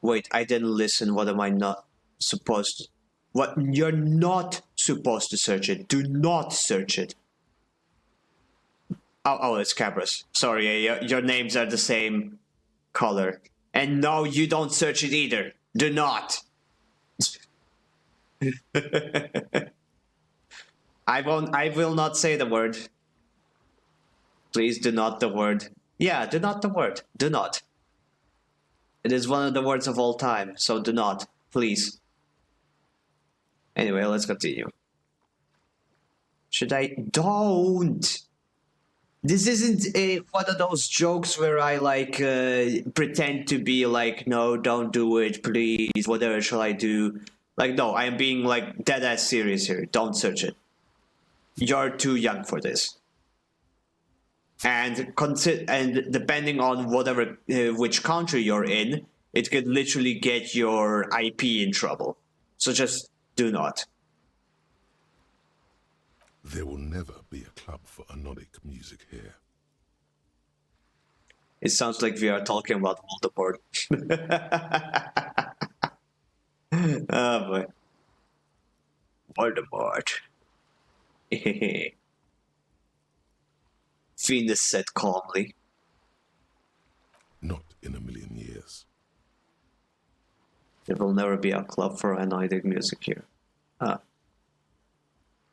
Wait, I didn't listen. What am I not supposed to... What? You're not supposed to search it. Do not search it. Oh, it's Cabras. Sorry, your names are the same color. And no, you don't search it either. Do not. I will not say the word. Please do not the word. Yeah, do not the word. Do not. It is one of the words of all time, so do not. Please. Anyway, let's continue. Should I? Don't! This isn't one of those jokes where I like pretend to be like, no, don't do it, please. Whatever shall I do? Like, no, I am being like dead ass serious here. Don't search it. You're too young for this. And depending on whatever which country you're in, it could literally get your IP in trouble. So just do not. There will never be a club for anodic music here. It sounds like we are talking about Voldemort. Oh boy. Voldemort. Finis said calmly. Not in a million years. There will never be a club for anodic music here.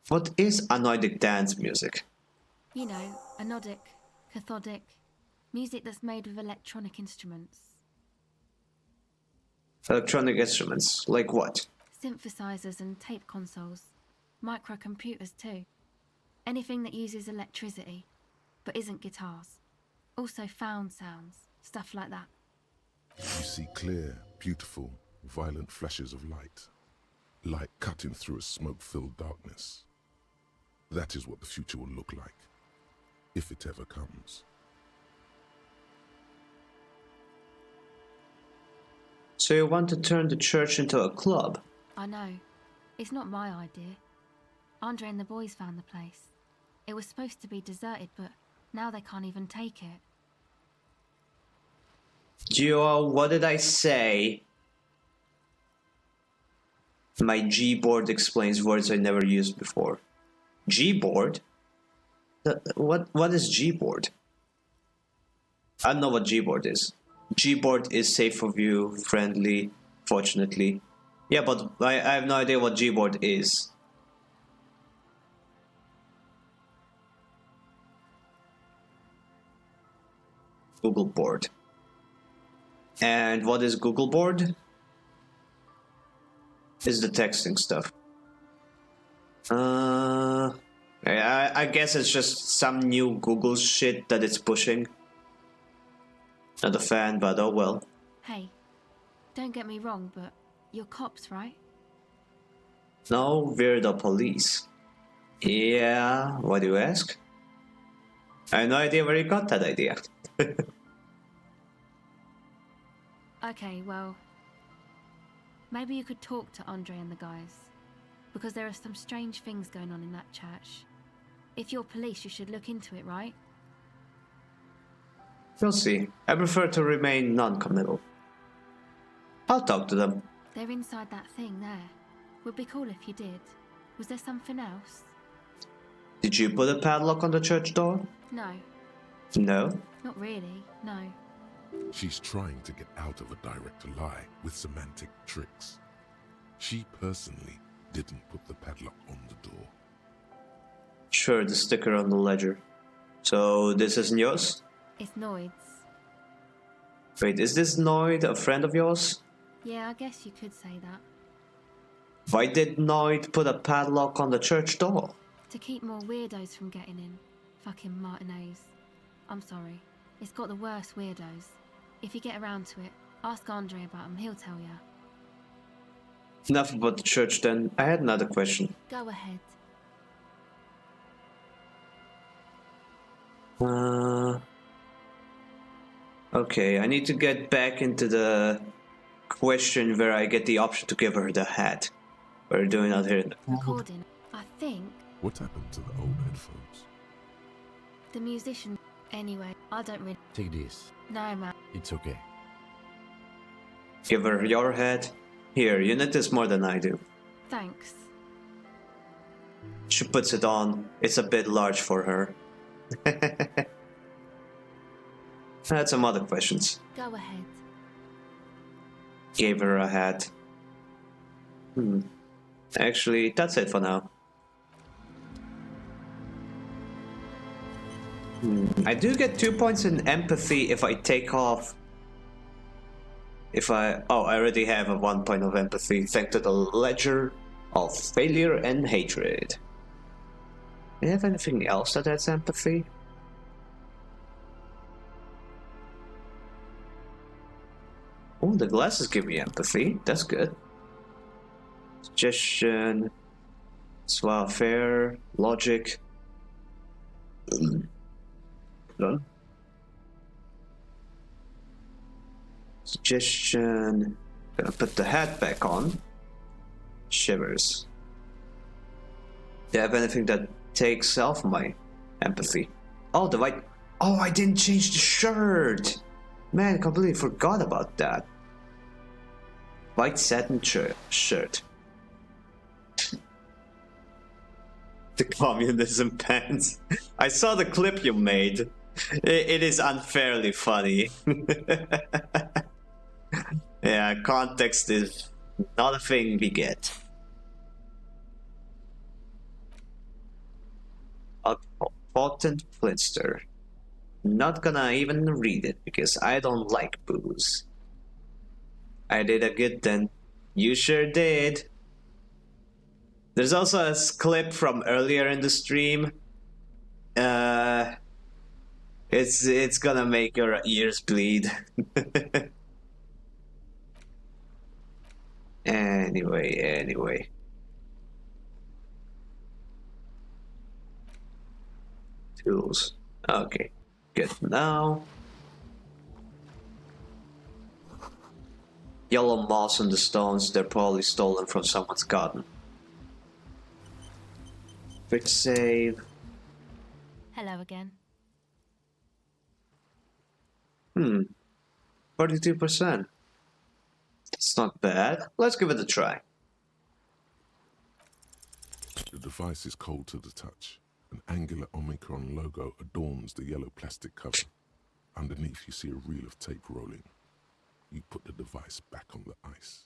What is anodic dance music? You know, anodic, cathodic, music that's made with electronic instruments. Electronic instruments, like what? Synthesizers and tape consoles. Microcomputers too. Anything that uses electricity, but isn't guitars. Also found sounds, stuff like that. You see clear, beautiful, violent flashes of light. Light cutting through a smoke-filled darkness. That is what the future will look like, if it ever comes. So you want to turn the church into a club? I know. It's not my idea. Andre and the boys found the place. It was supposed to be deserted, but now they can't even take it. Gio, what did I say? My Gboard explains words I never used before. Gboard? What is Gboard? I don't know what Gboard is. Gboard is safe of you, friendly, fortunately. Yeah, but I have no idea what Gboard is. Google board. And what is Google board? Is the texting stuff. I guess it's just some new Google shit that it's pushing. Not a fan, but oh well. Hey, don't get me wrong, but you're cops, right? No, we're the police. Yeah, why do you ask? I have no idea where you got that idea. Okay, well, maybe you could talk to Andre and the guys, because there are some strange things going on in that church. If you're police, you should look into it, right? We'll see. I prefer to remain non-committal. I'll talk to them. They're inside that thing there. Would be cool if you did. Was there something else? Did you put a padlock on the church door? No. No? Not really, no. She's trying to get out of a direct lie with semantic tricks. She personally didn't put the padlock on the door. Sure, the sticker on the ledger. So this isn't yours? It's Noid's. Wait, is this Noid a friend of yours? Yeah, I guess you could say that. Why did Noid put a padlock on the church door? To keep more weirdos from getting in. Fucking Martinez. I'm sorry. It's got the worst weirdos. If you get around to it, ask Andre about him, he'll tell ya. Enough about the church then. I had another question. Go ahead. Okay, I need to get back into the question where I get the option to give her the hat. What are you doing out here? Recording. I think What happened to the old headphones? the musician... Anyway, I don't really... Take this. No, man. It's okay. Give her your hat. Here, you need this more than I do. Thanks. She puts it on. It's a bit large for her. I had some other questions. Go ahead. Gave her a hat. Actually, that's it for now. I do get 2 points in empathy if I take off. I already have a 1 point of empathy thanks to the ledger of failure and hatred. Do you have anything else that adds empathy? Oh, the glasses give me empathy. That's good. Suggestion, savoir-faire, logic. Done. Suggestion. Gonna put the hat back on. Shivers. Do you have anything that takes off my empathy? Oh, the white. Oh, I didn't change the shirt. Man, I completely forgot about that. White satin shirt. The communism pants. I saw the clip you made. It is unfairly funny. Yeah, context is not a thing we get. A potent Flintster. Not gonna even read it because I don't like booze. I did a good then. You sure did. There's also a clip from earlier in the stream. It's gonna make your ears bleed. Anyway. Tools. Okay. Good. Now. Yellow moss on the stones, they're probably stolen from someone's garden. Quick save. Hello again. 42%. That's not bad. Let's give it a try. The device is cold to the touch. An angular Omicron logo adorns the yellow plastic cover. Underneath, you see a reel of tape rolling. You put the device back on the ice.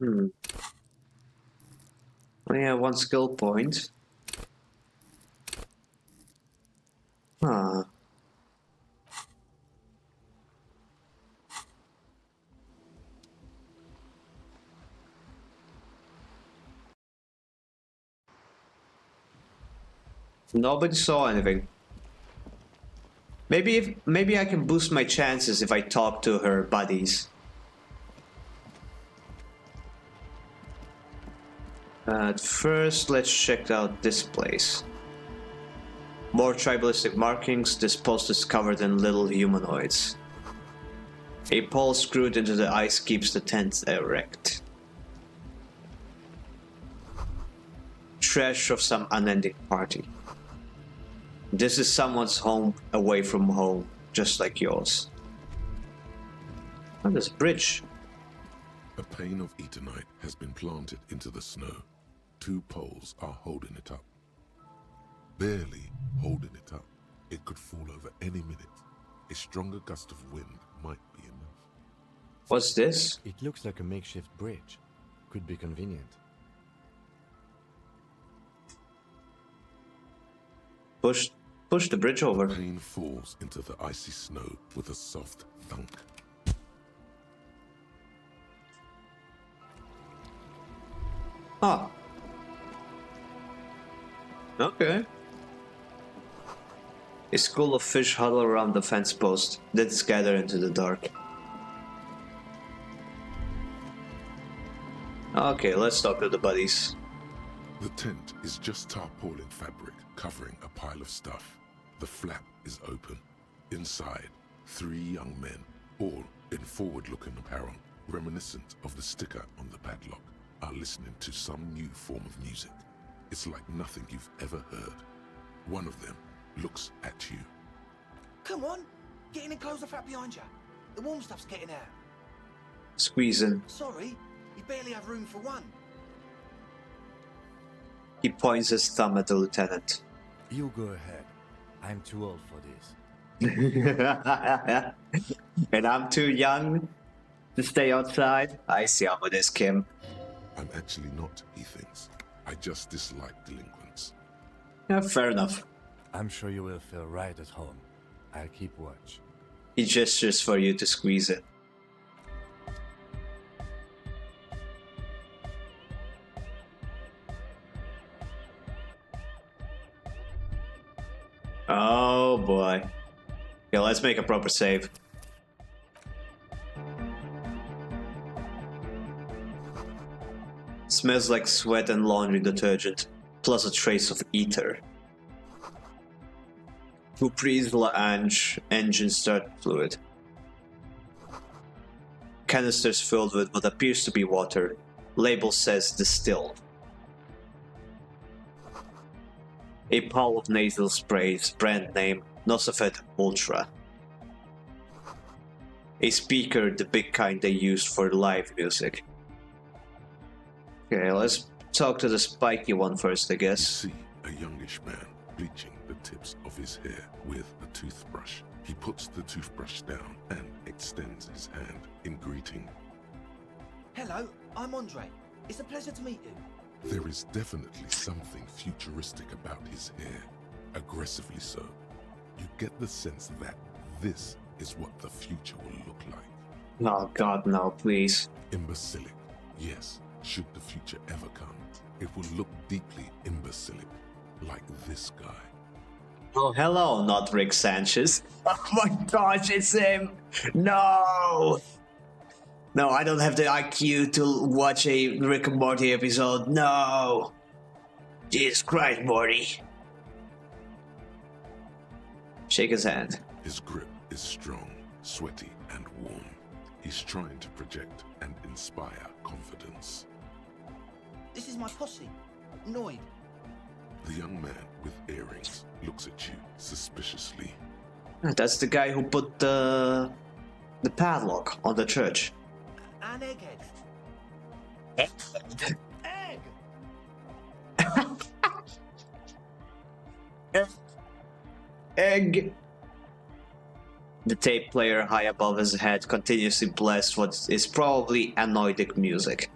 Only have 1 skill point. Huh. Nobody saw anything. Maybe I can boost my chances if I talk to her buddies. First, let's check out this place. More tribalistic markings. This post is covered in little humanoids. A pole screwed into the ice keeps the tent erect. Trash of some unending party. This is someone's home away from home, just like yours. Oh, there's a bridge. A pane of eternite has been planted into the snow. 2 poles are holding it up. Barely holding it up. It could fall over any minute. A stronger gust of wind might be enough. What's this? It looks like a makeshift bridge. Could be convenient. Push the bridge over. The pane falls into the icy snow with a soft thunk. Ah. Okay. A school of fish huddle around the fence post, then scatter into the dark. Okay, let's talk to the buddies. The tent is just tarpaulin fabric covering a pile of stuff. The flap is open. Inside, 3 young men, all in forward-looking apparel, reminiscent of the sticker on the padlock, are listening to some new form of music. It's like nothing you've ever heard. One of them looks at you. Come on, get in and close the flap behind you. The warm stuff's getting out. Squeezing. Sorry, you barely have room for one. He points his thumb at the lieutenant. You go ahead. I'm too old for this. And I'm too young to stay outside. I see how it is, Kim. I'm actually not, he thinks. I just dislike delinquents. Yeah, fair enough. I'm sure you will feel right at home. I'll keep watch. He gestures for you to squeeze it. Oh boy. Yeah, let's make a proper save. Smells like sweat and laundry detergent, plus a trace of ether. Fupri's lounge engine start fluid. Canisters filled with what appears to be water. Label says distilled. A pile of nasal sprays, brand name Nosafed Ultra. A speaker, the big kind they used for live music. Okay, let's talk to the spiky one first, I You guess. see a youngish man bleaching the tips of his hair with a toothbrush. He puts the toothbrush down and extends his hand in greeting. Hello, I'm Andre. It's a pleasure to meet you. There is definitely something futuristic about his hair, aggressively so. You get the sense that this is what the future will look like. Oh god, no, please. Imbecilic, yes. Should the future ever come, it will look deeply imbecilic, like this guy. Oh, hello, not Rick Sanchez. Oh my gosh, it's him! No! No, I don't have the IQ to watch a Rick and Morty episode. No! Jesus Christ, Morty. Shake his hand. His grip is strong, sweaty, and warm. He's trying to project and inspire confidence. This is my posse, Noid. The young man with earrings looks at you suspiciously. That's the guy who put the padlock on the church. And Egghead. Egg! Egg! The tape player high above his head continuously blasts what is probably anoidic music.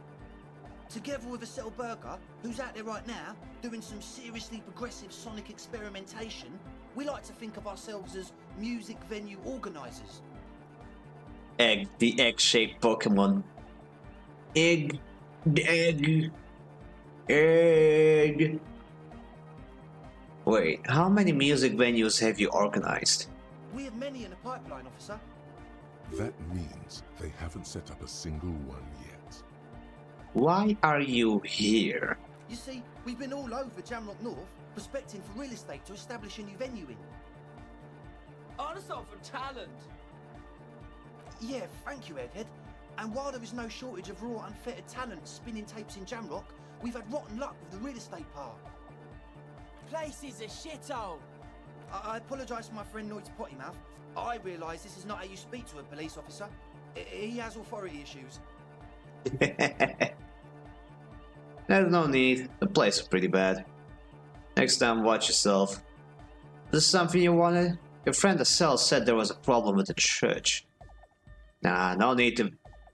Together with a Settle Burger, who's out there right now, doing some seriously progressive sonic experimentation, we like to think of ourselves as music venue organisers. Egg, the egg-shaped Pokemon. Egg, egg, egg. Wait, how many music venues have you organized? We have many in the pipeline, officer. That means they haven't set up a single one yet. Why are you here? You see, we've been all over Jamrock North, prospecting for real estate to establish a new venue in. Honest for talent. Yeah, thank you, Egghead. And while there is no shortage of raw, unfettered talent spinning tapes in Jamrock, we've had rotten luck with the real estate part. Place is a shithole. I apologise for my friend Noid's potty mouth. I realise this is not how you speak to a police officer. He has authority issues. There's no need. The place is pretty bad. Next time, watch yourself. Is this something you wanted? Your friend Estelle said there was a problem with the church. Nah, no need to.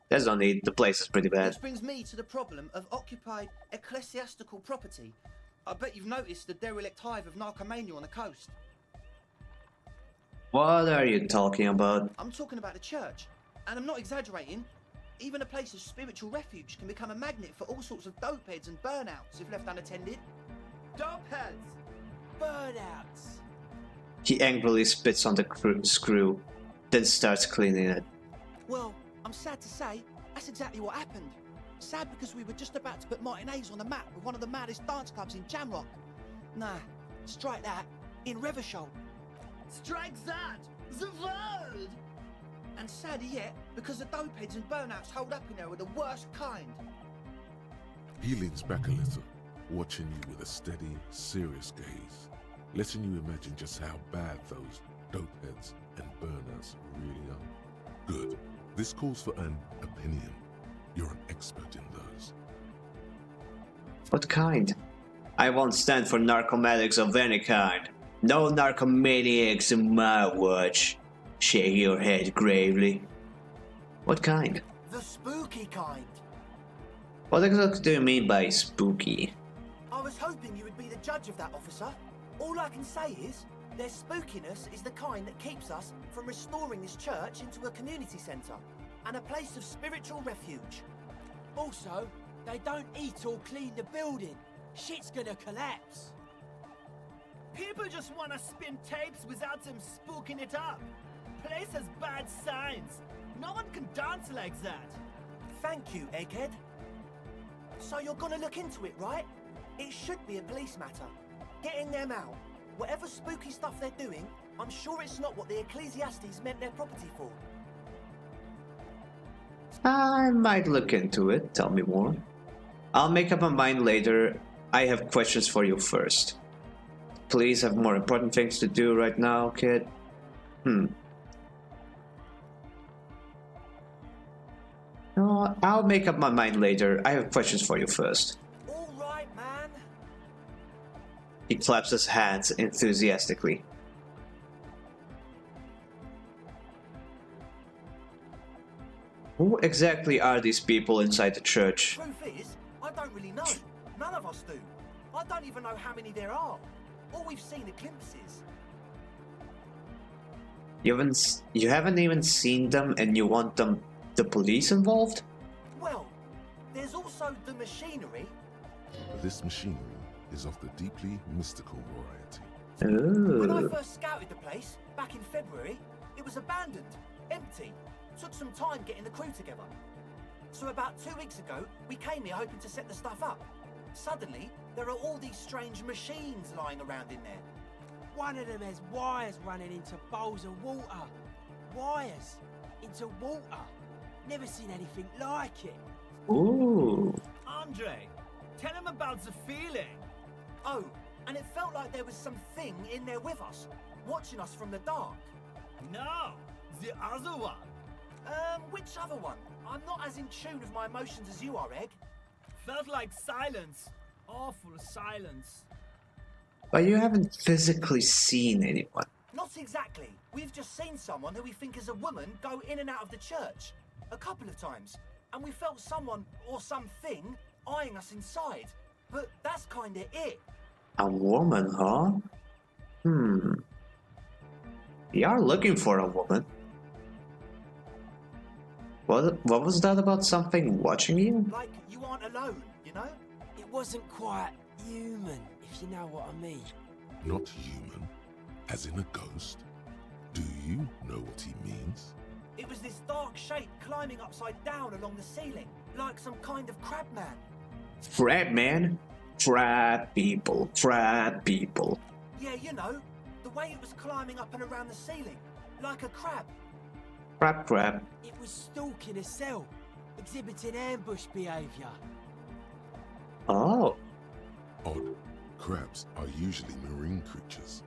There's no need. The place is pretty bad. Which brings me to the problem of occupied ecclesiastical property. I bet you've noticed the derelict hive of narcomania on the coast. What are you talking about? I'm talking about the church. And I'm not exaggerating. Even a place of spiritual refuge can become a magnet for all sorts of dopeheads and burnouts if left unattended. Dopeheads. Burnouts. He angrily spits on the screw, then starts cleaning it. Well, I'm sad to say, that's exactly what happened. Sad because we were just about to put Martinez on the map with one of the maddest dance clubs in Jamrock. Nah, strike that, in Reversholt. Strike that! The word! And sadder yet, because the dopeheads and burnouts hold up in there are the worst kind. He leans back a little, watching you with a steady, serious gaze, letting you imagine just how bad those dopeheads and burnouts really are. Good. This calls for an opinion. You're an expert in those. What kind? I won't stand for narcotics of any kind. No narcomaniacs in my watch. Shake your head gravely. What kind? The spooky kind. What exactly do you mean by spooky? I was hoping you would be the judge of that, officer. All I can say is, their spookiness is the kind that keeps us from restoring this church into a community centre and a place of spiritual refuge. Also, they don't eat or clean the building. Shit's gonna collapse. People just wanna spin tapes without them spooking it up. Place has bad signs. No one can dance like that. Thank you, Egghead. So you're gonna look into it, right? It should be a police matter. Getting them out. Whatever spooky stuff they're doing, I'm sure it's not what the Ecclesiastes meant their property for. I might look into it. Tell me more. I'll make up my mind later. I have questions for you first. Please have more important things to do right now, kid. No, I'll make up my mind later. I have questions for you first. All right, man. He claps his hands enthusiastically. Who exactly are these people inside the church? Truth is, I don't really know. None of us do. I don't even know how many there are. All we've seen are glimpses. You haven't even seen them, and you want the police involved? Well, there's also the machinery. This machinery is of the deeply mystical variety. When I Ooh. first scouted the place, back in February, it was abandoned, empty. Took some time getting the crew together. So about 2 weeks ago, we came here hoping to set the stuff up. Suddenly, there are all these strange machines lying around in there. One of them has wires running into bowls of water. Wires into water. Never seen anything like it. Ooh. Andre, tell him about the feeling. Oh, and it felt like there was something in there with us, watching us from the dark. No, the other one. Which other one? I'm not as in tune with my emotions as you are, Egg. Felt like silence. Awful silence. But you haven't physically seen anyone. Not exactly. We've just seen someone who we think is a woman go in and out of the church. A couple of times. And we felt someone, or something, eyeing us inside. But that's kinda it. A woman, huh? You are looking for a woman. What was that about something watching you? Like, you aren't alone, you know? It wasn't quite human, if you know what I mean. Not human, as in a ghost. Do you know what he means? It was this dark shape climbing upside down along the ceiling, like some kind of crab man. Crab man? Crab people. Crab people. Yeah, you know, the way it was climbing up and around the ceiling, like a crab. Crab. It was stalking a cell, exhibiting ambush behaviour. Oh. Odd. Crabs are usually marine creatures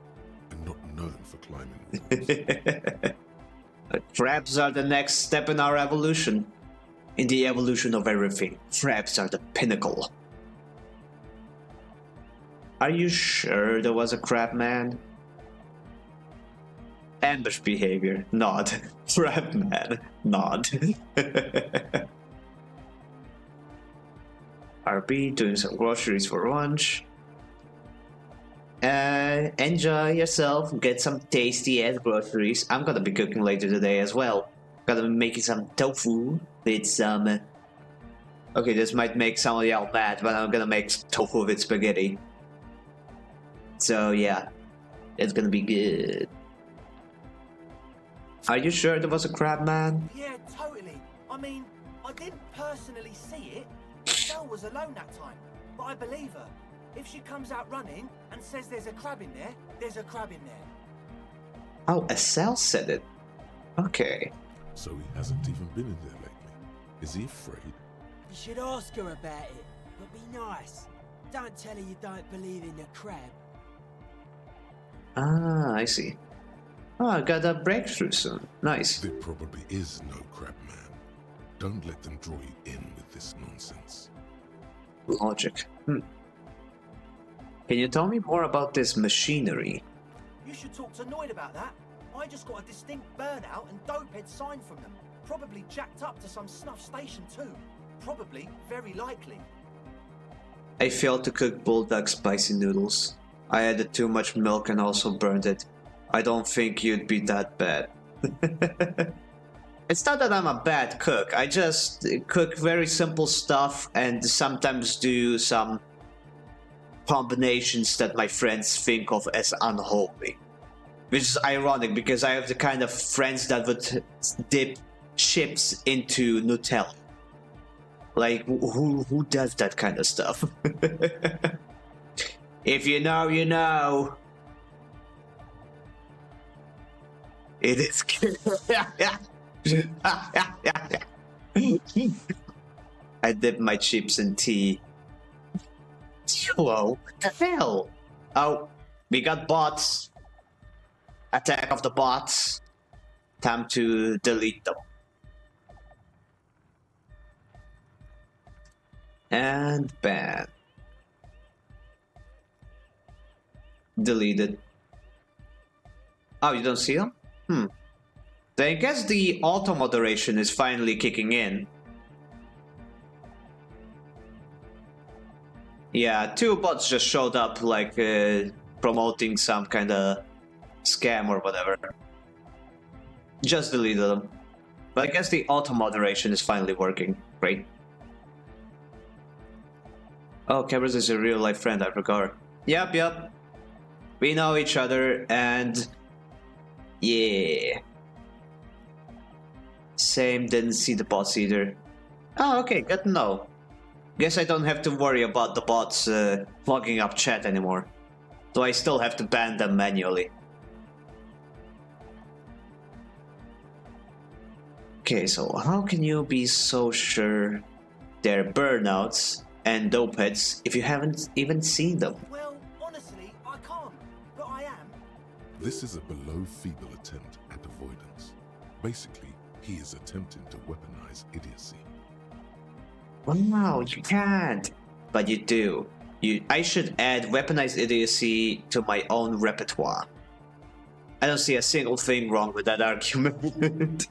and not known for climbing walls. Crabs are the next step in our evolution. In the evolution of everything, crabs are the pinnacle. Are you sure there was a crab man? Ambush behavior, nod. Crab man, nod. RB doing some groceries for lunch. Enjoy yourself, get some tasty ass groceries. I'm gonna be cooking later today as well. Gonna be making some tofu with some... Okay, this might make some of y'all mad, but I'm gonna make tofu with spaghetti. So yeah, it's gonna be good. Are you sure there was a crab man? Yeah, totally. I mean, I didn't personally see it. Estelle was alone that time, but I believe her. If she comes out running and says there's a crab in there, there's a crab in there. Oh, Estelle said it. Okay. So he hasn't even been in there lately. Is he afraid? You should ask her about it, but be nice. Don't tell her you don't believe in the crab. Ah, I see. Oh, I got a breakthrough soon. Nice. There probably is no crab man. Don't let them draw you in with this nonsense. Logic. Can you tell me more about this machinery? You should talk to Noid about that. I just got a distinct burnout and dopehead sign from them. Probably jacked up to some snuff station too. Probably, very likely. I failed to cook bulldog spicy noodles. I added too much milk and also burned it. I don't think you'd be that bad. It's not that I'm a bad cook. I just cook very simple stuff and sometimes do some combinations that my friends think of as unholy. Which is ironic because I have the kind of friends that would dip chips into Nutella. Like, who does that kind of stuff? If you know, you know. It is good. I dip my chips in tea. Whoa, what the hell? Oh, we got bots. Attack of the bots. Time to delete them. And ban. Deleted. Oh, you don't see them? Then I guess the auto moderation is finally kicking in. Yeah, 2 bots just showed up like promoting some kind of scam or whatever. Just deleted them. But I guess the auto moderation is finally working. Great. Oh, Cabras is a real life friend, I forgot. Yep. We know each other and... yeah. Same, didn't see the bots either. Oh, okay, good to know. Guess I don't have to worry about the bots clogging up chat anymore. So I still have to ban them manually. Okay, so how can you be so sure they're burnouts and dopeheads if you haven't even seen them? Well, honestly, I can't, but I am. This is a below feeble attempt at avoidance. Basically, he is attempting to weaponize idiocy. Wow, you can't. But you do. I should add weaponized idiocy to my own repertoire. I don't see a single thing wrong with that argument.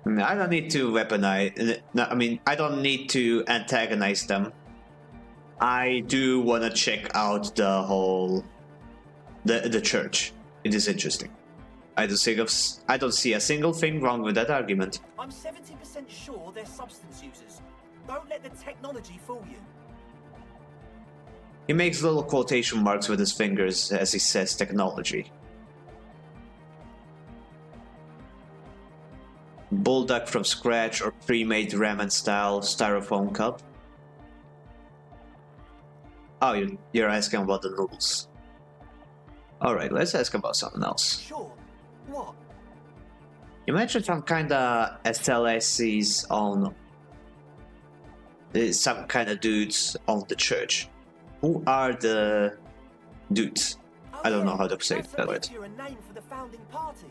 I don't need to weaponize. I mean, I don't need to antagonize them. I do want to check out the whole... the church. It is interesting. I don't see a single thing wrong with that argument. I'm 70% sure they're substance users. Don't let the technology fool you. He makes little quotation marks with his fingers as he says technology. Bulldog from scratch or pre-made ramen style styrofoam cup. Oh, you're asking about the noodles. Alright, let's ask about something else. Sure. What? You mentioned some kind of SLSCs on... some kind of dudes on the church. Who are the dudes? I don't know how to say that word. That's a name for the founding party.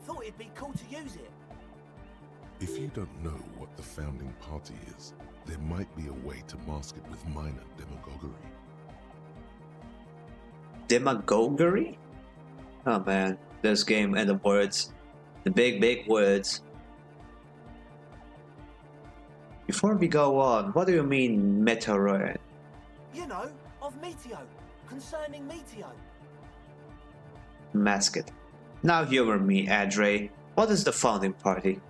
Thought it'd be cool to use it. If you don't know what the founding party is, there might be a way to mask it with minor demagoguery. Demagoguery? Oh man, this game and the words. The big words. Before we go on, what do you mean meteoroid? You know, of Meteo. Concerning Meteo. Mask it. Now humor me, Adre. What is the founding party?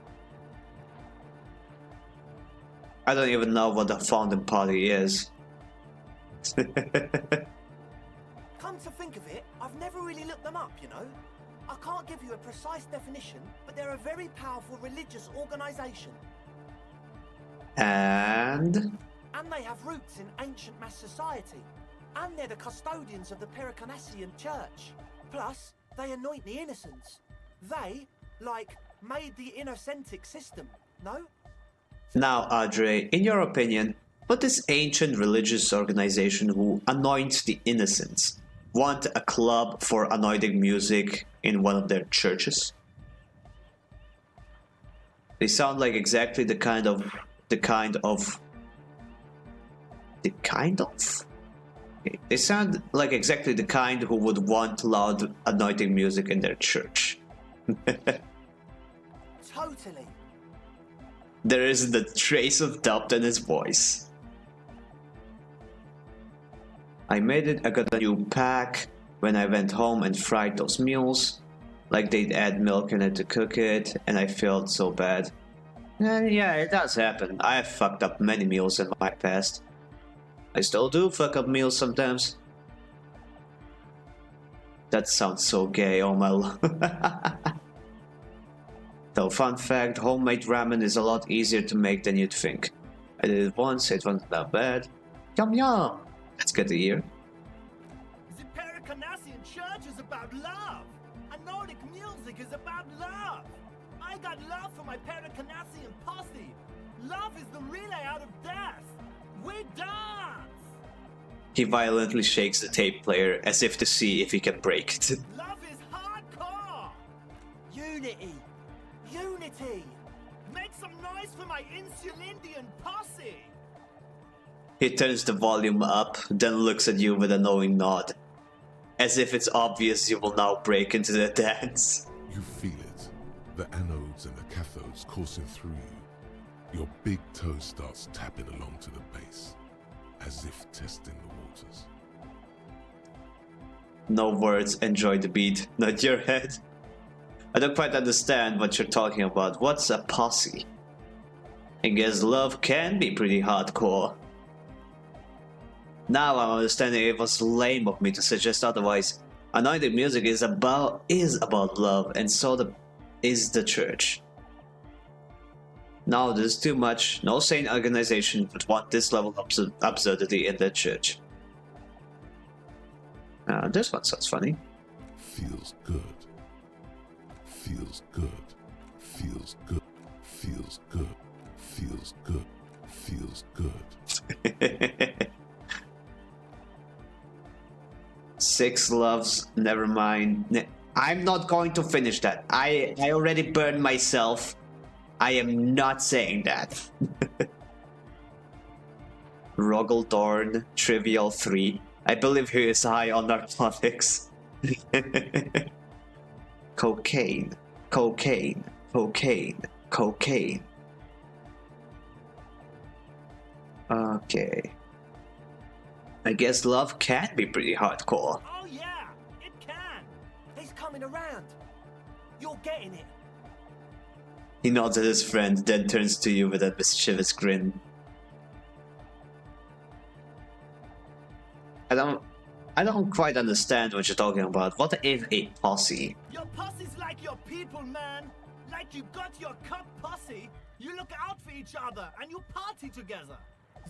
I don't even know what the founding party is. Come to think of it, I've never really looked them up, you know. I can't give you a precise definition, but they're a very powerful religious organization. And they have roots in ancient mass society. And they're the custodians of the Pericanassian church. Plus, they anoint the innocents. They, like, made the innocentic system, no? now, Adre, in your opinion, what this ancient religious organization who anoints the innocents want a club for anointing music in one of their churches? They sound like exactly the kind of They sound like exactly the kind who would want loud, anointing music in their church. Totally. There isn't a trace of doubt in his voice. I made it, I got a new pack when I went home and fried those meals. Like they'd add milk in it to cook it, and I felt so bad. And yeah, it does happen. I've fucked up many meals in my past. I still do fuck up meals sometimes. That sounds so gay, oh my lord. Though, fun fact, homemade ramen is a lot easier to make than you'd think. I did it once, it wasn't that bad. Yum yum! That's good to hear. The Pericarnassian church is about love, and Nordic music is about love. I got love for my Pericarnassian posse. Love is the relay out of death. We dance! He violently shakes the tape player as if to see if he can break it. Love is hardcore! Unity. Unity. Make some noise for my Insulindian posse! He turns the volume up, then looks at you with a knowing nod. As if it's obvious you will now break into the dance. You feel it. The anodes and the cathodes coursing through you. Your big toe starts tapping along to the bass, as if testing the waters. No words, enjoy the beat, not your head. I don't quite understand what you're talking about. What's a posse? I guess love can be pretty hardcore. Now I'm understanding it was lame of me to suggest otherwise. Anointed music is about love, and so is the church. No, this is too much. No sane organization would want this level of absurdity in their church. This one sounds funny. Feels good. Feels good. Feels good. Feels good. Feels good. Feels good. Six loves, never mind. I'm not going to finish that. I already burned myself. I am not saying that. Rogaldorn, Trivial 3. I believe he is high on narcotics. Cocaine, cocaine, cocaine, cocaine. Okay. I guess love can be pretty hardcore. Oh yeah, it can! He's coming around. You're getting it. He nods at his friend, then turns to you with a mischievous grin. I don't quite understand what you're talking about. What is a posse? Your posse's like your people, man. Like you got your cup posse. You look out for each other and you party together.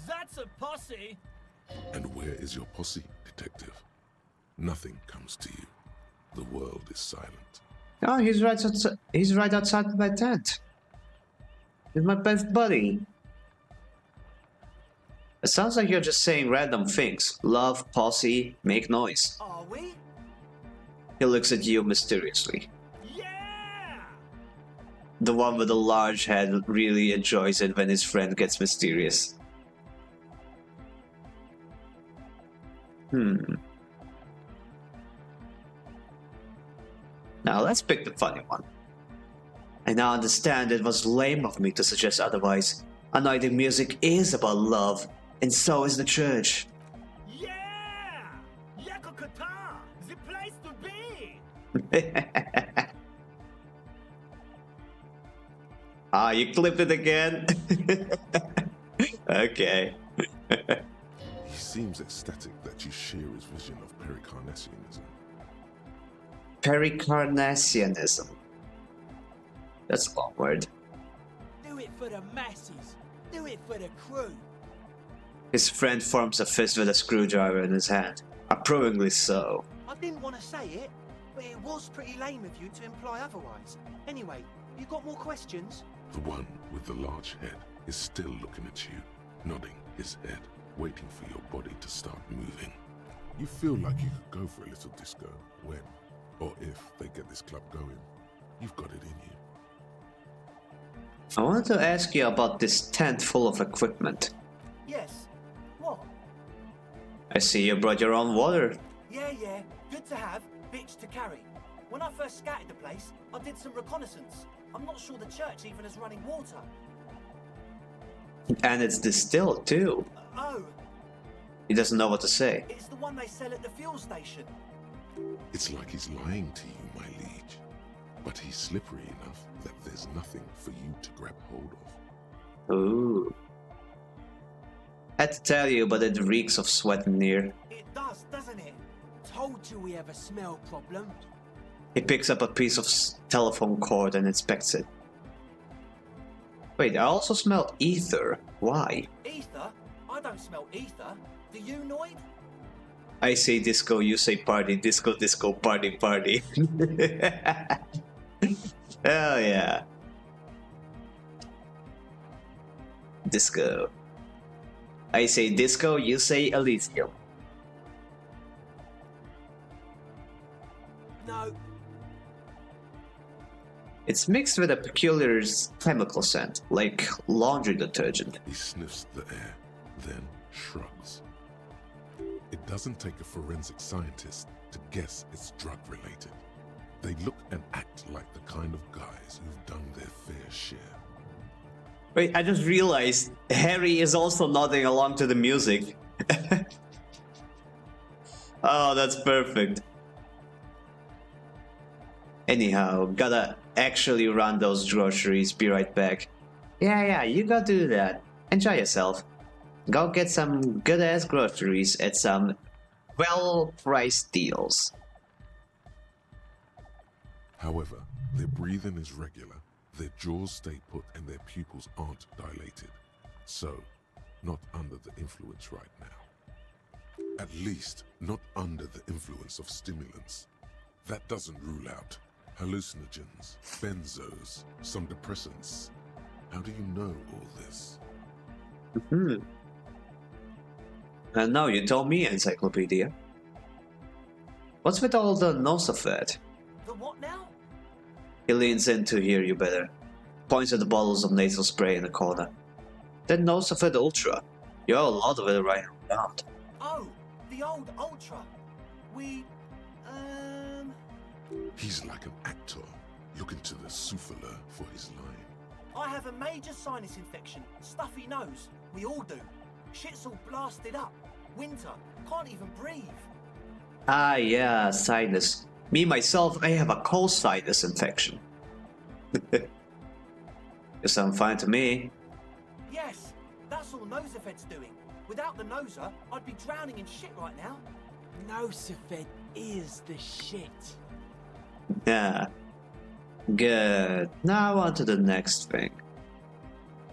That's a posse. And where is your posse, detective? Nothing comes to you. The world is silent. Oh, he's right outside my tent. He's my best buddy. It sounds like you're just saying random things. Love, posse, make noise. Are we? He looks at you mysteriously. Yeah! The one with the large head really enjoys it when his friend gets mysterious. Now let's pick the funny one. I now understand it was lame of me to suggest otherwise. Anointing music is about love, and so is the church. Yeah! Yakokata! The place to be! You clipped it again? Okay. He seems ecstatic that you share his vision of Pericarnassianism. Pericarnassianism. That's a long word. Do it for the masses. Do it for the crew. His friend forms a fist with a screwdriver in his hand. Approvingly so. I didn't want to say it, but it was pretty lame of you to imply otherwise. Anyway, you got more questions? The one with the large head is still looking at you, nodding his head, waiting for your body to start moving. You feel like you could go for a little disco when, or if they get this club going. You've got it in you. I wanted to ask you about this tent full of equipment. Yes. What? I see you brought your own water. Yeah, good to have, bitch to carry. When I first scouted the place, I did some reconnaissance. I'm not sure the church even has running water. And it's distilled too. Oh, He doesn't know what to say. it's the one they sell at the fuel station. It's like he's lying to you, my liege. But he's slippery enough that there's nothing for you to grab hold of. Ooh. Had to tell you, but it reeks of sweat in here. It does, doesn't it? Told you we have a smell problem. He picks up a piece of telephone cord and inspects it. Wait, I also smell ether. Why? Ether? I don't smell ether. Do you, Noid? I say disco, you say party. Disco, disco, party, party. Oh yeah. Disco. I say disco, you say Elysium. No, It's mixed with a peculiar chemical scent, like laundry detergent. He sniffs the air, then shrugs. It doesn't take a forensic scientist to guess it's drug-related. They look and act like the kind of guys who've done their fair share. Wait, I just realized Harry is also nodding along to the music. Oh, that's perfect. Anyhow, gotta actually run those groceries. Be right back. Yeah, you gotta do that. Enjoy yourself. Go get some good-ass groceries at some well-priced deals. However, their breathing is regular, their jaws stay put, and their pupils aren't dilated. So, not under the influence right now. At least, not under the influence of stimulants. That doesn't rule out hallucinogens, benzos, some depressants. How do you know all this? And now you told me, encyclopedia. What's with all the nosophat? The what now? He leans in to hear you better. Points at the bottles of nasal spray in the corner. That nosophat Ultra. You have a lot of it right around. Oh, the old Ultra. He's like an actor, looking to the souffleur for his line. I have a major sinus infection. Stuffy nose. We all do. Shit's all blasted up. Winter. Can't even breathe. Ah, yeah, sinus. Me, myself, I have a cold sinus infection. You sound fine to me. Yes, that's all Nosoped's doing. Without the Noser, I'd be drowning in shit right now. Nosophed is the shit. Yeah. Good. Now on to the next thing.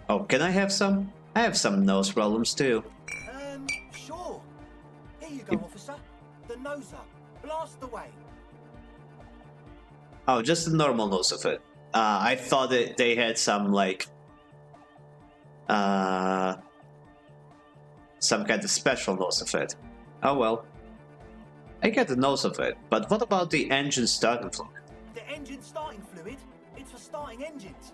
Oh, can I have some? I have some nose problems too. Sure. Here you go, officer. The Noser. Blast away. Oh, just the normal nose of it. I thought that they had some like some kind of special nose of it. Oh well. I get the nose of it, but what about the engine starting fluid? The engine starting fluid? It's for starting engines.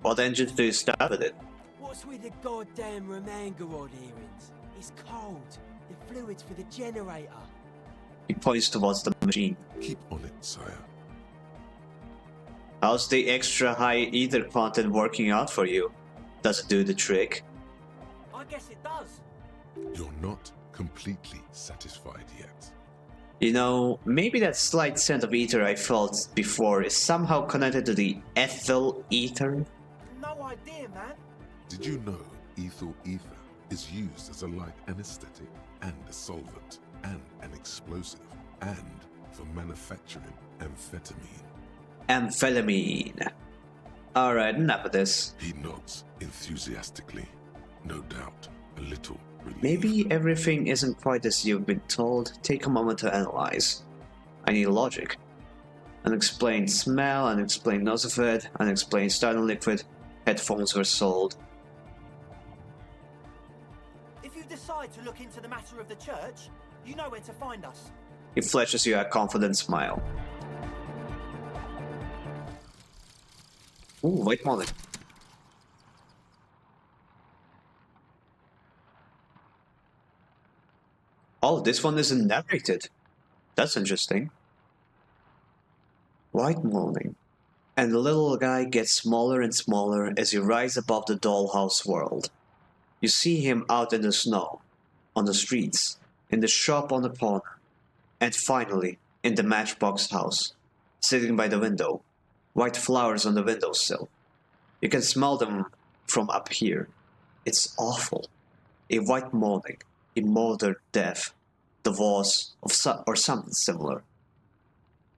What engines do you start with it? What's with the goddamn Romangarod earrings? It's cold. The fluid's for the generator. He points towards the machine. Keep on it, sire. How's the extra high ether content working out for you? Does it do the trick? I guess it does. You're not completely satisfied yet. You know, maybe that slight scent of ether I felt before is somehow connected to the ethyl ether? No idea, man. Did you know ethyl ether is used as a light anesthetic and a solvent and an explosive and for manufacturing amphetamine? Amphetamine. Alright, enough of this. He nods enthusiastically, no doubt a little relieved. Maybe everything isn't quite as you've been told. Take a moment to analyze. I need logic. Unexplained smell, unexplained nosophed, unexplained starting liquid. Headphones were sold. If you decide to look into the matter of the church, you know where to find us. He flashes you a confident smile. Ooh, wait a moment. Oh, this one isn't narrated. That's interesting. White morning. And the little guy gets smaller and smaller as you rise above the dollhouse world. You see him out in the snow, on the streets, in the shop on the corner, and finally, in the matchbox house, sitting by the window, white flowers on the windowsill. You can smell them from up here. It's awful. A white morning, a modern death, divorce, or something similar.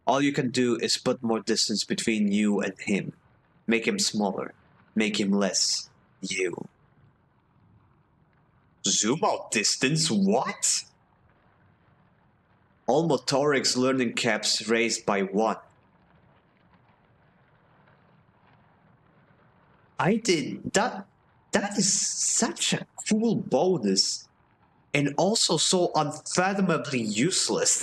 All you can do is put more distance between you and him. Make him smaller. Make him less you. Zoom out distance? What? All motorics learning caps raised by 1. I did that. That is such a cool bonus. And also so unfathomably useless.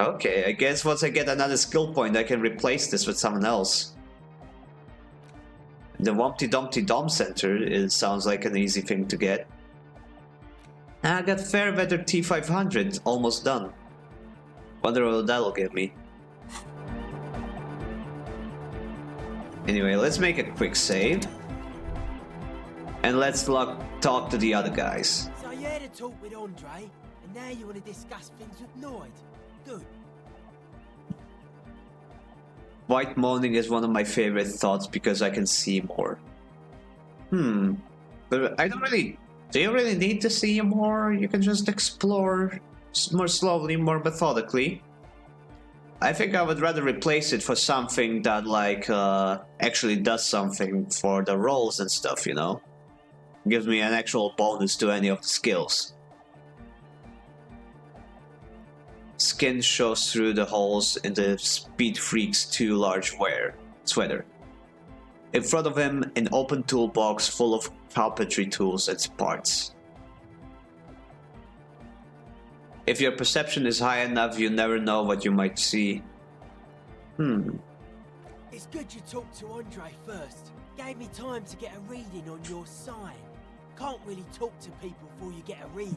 Okay, I guess once I get another skill point, I can replace this with someone else. The Wumpty Dumpty Dom Center sounds like an easy thing to get. I got Fairweather T500, almost done. Wonder what that'll give me. Anyway, let's make a quick save. And let's talk to the other guys. So you had a talk with Andre, and now you want to discuss things with Noid. Good. White morning is one of my favorite thoughts because I can see more. But I don't really... Do you really need to see more? You can just explore more slowly, more methodically. I think I would rather replace it for something that, like, actually does something for the rolls and stuff, you know? Gives me an actual bonus to any of the skills. Skin shows through the holes in the Speed Freak's too large sweater. In front of him, an open toolbox full of carpentry tools and parts. If your perception is high enough, you never know what you might see. It's good you talked to Andre first. Gave me time to get a reading on your sign. Can't really talk to people before you get a reading.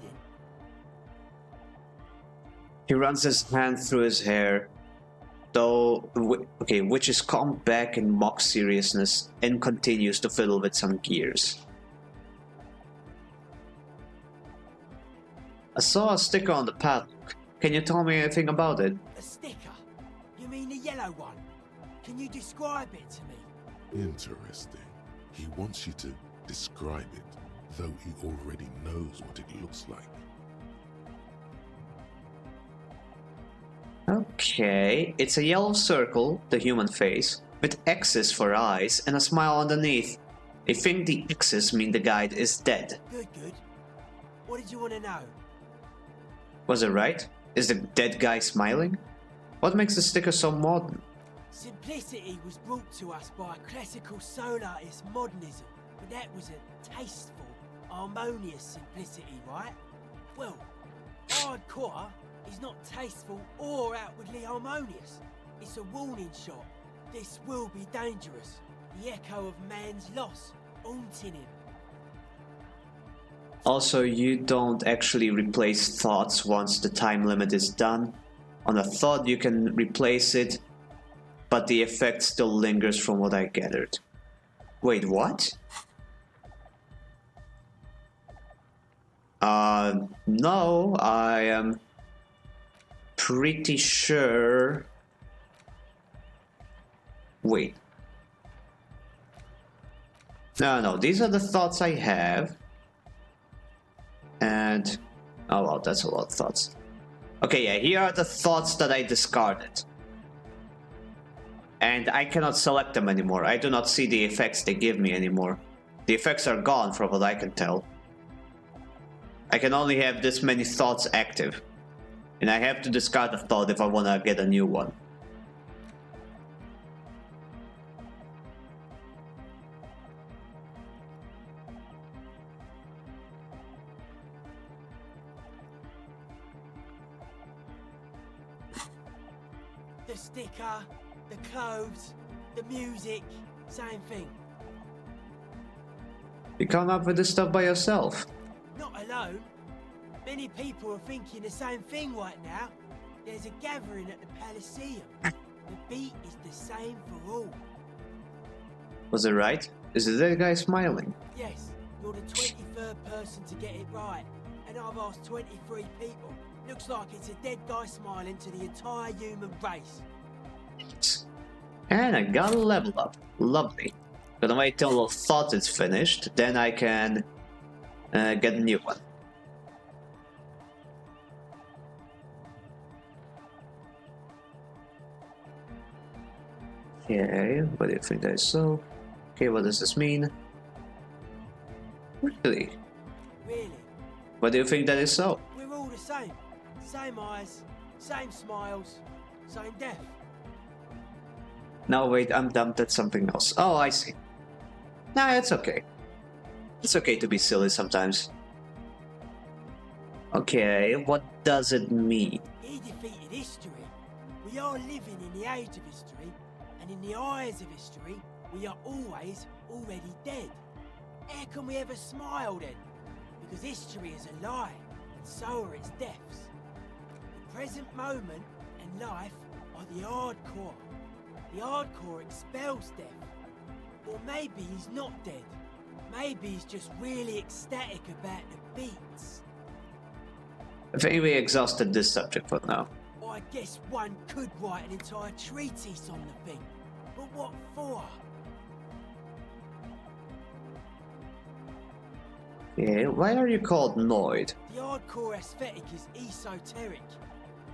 He runs his hand through his hair, which is combed back in mock seriousness, and continues to fiddle with some gears. I saw a sticker on the padlock. Can you tell me anything about it? A sticker? You mean the yellow one? Can you describe it to me? Interesting. He wants you to describe it, though he already knows what it looks like. Okay, it's a yellow circle, the human face, with X's for eyes and a smile underneath. I think the X's mean the guide is dead. Good. What did you want to know? Was it right? Is the dead guy smiling? What makes the sticker so modern? Simplicity was brought to us by classical solarist modernism, but that was a tasteful, harmonious simplicity, right? Well, hardcore is not tasteful or outwardly harmonious. It's a warning shot. This will be dangerous. The echo of man's loss, haunting him. Also, you don't actually replace thoughts once the time limit is done. On a thought you can replace it, but the effect still lingers from what I gathered. Wait, what? No, I am pretty sure... Wait. No, these are the thoughts I have. And... oh well, that's a lot of thoughts. Okay, yeah, here are the thoughts that I discarded. And I cannot select them anymore. I do not see the effects they give me anymore. The effects are gone from what I can tell. I can only have this many thoughts active. And I have to discard a thought if I want to get a new one. The sticker, the clothes, the music, same thing. You come up with this stuff by yourself. Not alone. Many people are thinking the same thing right now. There's a gathering at the Elysium. The beat is the same for all. Was it right? Is the dead guy smiling? Yes, you're the 23rd person to get it right. And I've asked 23 people. Looks like it's a dead guy smiling to the entire human race. And I got a level up. Lovely. Gonna wait till thought is finished, then I can get a new one. Okay, what do you think that is so? Okay, what does this mean? Really? Really? What do you think that is so? We're all the same. Same eyes, same smiles, same death. No, wait, I'm dumped at something else. Oh, I see. Nah, it's okay. It's okay to be silly sometimes. Okay, what does it mean? He defeated history. We are living in the age of history, and in the eyes of history, we are always already dead. How can we ever smile then? Because history is a lie, and so are its deaths. The present moment and life are the hardcore. The hardcore expels death. Or maybe he's not dead. Maybe he's just really ecstatic about the beats. I think we exhausted this subject for now. I guess one could write an entire treatise on the thing. But what for? Yeah, why are you called Noid? The hardcore aesthetic is esoteric.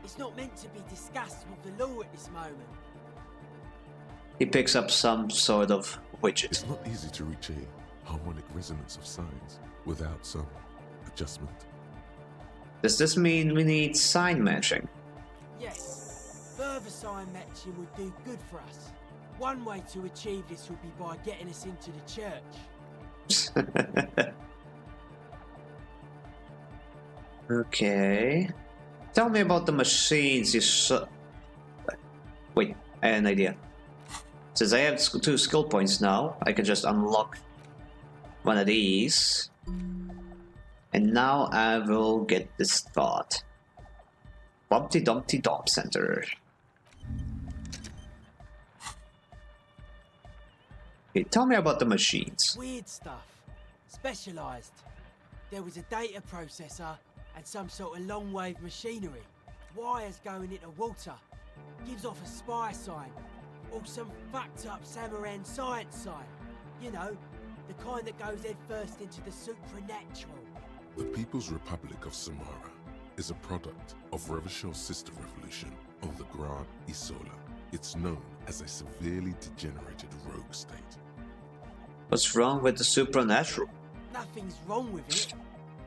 It's not meant to be discussed with the law at this moment. He picks up some sort of widget. It's not easy to reach a harmonic resonance of signs without some adjustment. Does this mean we need sign matching? Yes. Further sign matching would do good for us. One way to achieve this would be by getting us into the church. Okay. Tell me about the machines you saw. Wait, I had an idea. Since I have 2 skill points now, I can just unlock one of these. And now I will get this thought. Bumpty Dumpty Dump Center. Okay, tell me about the machines. Weird stuff. Specialised. There was a data processor and some sort of long-wave machinery. Wires going into water. Gives off a spy sign. Or some fucked up Samaran science sign. You know, the kind that goes head first into the supernatural. The People's Republic of Samara is a product of Revachur's sister revolution on the Grand Isola. It's known as a severely degenerated rogue state. What's wrong with the supernatural? Nothing's wrong with it.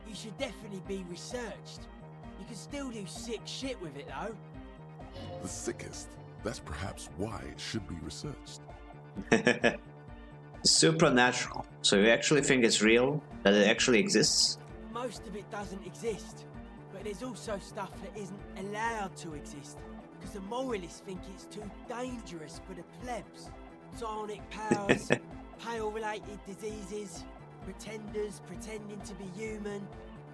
You should definitely be researched. You can still do sick shit with it though. The sickest? That's perhaps why it should be researched. Supernatural. So you actually think it's real? That it actually exists? Most of it doesn't exist. But there's also stuff that isn't allowed to exist. Because the moralists think it's too dangerous for the plebs. Psionic powers, pale-related diseases, pretenders pretending to be human,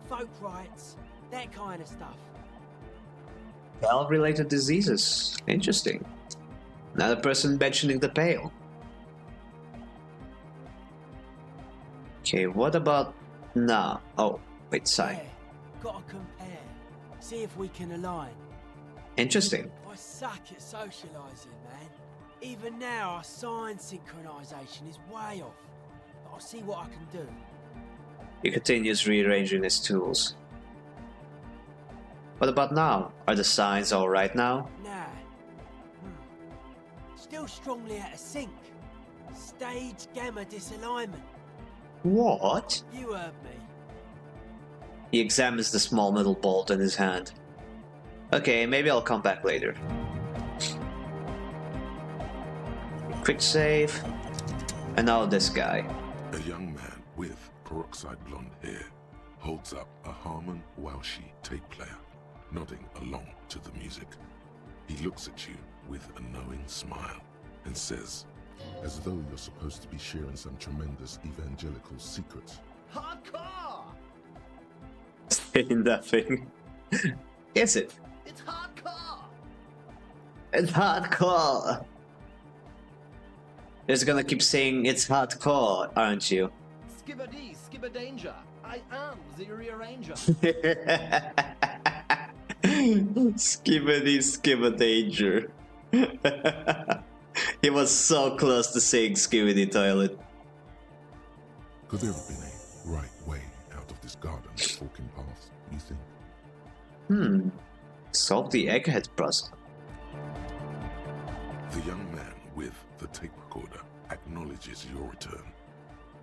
folk rights, that kind of stuff. Pale-related diseases. Interesting. Another person mentioning the pale. Okay, what about now? Oh, wait, sorry. Yeah, gotta compare. See if we can align. Interesting. I suck at socialising, man. Even now, our sign synchronisation is way off. But I'll see what I can do. He continues rearranging his tools. What about now? Are the signs alright now? Nah. Still strongly out of sync. Stage gamma disalignment. What? You heard me. He examines the small metal bolt in his hand. Okay, maybe I'll come back later. Quick save. And now this guy. A young man with peroxide blonde hair holds up a Harman Walshi tape player, nodding along to the music. He looks at you with a knowing smile and says, as though you're supposed to be sharing some tremendous evangelical secrets. Hardcore! Saying nothing. Is it? It's hardcore! It's hardcore! You're just gonna keep saying it's hardcore, aren't you? Skibbity, skibberdanger. I am the rearranger. Skibbity skibberdanger. He was so close to saying skibidi toilet. Could there have been a right way out of this garden of forking paths, you think? Solve the egghead puzzle. The young man with the tape recorder acknowledges your return.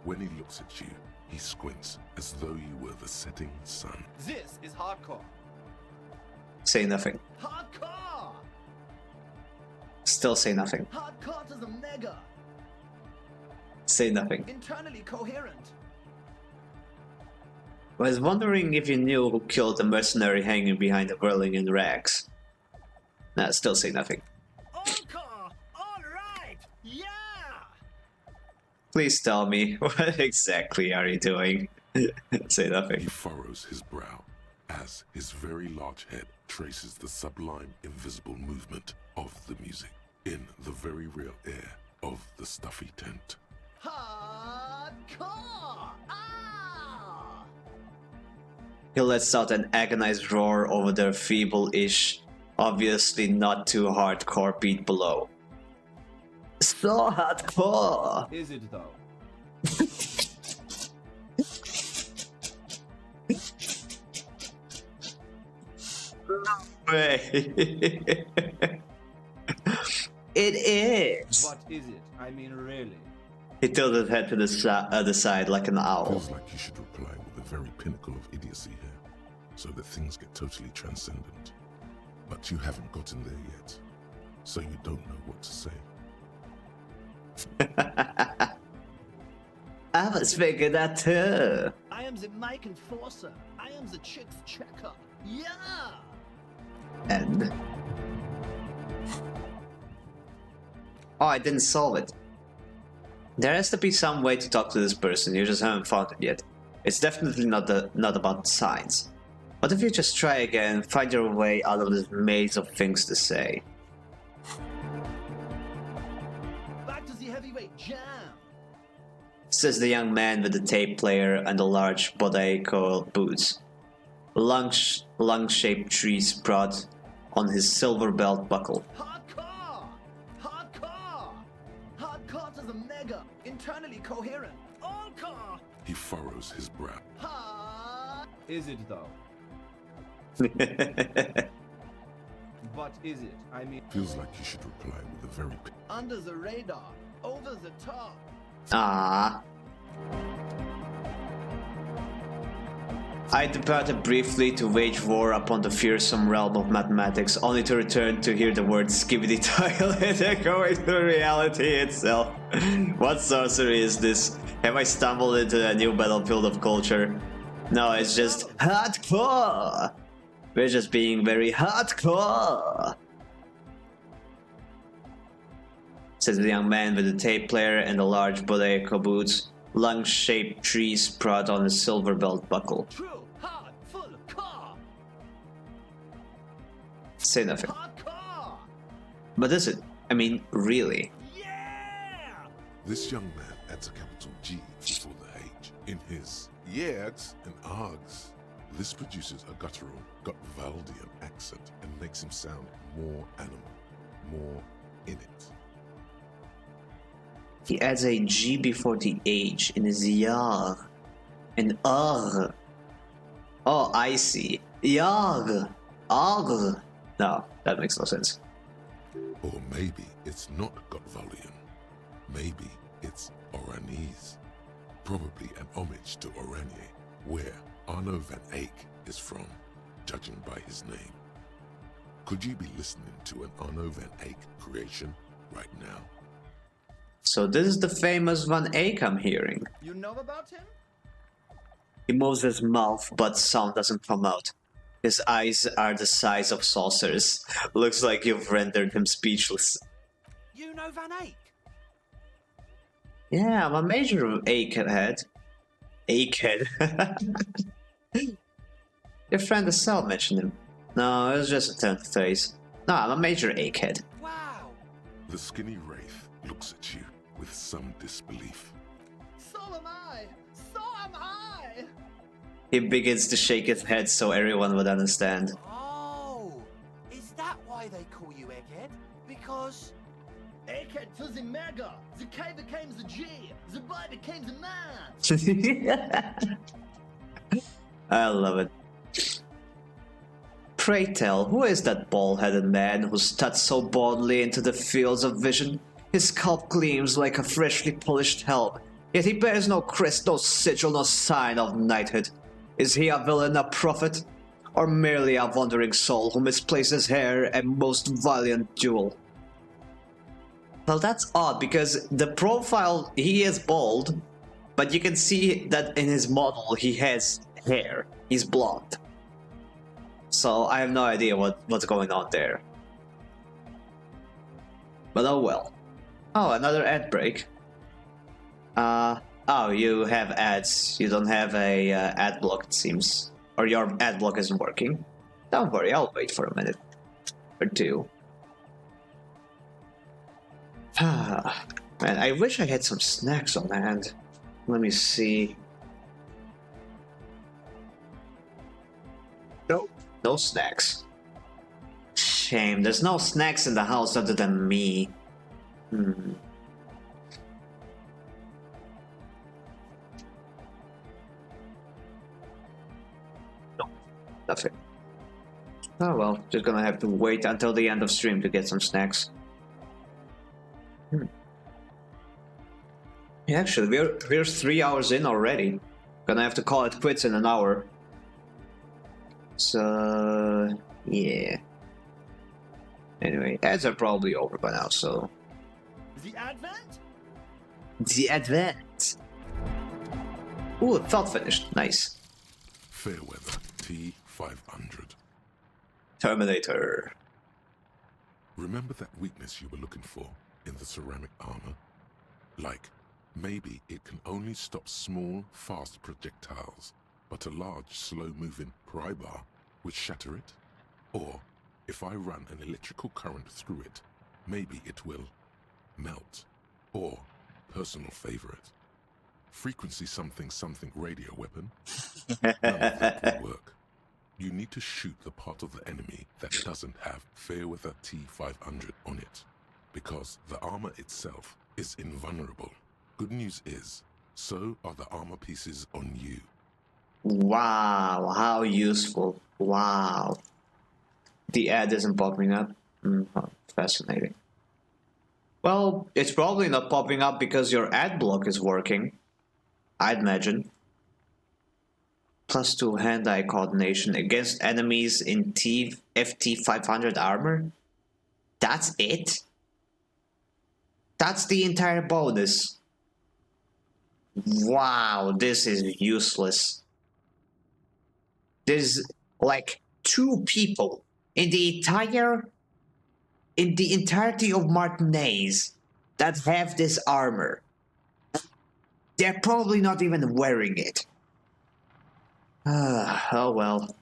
When he looks at you, he squints as though you were the setting sun. This is hardcore. Say nothing. Hardcore! Still say nothing. Hardcore to the mega. Say nothing. Internally coherent. I was wondering if you knew who killed the mercenary hanging behind the whirling in rags. Nah, still say nothing. Encore! All right! Yeah! Please tell me, what exactly are you doing? Say nothing. He furrows his brow as his very large head traces the sublime invisible movement of the music in the very real air of the stuffy tent. Hardcore! Ah! He lets out an agonized roar over their feeble-ish, obviously not too hardcore beat below. So hardcore! Is it though? Way. It is! What is it? I mean, really? He tilted his head to the other side like an owl. Feels like you should reply with the very pinnacle of idiocy here, so that things get totally transcendent. But you haven't gotten there yet, so you don't know what to say. I was thinking that too. I am the mic enforcer. I am the chicks checker. Yeah! And... oh, I didn't solve it. There has to be some way to talk to this person, you just haven't found it yet. It's definitely not about science. What if you just try again, find your way out of this maze of things to say? Back to the heavyweight jam! Says the young man with the tape player and the large Bodaico boots. Lung-shaped tree sprout on his silver belt buckle. Hardcore! Hardcore! Hardcore to the mega! Internally coherent! Encore! He furrows his brow. Hard! Is it though? What is it? I mean... Feels like you should reply with a very... under the radar! Over the top! Ah. I departed briefly to wage war upon the fearsome realm of mathematics, only to return to hear the word skibbity toilet echoing through reality itself. What sorcery is this? Have I stumbled into a new battlefield of culture? No, it's just hardcore! We're just being very hardcore! Says the young man with the tape player and the large Bodaico boots. Lung-shaped tree sprout on his silver belt buckle. True, hard, full, car! Say nothing. Hardcore! But is it? I mean, really? Yeah! This young man adds a capital G before the H in his yeags and args. This produces a guttural, Gotwaldian accent and makes him sound more animal, more in it. He adds a G before the H in his yar. And R. Oh, I see. Yar. R. No, that makes no sense. Or maybe it's not Gotwaldian. Maybe it's Oranese. Probably an homage to Oranje, where Arno van Eyck is from, judging by his name. Could you be listening to an Arno van Eyck creation right now? So this is the famous Van Eyck I'm hearing. You know about him? He moves his mouth, but sound doesn't come out. His eyes are the size of saucers. Looks like you've rendered him speechless. You know Van Eyck? Yeah, I'm a major egghead. Egghead. Your friend Estelle mentioned him. No, it was just a turn of phrase. No, I'm a major egghead. Wow. The skinny wraith looks at you with some disbelief. So am I. So am I. He begins to shake his head so everyone would understand. Oh, is that why they call you Egghead? Because... Egghead to the mega. The K became the G. The boy became the man. I love it. Pray tell, who is that bald-headed man who steps so boldly into the fields of vision? His scalp gleams like a freshly polished helm, yet he bears no crest, no sigil, no sign of knighthood. Is he a villain, a prophet, or merely a wandering soul who misplaces hair a most valiant jewel? Well, that's odd, because the profile, he is bald, but you can see that in his model he has hair. He's blonde. So I have no idea what's going on there. But oh well. Oh, another ad break. Oh, you have ads. You don't have a ad block, it seems. Or your ad block isn't working. Don't worry, I'll wait for a minute or two. Man, I wish I had some snacks on hand. Let me see. Nope, no snacks. Shame, there's no snacks in the house other than me. No, nothing. Oh well, just gonna have to wait until the end of stream to get some snacks. Yeah, actually, we're 3 hours in already. Gonna have to call it quits in an hour. So yeah. Anyway, ads are probably over by now, so. The Advent? The Advent. Ooh, thought finished. Nice. Fairweather T500. Terminator. Remember that weakness you were looking for in the ceramic armor? Like, maybe it can only stop small, fast projectiles, but a large, slow-moving pry bar would shatter it? Or, if I run an electrical current through it, maybe it will melt. Or, personal favorite, frequency something something radio weapon? None of that will work. You need to shoot the part of the enemy that doesn't have Fairweather T500 on it, because the armor itself is invulnerable. Good news is, so are the armor pieces on you. Wow, how useful. Wow. The ad isn't popping up. Fascinating. Well, it's probably not popping up because your ad block is working. I'd imagine. +2 hand-eye coordination against enemies in FT500 armor? That's it? That's the entire bonus. Wow, this is useless. There's like 2 people in the entirety of Martinez that have this armor. They're probably not even wearing it. Oh well.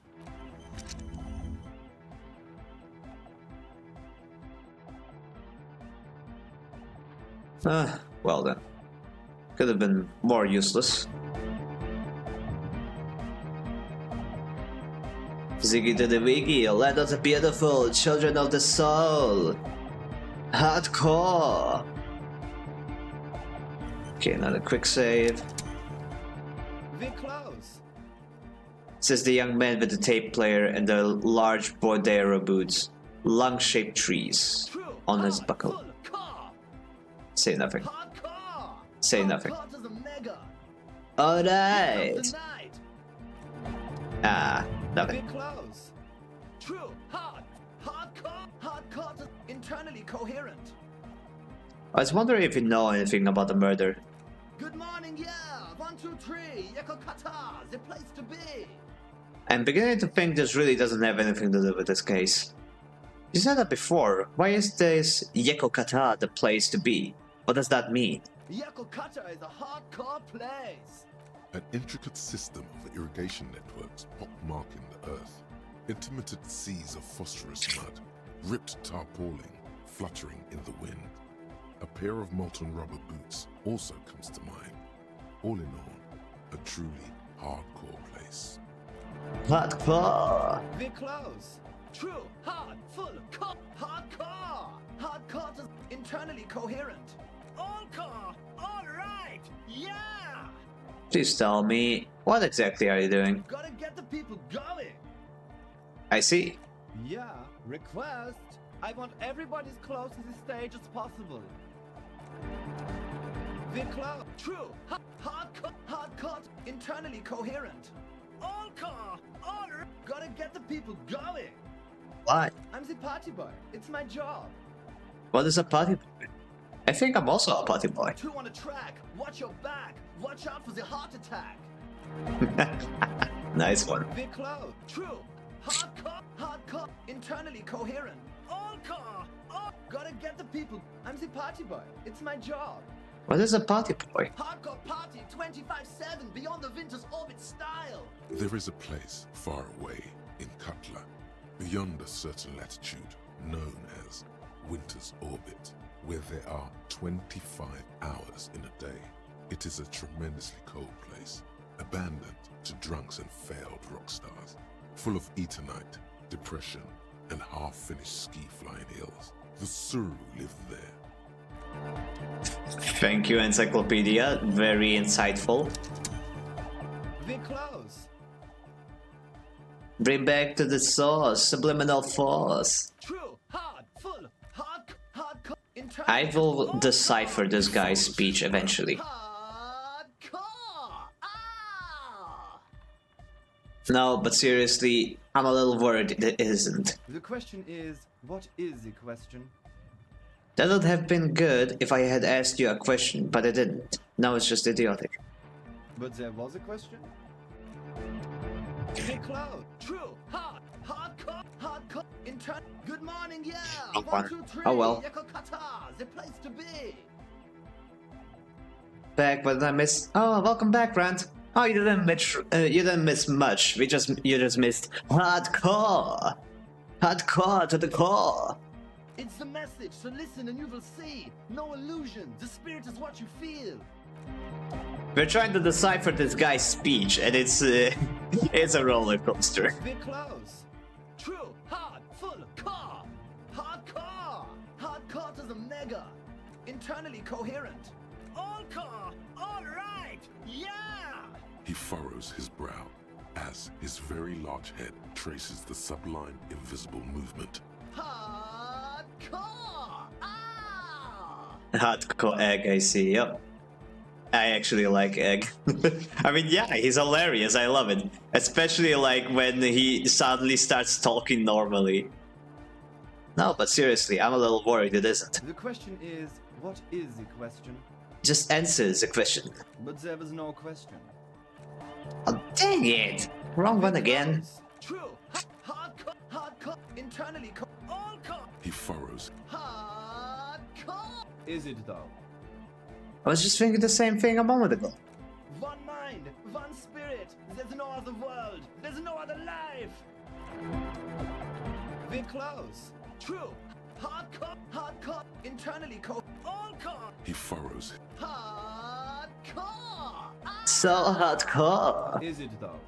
Well then. Could have been more useless. Ziggy to the wiggy, land of the beautiful, children of the soul. Hardcore. Okay, another quick save. We're close. Says the young man with the tape player and the large Bordero boots, lung-shaped trees on his buckle. Say nothing. Say nothing. Alright. Nothing. Close. True, hardcore, internally coherent. I was wondering if you know anything about the murder. Good morning, yeah. 1, 2, 3. Yekokata, the place to be. I'm beginning to think this really doesn't have anything to do with this case. You said that before. Why is this Yekokata the place to be? What does that mean? Yakokata is a hardcore place. An intricate system of irrigation networks pockmarking the earth. Intermittent seas of phosphorus mud, ripped tarpaulin fluttering in the wind. A pair of molten rubber boots also comes to mind. All in all, a truly hardcore place. Hardcore. We're close. True, hard, full, hardcore. Hardcore is internally coherent. All core, all right, yeah. Please tell me, what exactly are you doing? Gotta get the people going. I see. Yeah, request. I want everybody as close to the stage as possible. We're close. True, hardcore, internally coherent. All core, all right. Gotta get the people going. Why? I'm the party boy. It's my job. What is a party boy? I think I'm also a party boy. Two on the track. Watch your back. Watch out for the heart attack. Nice one. We're close. True. Hardcore, internally coherent. All core, all. Gotta get the people. I'm the party boy. It's my job. What is a party boy? Hardcore party 25/7 beyond the winter's orbit style. There is a place far away in Cutler, beyond a certain latitude, known as Winter's Orbit, where there are 25 hours in a day. It is a tremendously cold place, abandoned to drunks and failed rock stars, full of Eternite, depression, and half-finished ski-flying hills. The Suru live there. Thank you, encyclopedia. Very insightful. We're close. Bring back to the source, subliminal force. True, hard, full, hardcore, internal. I will decipher this guy's speech eventually. Hardcore. Ah! No, but seriously, I'm a little worried it isn't. The question is, what is the question? That would have been good if I had asked you a question, but I didn't. Now it's just idiotic. But there was a question? We're close. True, hardcore, internal. Good morning, yeah. Wrong 1, one. 2, 3. Oh well. Yakokata, the place to be. Back, but I missed. Oh, welcome back, Grant. Oh, you didn't miss much. You just missed hardcore. Hardcore to the core. It's the message, so listen and you will see. No illusion, the spirit is what you feel. We're trying to decipher this guy's speech, and it's a roller coaster. We're close. True, hard, full, core. Hardcore. Hardcore to the mega. Internally coherent. All core, all right, yeah. He furrows his brow as his very large head traces the sublime invisible movement. Hardcore. Ah. Hardcore egg, I see. Yep. I actually like Egg. I mean, yeah, he's hilarious. I love it. Especially like when he suddenly starts talking normally. No, but seriously, I'm a little worried it isn't. The question is, what is the question? Just answer the question. But there was no question. Oh, dang it! Wrong one again. True. Hardcore. Internally all core. He furrows. Hardcore. Is it though? I was just thinking the same thing a moment ago. One mind, one spirit. There's no other world. There's no other life. We're close. True. Hardcore. Internally all core. He furrows. Hardcore. So hardcore. Is it though?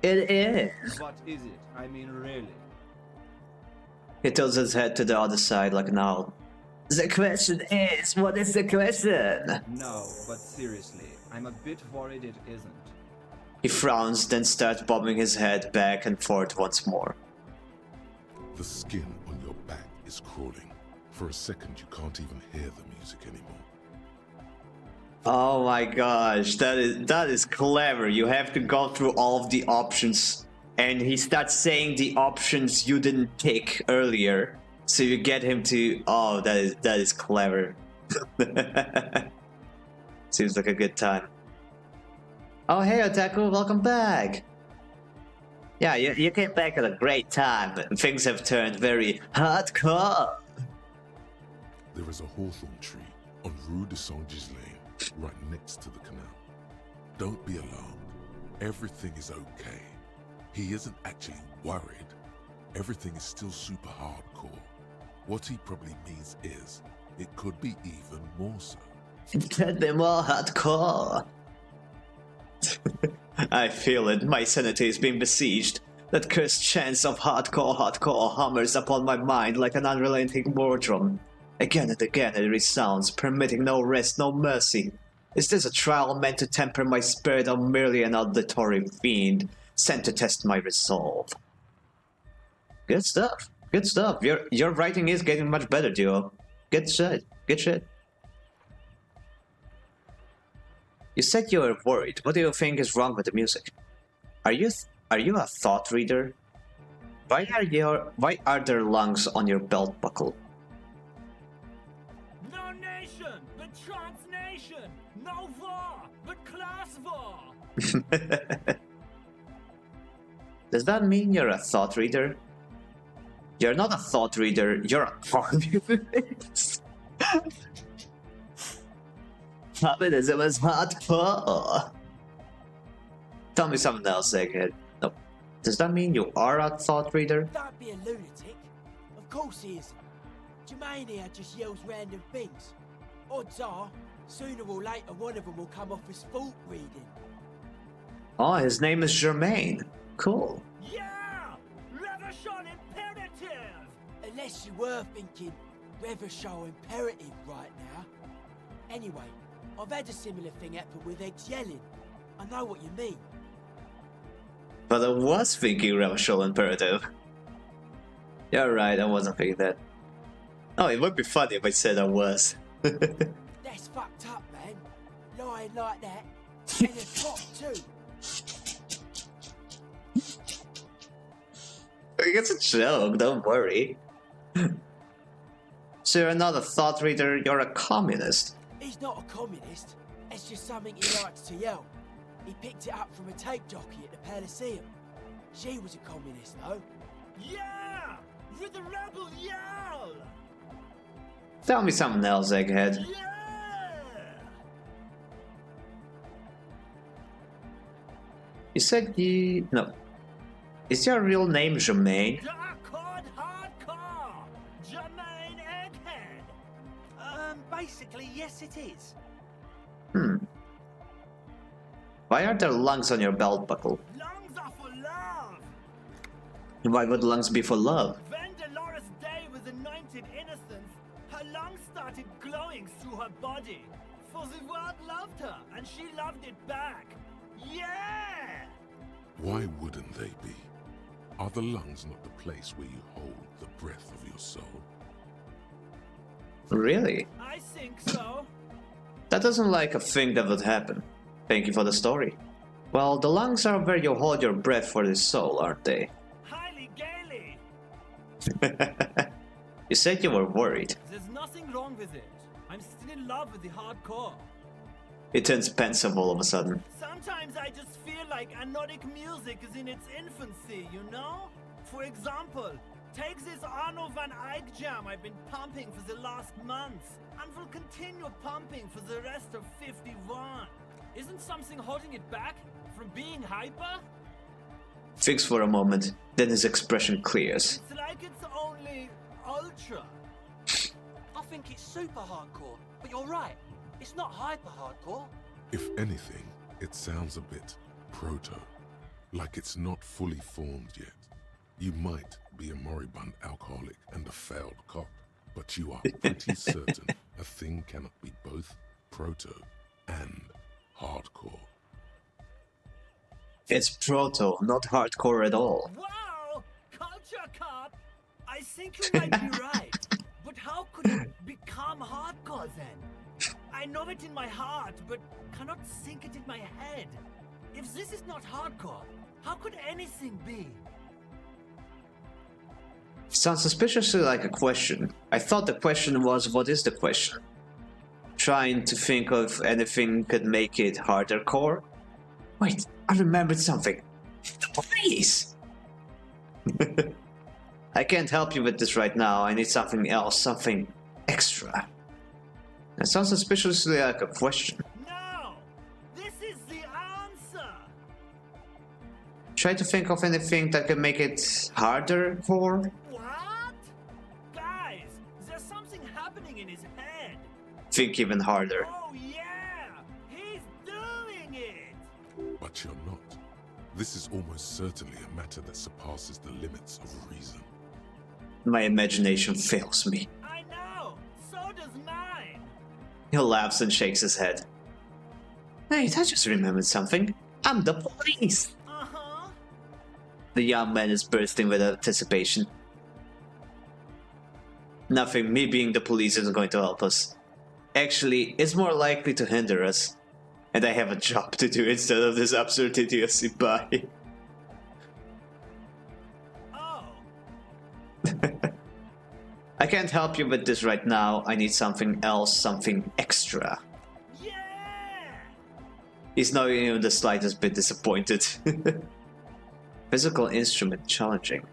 It is. What is it? I mean, really? He tilts his head to the other side like an owl. The question is, what is the question? No, but seriously, I'm a bit worried it isn't. He frowns, then starts bobbing his head back and forth once more. The skin on your back is crawling. For a second, you can't even hear the music anymore. Oh my gosh, that is clever. You have to go through all of the options, and he starts saying the options you didn't pick earlier. So you get him to... Oh, that is clever. Seems like a good time. Oh, hey, Otaku, welcome back. Yeah, you came back at a great time. Things have turned very hardcore. There is a hawthorn tree on Rue de Saint-Ghislain. right next to the canal. Don't be alarmed. Everything is okay. He isn't actually worried. Everything is still super hardcore. What he probably means is, it could be even more so. Get them more hardcore. I feel it. My sanity is being besieged. That cursed chance of hardcore hammers upon my mind like an unrelenting war drum. Again and again it resounds, permitting no rest, no mercy. Is this a trial meant to temper my spirit, or merely an auditory fiend sent to test my resolve? Good stuff. Good stuff. Your writing is getting much better, Duo. Good shit. Good shit. You said you were worried. What do you think is wrong with the music? Are you a thought reader? Why are there lungs on your belt buckle? No nation, but transnation. No war, but class war. Does that mean you're a thought reader? You're not a thought reader, you're a communist. Feminism is hardcore. Tell me something else, egghead. No. Does that mean you are a thought reader? Don't be a lunatic. Of course he isn't. Jermaine here just yells random things. Odds are, sooner or later one of them will come off as thought reading. Oh, his name is Germaine. Cool. Yeah! Reversion imperative! Unless you were thinking Reversion imperative right now. Anyway, I've had a similar thing happen with eggs yelling. I know what you mean. But I was thinking Reversion imperative. You're right, I wasn't thinking that. Oh, it would be funny if I said I was. That's fucked up, man. Lying like that. And a top too. It's a joke, don't worry. So you're not a thought reader, you're a communist. He's not a communist. It's just something he likes to yell. He picked it up from a tape jockey at the Elysium. She was a communist, though. Yeah! With the rebel yell! Tell me something else, egghead. Yeah! You said you... No. Is your real name Germaine? Dark hardcore! Jermaine Egghead! Basically, yes it is. Why are there lungs on your belt buckle? Lungs are for love! Why would lungs be for love? When Dolores Day was anointed innocent, her lungs started glowing through her body. For the world loved her, and she loved it back. Yeah! Why wouldn't they be? Are the lungs not the place where you hold the breath of your soul? Really? I think so. That doesn't like a thing that would happen. Thank you for the story. Well, the lungs are where you hold your breath for the soul, aren't they? Highly gaily. You said you were worried. There's nothing wrong with it. I'm still in love with the hardcore. It turns pensive all of a sudden. Sometimes I just feel like anodic music is in its infancy, you know? For example, take this Arno van Eyck jam I've been pumping for the last month, and will continue pumping for the rest of 51. Isn't something holding it back from being hyper? Thinks for a moment, then his expression clears. It's like it's only ultra. I think it's super hardcore, but you're right. It's not hyper hardcore. If anything, it sounds a bit proto, like it's not fully formed yet. You might be a moribund alcoholic and a failed cop, but you are pretty certain a thing cannot be both proto and hardcore. It's proto, not hardcore at all. Wow! Culture cop! I think you might be right. But how could it become hardcore then? I know it in my heart, but cannot sink it in my head. If this is not hardcore, how could anything be? Sounds suspiciously like a question. I thought the question was, what is the question? Trying to think of anything could make it harder core? Wait, I remembered something. Please! I can't help you with this right now. I need something else, something extra. That sounds suspiciously like a question. try to think of anything that can make it harder for. What? Guys, there's something happening in his head. Think even harder. Oh yeah, he's doing it. But you're not. This is almost certainly a matter that surpasses the limits of reason. My imagination fails me. I know, so does mine. He laughs and shakes his head. Wait, I just remembered something. I'm the police! Uh-huh. The young man is bursting with anticipation. Nothing, me being the police isn't going to help us. Actually, it's more likely to hinder us. And I have a job to do instead of this absurd idiocy. Bye. Oh. I can't help you with this right now. I need something else, something extra. Yeah. He's not even the slightest bit disappointed. Physical instrument challenging.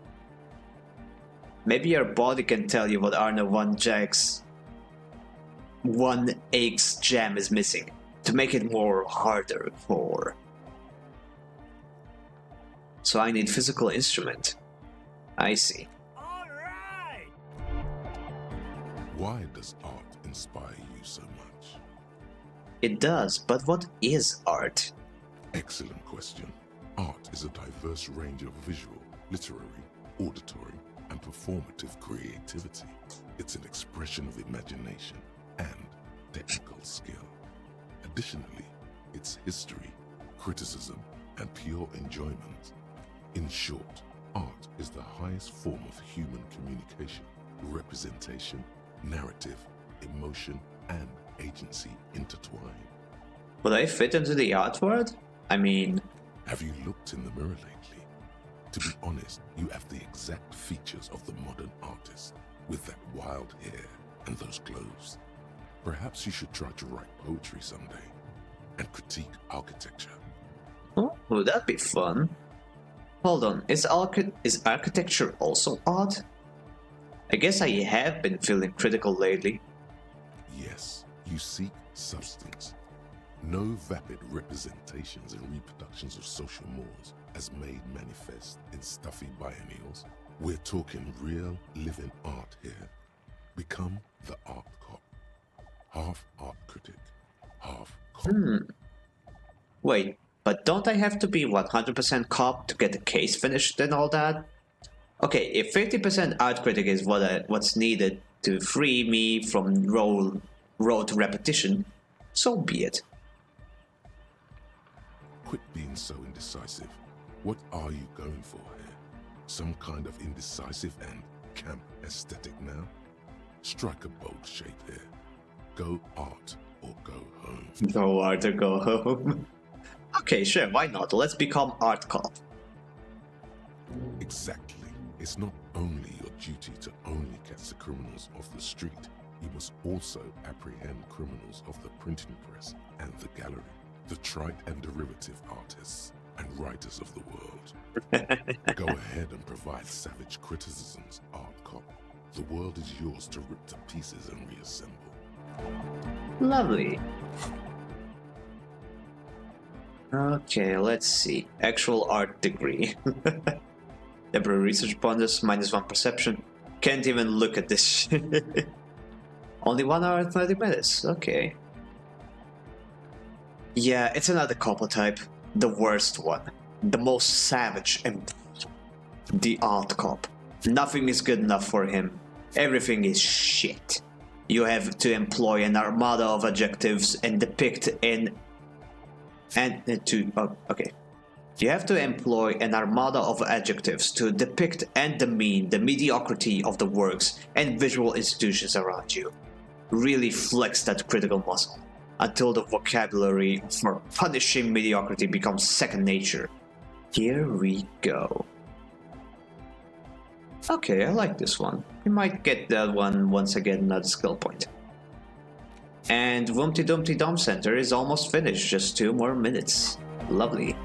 Maybe your body can tell you what Arno 1X gem is missing to make it more harder for. So I need physical instrument. I see. All right. Why does art inspire you so much? It does, but what is art? Excellent question. Art is a diverse range of visual, literary, auditory, and performative creativity. It's an expression of imagination and technical skill. Additionally, it's history, criticism, and pure enjoyment. In short, art is the highest form of human communication, representation, narrative, emotion, and agency intertwined. Would I fit into the art world? I mean... Have you looked in the mirror lately? To be honest, you have the exact features of the modern artist, with that wild hair and those clothes. Perhaps you should try to write poetry someday, and critique architecture. Oh, would that be fun? Hold on, is architecture also art? I guess I have been feeling critical lately. Yes, you seek substance. No vapid representations and reproductions of social mores as made manifest in stuffy biennials. We're talking real, living art here. Become the art cop. Half art critic, half cop. Wait, but don't I have to be 100% cop to get the case finished and all that? Okay, if 50% art critic is what's needed to free me from road to repetition, so be it. Quit being so indecisive. What are you going for here? Some kind of indecisive and camp aesthetic now? Strike a bold shape here. Go art or go home. Go art or go home. Okay, sure, why not? Let's become art cop. Exactly. It's not only your duty to only catch the criminals off the street, you must also apprehend criminals of the printing press and the gallery, the trite and derivative artists and writers of the world. Go ahead and provide savage criticisms, art cop. The world is yours to rip to pieces and reassemble. Lovely. Okay, let's see. Actual art degree. Temporary research bonus, -1 perception. Can't even look at this shit. Only 1 hour and 30 minutes, okay. Yeah, it's another couple type. The worst one. The most savage and the art cop. Nothing is good enough for him. Everything is shit. You have to employ an armada of adjectives and depict You have to employ an armada of adjectives to depict and demean the mediocrity of the works and visual institutions around you. Really flex that critical muscle until the vocabulary for punishing mediocrity becomes second nature. Here we go. Okay, I like this one. We might get that one once again another skill point. And Wumpty Dumpty Dump Center is almost finished, just 2 more minutes. Lovely.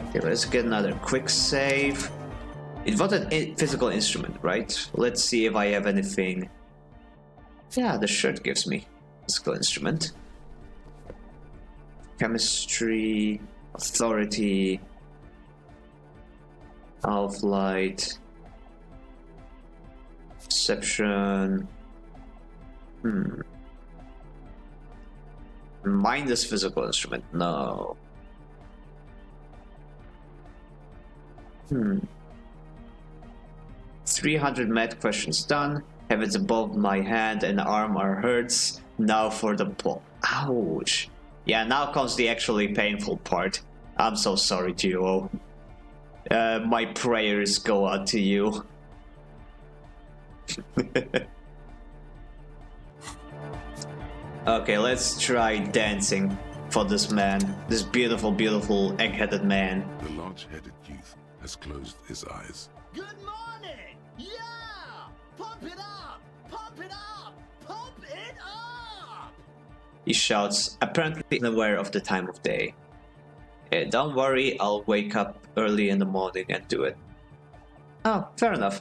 Okay, let's get another quick save. It was a physical instrument, right? Let's see if I have anything. Yeah, the shirt gives me physical instrument. Chemistry. Authority. Half-light. Perception. Mindless physical instrument. No. 300 math questions done. Heavens above my hand and arm are hurts. Now for the plot. Ouch. Yeah, now comes the actually painful part. I'm so sorry, Duo. My prayers go out to you. Okay, let's try dancing for this man. This beautiful, beautiful egg-headed man. The large-headed youth has closed his eyes. Good morning! Yeah! Pump it up! Pump it up! Pump it up! He shouts, apparently unaware of the time of day. Don't worry, I'll wake up early in the morning and do it. Oh, fair enough.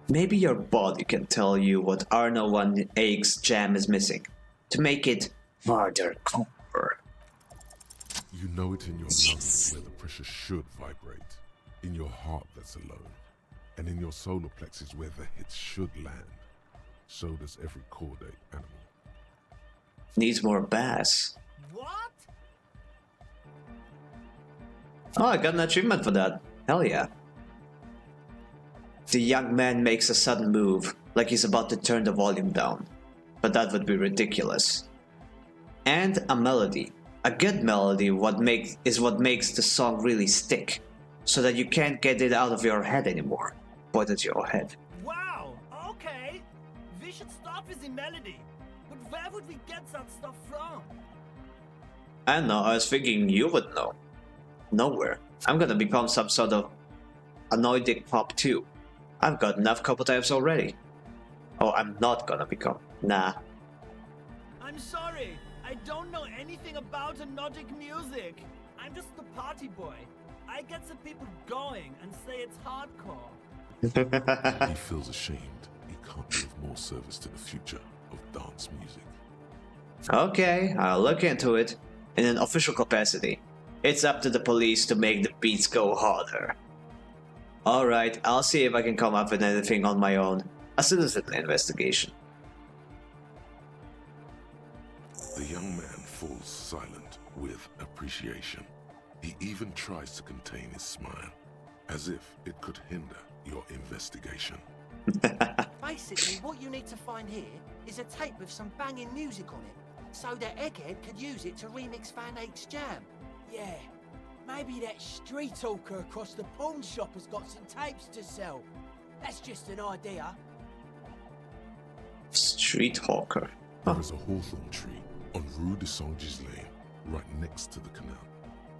Maybe your body can tell you what Arno 1A's jam is missing to make it further colder. You know it in your lungs where the pressure should vibrate, in your heart that's alone, and in your solar plexus where the hits should land. So does every chordate animal. Needs more bass. What? Oh, I got an achievement for that. Hell yeah. The young man makes a sudden move, like he's about to turn the volume down. But that would be ridiculous. And a melody. A good melody is what makes the song really stick, so that you can't get it out of your head anymore. Point at your head. Wow, okay. We should start with the melody. But where would we get that stuff from? I don't know, I was thinking you would know. Nowhere. I'm gonna become some sort of anoidic pop too. I've got enough couple types already. Oh, I'm not gonna become. Nah. I'm sorry. I don't know anything about Nordic music. I'm just the party boy. I get the people going and say it's hardcore. He feels ashamed. He can't be of more service to the future of dance music. Okay, I'll look into it. In an official capacity. It's up to the police to make the beats go harder. Alright, I'll see if I can come up with anything on my own. A citizen investigation. The young man falls silent with appreciation. He even tries to contain his smile, as if it could hinder your investigation. Basically, what you need to find here is a tape with some banging music on it, so that Egghead could use it to remix Van Eyck's jam. Yeah, maybe that street hawker across the pawn shop has got some tapes to sell. That's just an idea. Street hawker. There is a hawthorn tree on Rue de Saint-Gislain, right next to the canal.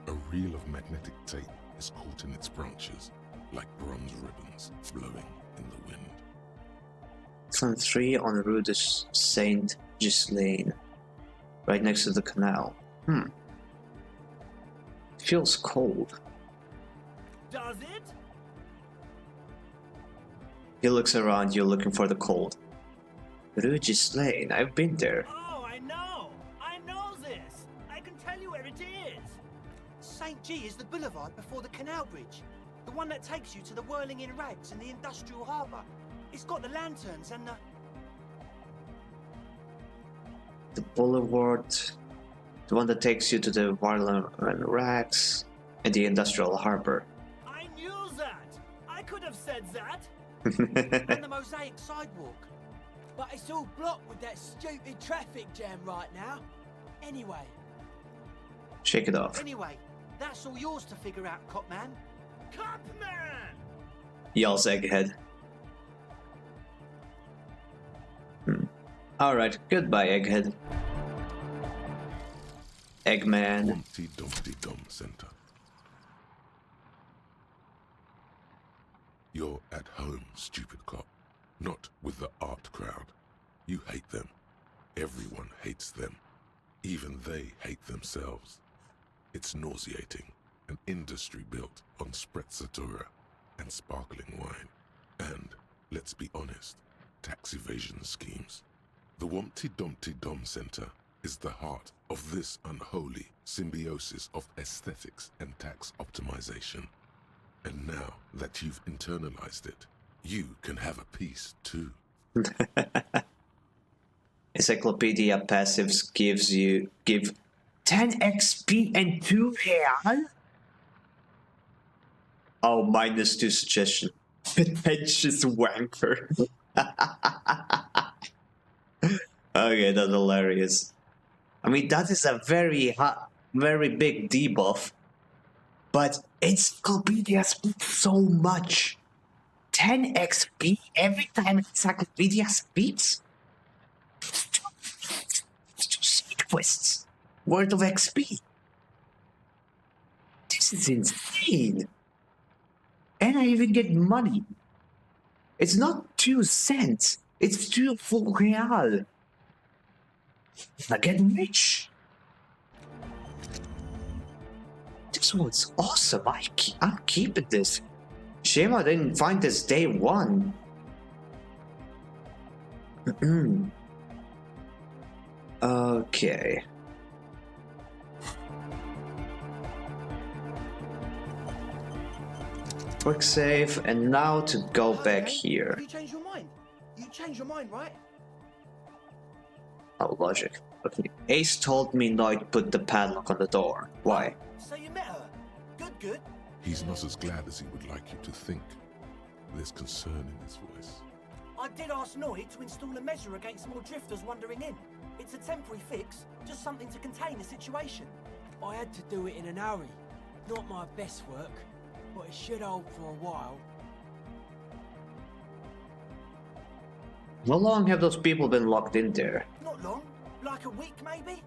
A reel of magnetic tape is caught in its branches, like bronze ribbons blowing in the wind. Some tree on Rue de Saint-Gislain, right next to the canal. Feels cold. Does it? He looks around you looking for the cold. Rue de Saint, I've been there. Oh, I know! I know this! I can tell you where it is! St. G is the boulevard before the canal bridge. The one that takes you to the whirling in rags and the industrial harbour. It's got the lanterns and The boulevard, the one that takes you to the Warland and Racks and the industrial harbor. I knew that! I could have said that! and the mosaic sidewalk. But it's all blocked with that stupid traffic jam right now. Anyway. Shake it off. Anyway, that's all yours to figure out, Copman. Copman! Yells Egghead. Alright, goodbye, Egghead. Eggman. Humpty Dumpty Dum Center. You're at home, stupid cop. Not with the art crowd. You hate them. Everyone hates them. Even they hate themselves. It's nauseating. An industry built on sprezzatura and sparkling wine. And, let's be honest, tax evasion schemes. The Humpty Dumpty Dum Center is the heart of this unholy symbiosis of aesthetics and tax optimization. And now that you've internalized it, you can have a piece too. Encyclopedia passives give 10 XP and 2 real? Oh, -2 suggestion. Pretentious wanker. Okay, that's hilarious. I mean, that is a very big debuff, but Encyclopedia speaks so much. 10 XP every time Encyclopedia speaks? It's 2 side quests worth of XP. This is insane. And I even get money. It's not 2 cents. It's 2 full real. I get rich. This one's awesome. I'm keeping this. Shame I didn't find this day 1. Okay. Quick save, and now to go back here. You changed your mind. You changed your mind, right? Oh, logic. Okay. Ace told me not put the padlock on the door. Why? So you met her. Good. He's not as glad as he would like you to think. There's concern in his voice. I did ask Noid to install a measure against more drifters wandering in. It's a temporary fix, just something to contain the situation. I had to do it in an hurry. Not my best work, but it should hold for a while. How long have those people been locked in there? Not long. Like a week, maybe?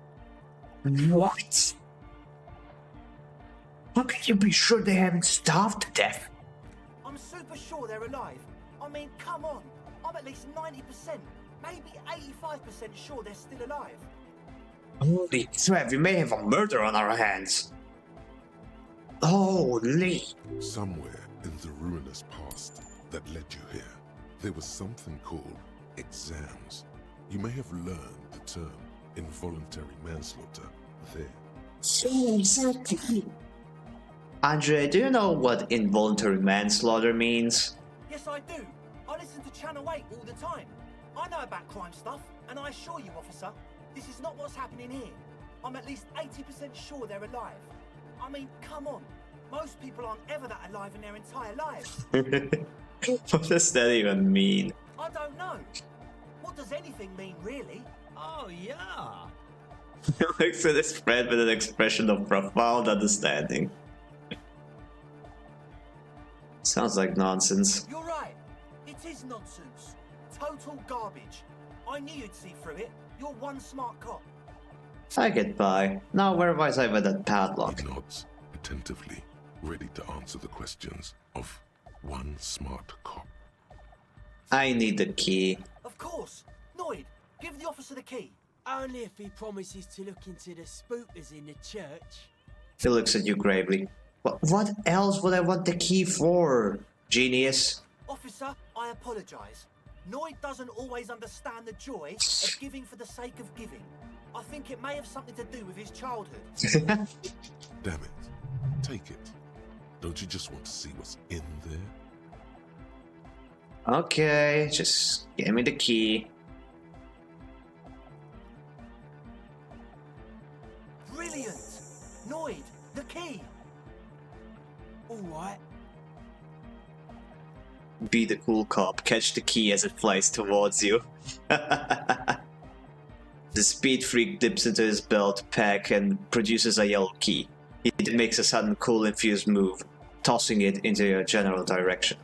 What? How can you be sure they haven't starved to death? I'm super sure they're alive. I mean, come on. I'm at least 90%, maybe 85% sure they're still alive. Holy crap, we may have a murder on our hands. Holy. Somewhere in the ruinous past that led you here, there was something called exams. You may have learned the term involuntary manslaughter there. Exactly. Andre, do you know what involuntary manslaughter means? Yes, I do. I listen to Channel 8 all the time. I know about crime stuff, and I assure you, officer, this is not what's happening here. I'm at least 80% sure they're alive. I mean, come on. Most people aren't ever that alive in their entire lives. What does that even mean? I don't know. What does anything mean, really? Oh, yeah. He looks at his friend with an expression of profound understanding. Sounds like nonsense. You're right. It is nonsense. Total garbage. I knew you'd see through it. You're one smart cop. I get by. Now where was I with that padlock? He nods attentively, ready to answer the questions of one smart cop. I need the key. Of course. Noid, give the officer the key. Only if he promises to look into the spookers in the church. He looks at you gravely. What else would I want the key for, genius? Officer, I apologize. Noid doesn't always understand the joy of giving for the sake of giving. I think it may have something to do with his childhood. Damn it. Take it. Don't you just want to see what's in there? Okay, just give me the key. Brilliant! Noid, the key! Alright. Be the cool cop. Catch the key as it flies towards you. The speed freak dips into his belt pack and produces a yellow key. He makes a sudden cool infused move, tossing it into your general direction.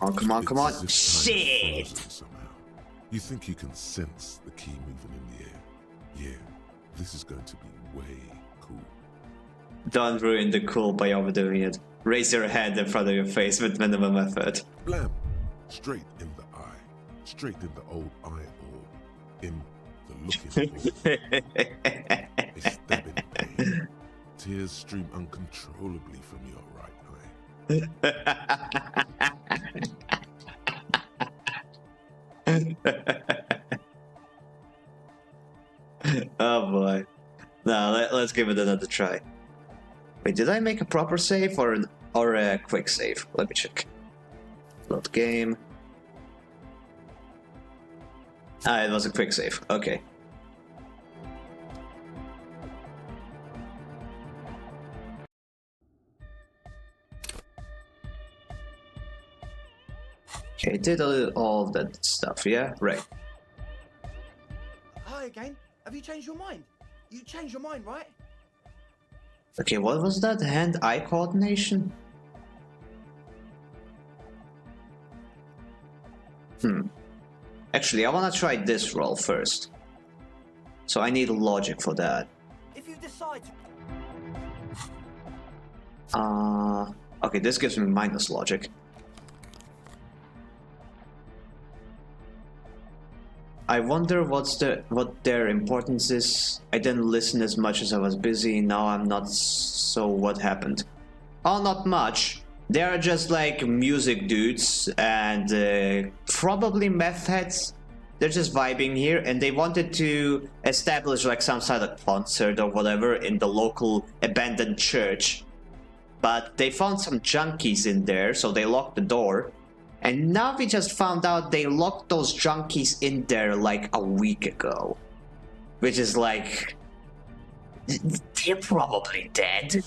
Oh, come on, come on. It's as if time is Shit! frozen somehow. You think you can sense the key moving in the air. Yeah, this is going to be way cool. Don't ruin the cool by overdoing it. Raise your hand in front of your face with minimum effort. Blam! Straight in the eye. Straight in the old eye hole. In the looking hole. A stabbing pain. Tears stream uncontrollably from your right eye. let's give it another try. Wait, did I make a proper save or a quick save? Let me check. Load game. Ah, it was a quick save. Okay. Okay, did all of that stuff, yeah? Right. Hi again. Have you changed your mind? You changed your mind, right? Okay, what was that? Hand-eye coordination? Actually, I wanna try this roll first. So I need logic for that. If you decide to... Okay, this gives me minus logic. I wonder what their importance is. I didn't listen as much as I was busy. Now I'm not. So what happened? Oh, not much. They are just like music dudes and probably meth heads. They're just vibing here, and they wanted to establish like some sort of concert or whatever in the local abandoned church. But they found some junkies in there, so they locked the door. And now we just found out they locked those junkies in there like a week ago. Which is like... they're probably dead.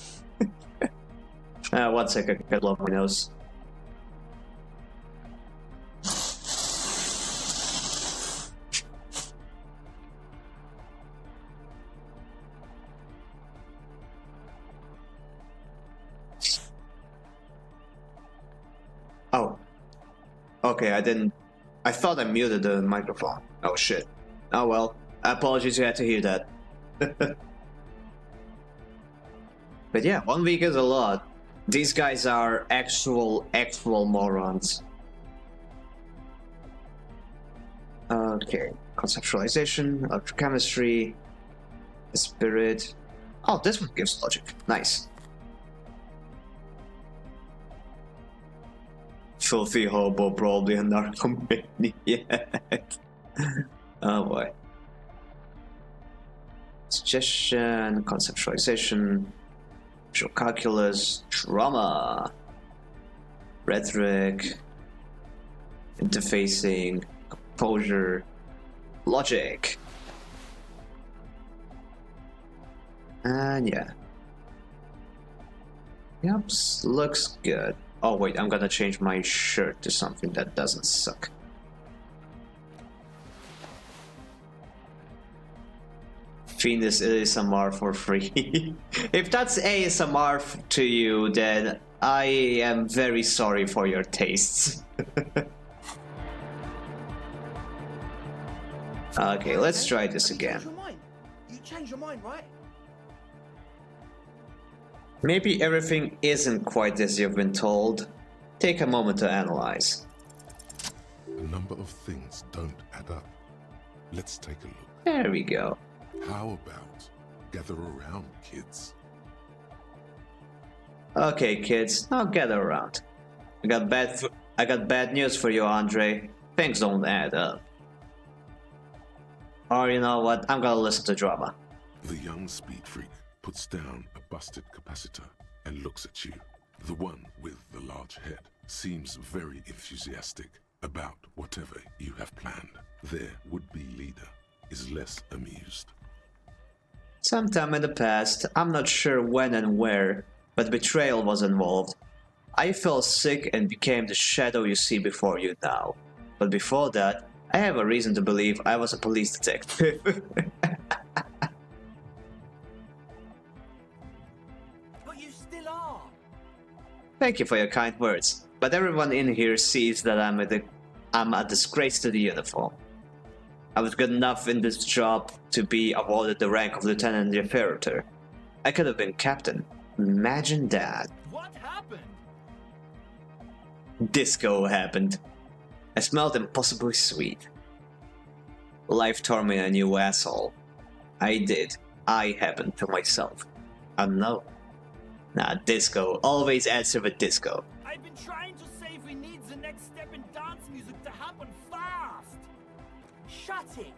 1 second, I can blow my nose. Oh. Okay, I thought I muted the microphone. Oh shit. Oh well. Apologies you had to hear that. But yeah, 1 week is a lot. These guys are actual morons. Okay. Conceptualization, electrochemistry, spirit. Oh, this one gives logic. Nice. Filthy hobo, probably a narcomaniac. Oh boy. Suggestion, conceptualization, visual calculus, drama, rhetoric, interfacing, composure, logic. And yeah. Yep, looks good. Oh wait, I'm gonna change my shirt to something that doesn't suck. Finis ASMR for free. If that's ASMR to you, then I am very sorry for your tastes. Okay, let's try this again. You changed your mind, right? Maybe everything isn't quite as you've been told. Take a moment to analyze. A number of things don't add up. Let's take a look. There we go. How about gather around, kids? Okay, kids, now gather around. I got bad news for you, Andre. Things don't add up. Or you know what? I'm gonna listen to drama. The young speed freak puts down a busted capacitor and looks at you. The one with the large head seems very enthusiastic about whatever you have planned. Their would-be leader is less amused. Sometime in the past, I'm not sure when and where, but betrayal was involved. I fell sick and became the shadow you see before you now. But before that, I have a reason to believe I was a police detective. But you still are. Thank you for your kind words, but everyone in here sees that I'm a disgrace to the uniform. I was good enough in this job to be awarded the rank of Lieutenant the Imperator. I could have been captain. Imagine that. What happened? Disco happened. I smelled impossibly sweet. Life tore me a new asshole. I did. I happened to myself. I don't know. Nah, disco. Always answer with disco. I've been trying to say we need the next step in dance music to happen fast. Shut it.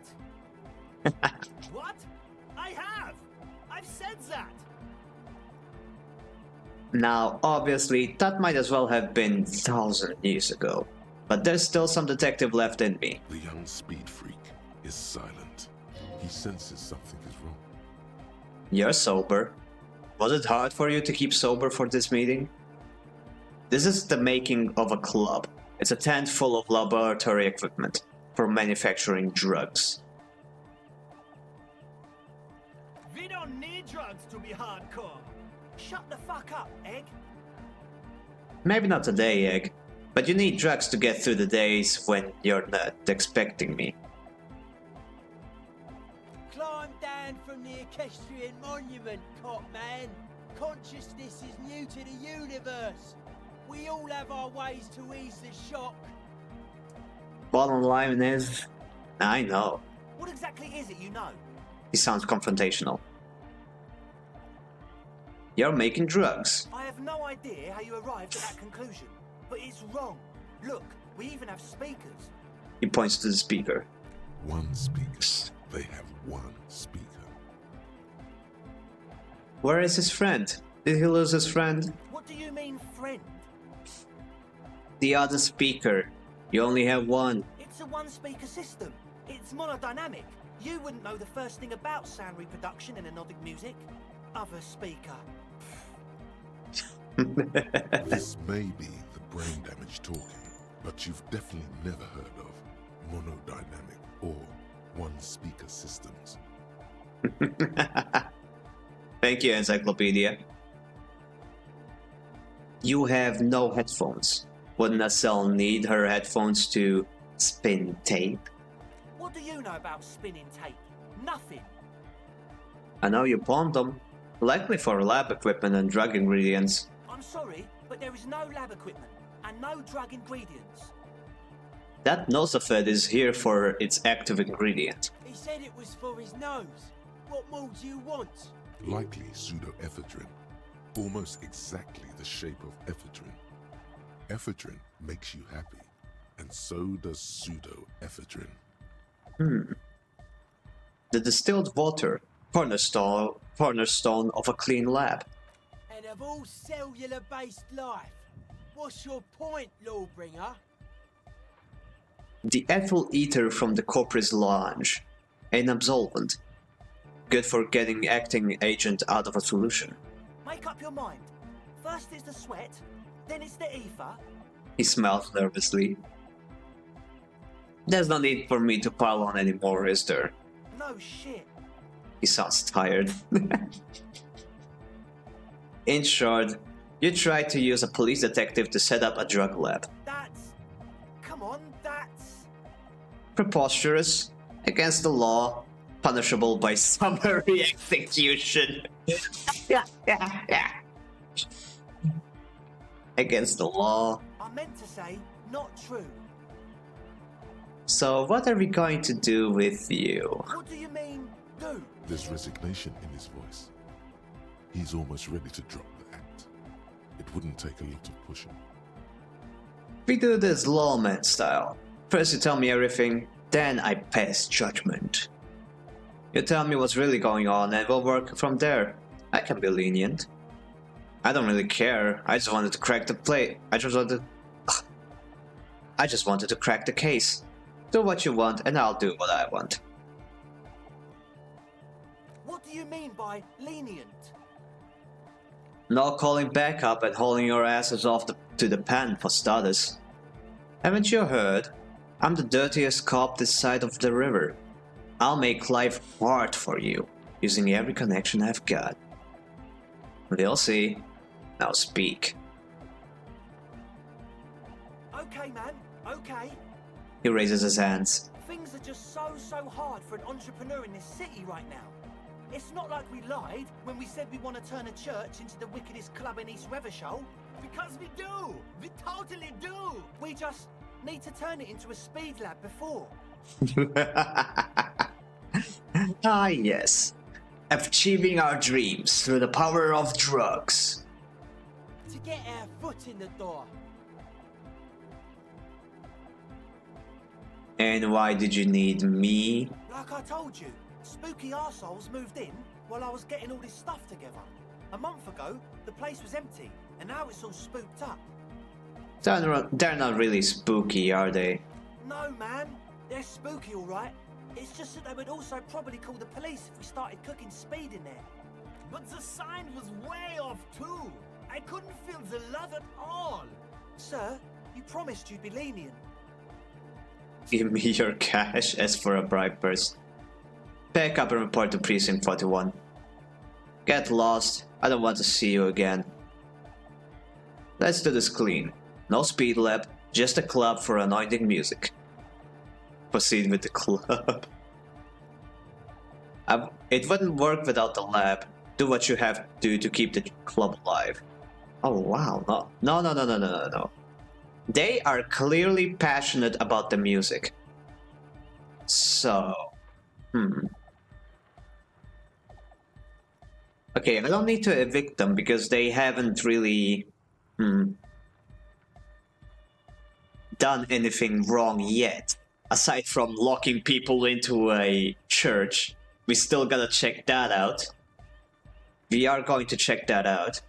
What? I have. I've said that. Now, obviously, that might as well have been 1,000 years ago. But there's still some detective left in me. The young speed freak is silent. He senses something is wrong. You're sober. Was it hard for you to keep sober for this meeting? This is the making of a club. It's a tent full of laboratory equipment for manufacturing drugs. We don't need drugs to be hardcore. Shut the fuck up, Egg. Maybe not today, Egg, but you need drugs to get through the days when you're not expecting me. Climb down from the equestrian monument, cop man. Consciousness is new to the universe. We all have our ways to ease the shock. Bottom line is, I know. What exactly is it you know? He sounds confrontational. You're making drugs. I have no idea how you arrived at that conclusion, but it's wrong. Look, we even have speakers. He points to the speaker. One speaker. They have one speaker. Where is his friend? Did he lose his friend? What do you mean, friend? The other speaker. You only have one. It's a one-speaker system. It's monodynamic. You wouldn't know the first thing about sound reproduction in anodic music. Other speaker. This may be the brain damage talking, but you've definitely never heard of monodynamic or one-speaker systems. Thank you, encyclopedia. You have no headphones. Wouldn't Estelle need her headphones to spin tape? What do you know about spinning tape? Nothing. I know you pawned them. Likely for lab equipment and drug ingredients. I'm sorry, but there is no lab equipment and no drug ingredients. That nosophed is here for its active ingredient. He said it was for his nose. What more do you want? Likely pseudoephedrine. Almost exactly the shape of ephedrine. Ephedrine makes you happy, and so does pseudoephedrine. The distilled water, cornerstone of a clean lab. And of all cellular-based life, what's your point, Lawbringer? The ethyl ether from the corpus lounge, an absolvent. Good for getting acting agent out of a solution. Make up your mind. First it's the sweat, then it's the ether. He smells nervously. There's no need for me to pile on anymore, is there? No shit. He sounds tired. In short, you tried to use a police detective to set up a drug lab. That's... Come on, that's... Preposterous, against the law, punishable by summary execution. Against the law. I meant to say, not true. So what are we going to do with you? What do you mean, do? There's resignation in his voice. He's almost ready to drop the act. It wouldn't take a lot of pushing. We do this lawman style. First you tell me everything, then I pass judgment. You tell me what's really going on and we'll work from there. I can be lenient. I don't really care. I just wanted to crack the play. I just wanted to crack the case. Do what you want and I'll do what I want. What do you mean by lenient? No calling back up and hauling your asses off to the pen for starters. Haven't you heard? I'm the dirtiest cop this side of the river. I'll make life hard for you, using every connection I've got. We'll see. Now speak. Okay, man, okay. He raises his hands. Things are just so hard for an entrepreneur in this city right now. It's not like we lied when we said we want to turn a church into the wickedest club in East Revershoal. Because we do! We totally do! We just need to turn it into a speed lab before. Ah, yes. Achieving our dreams through the power of drugs. To get our foot in the door. And why did you need me? Like I told you, spooky arseholes moved in, while I was getting all this stuff together. A month ago, the place was empty, and now it's all spooked up. They're not really spooky, are they? No, man. They're spooky, all right. It's just that they would also probably call the police if we started cooking speed in there. But the sign was way off too. I couldn't feel the love at all. Sir, you promised you'd be lenient. Give me your cash as for a bribe person. Pack up and report to Precinct 41. Get lost. I don't want to see you again. Let's do this clean. No speed lab, just a club for anointing music. Proceed with the club. It wouldn't work without the lab. Do what you have to do to keep the club alive. Oh wow, no. They are clearly passionate about the music. So, okay, I don't need to evict them because they haven't really done anything wrong yet. Aside from locking people into a church, we still gotta check that out. We are going to check that out.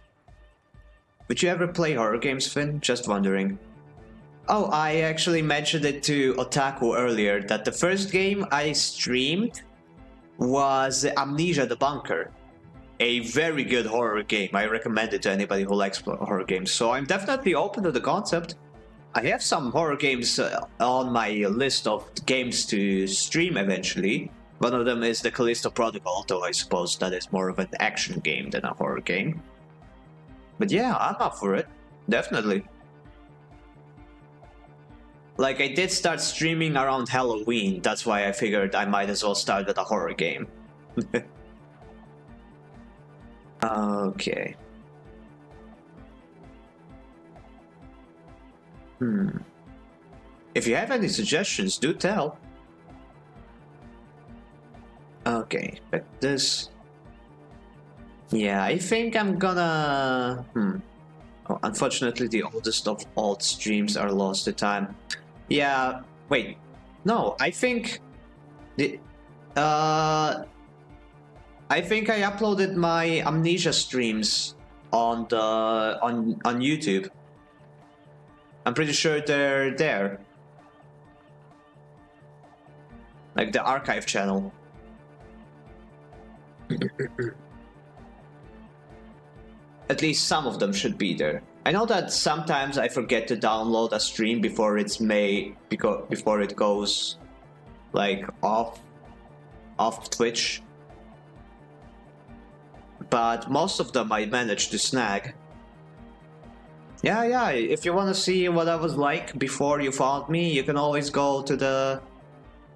Would you ever play horror games, Finn? Just wondering. Oh, I actually mentioned it to Otaku earlier that the first game I streamed was Amnesia the Bunker. A very good horror game. I recommend it to anybody who likes horror games. So I'm definitely open to the concept. I have some horror games on my list of games to stream eventually. One of them is the Callisto Protocol, though I suppose that is more of an action game than a horror game. But yeah, I'm up for it. Definitely. Like, I did start streaming around Halloween. That's why I figured I might as well start with a horror game. Okay. If you have any suggestions, do tell. Okay, but this... Yeah, I think I'm gonna... Oh, unfortunately, the oldest of alt streams are lost to time. Yeah, wait. No, I think... I think I uploaded my Amnesia streams on YouTube. I'm pretty sure they're there. Like the archive channel. At least some of them should be there. I know that sometimes I forget to download a stream before it's made, before it goes like off Twitch. But most of them I managed to snag. Yeah, if you want to see what I was like before you found me, you can always go to the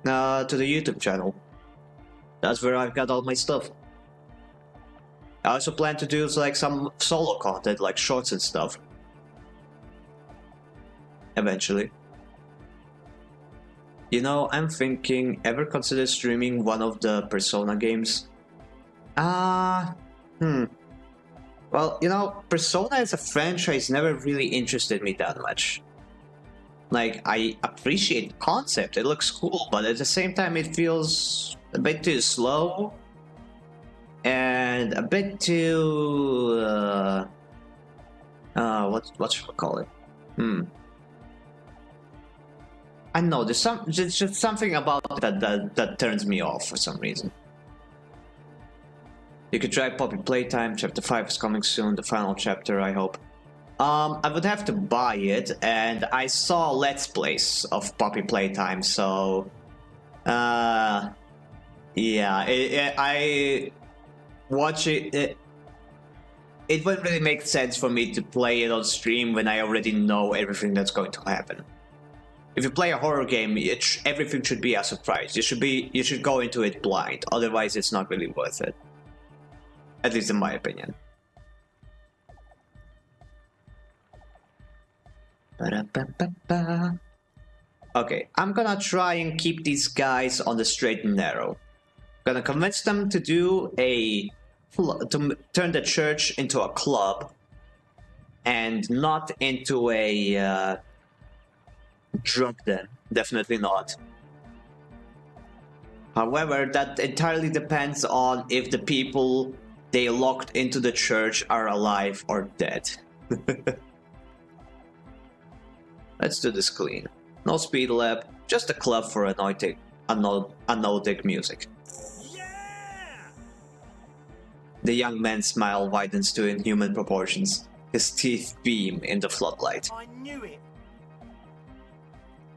YouTube channel. That's where I've got all my stuff. I also plan to do like some solo content, like shorts and stuff. Eventually. You know, I'm thinking, ever consider streaming one of the Persona games? Well, you know, Persona as a franchise never really interested me that much. Like, I appreciate the concept, it looks cool, but at the same time it feels a bit too slow. And a bit too... what should I call it? I don't know, there's just something about that turns me off for some reason. You could try Poppy Playtime, Chapter 5 is coming soon, the final chapter, I hope. I would have to buy it, and I saw Let's Plays of Poppy Playtime, so... yeah, I watch it... It wouldn't really make sense for me to play it on stream when I already know everything that's going to happen. If you play a horror game, everything should be a surprise. You should go into it blind, otherwise it's not really worth it. At least in my opinion. Okay, I'm gonna try and keep these guys on the straight and narrow. Gonna convince them to do to turn the church into a club and not into a drug den. Definitely not. However, that entirely depends on if the people they locked into the church are alive or dead. Let's do this clean. No speed lab, just a club for anodic music. The young man's smile widens to inhuman proportions. His teeth beam in the floodlight. I knew it.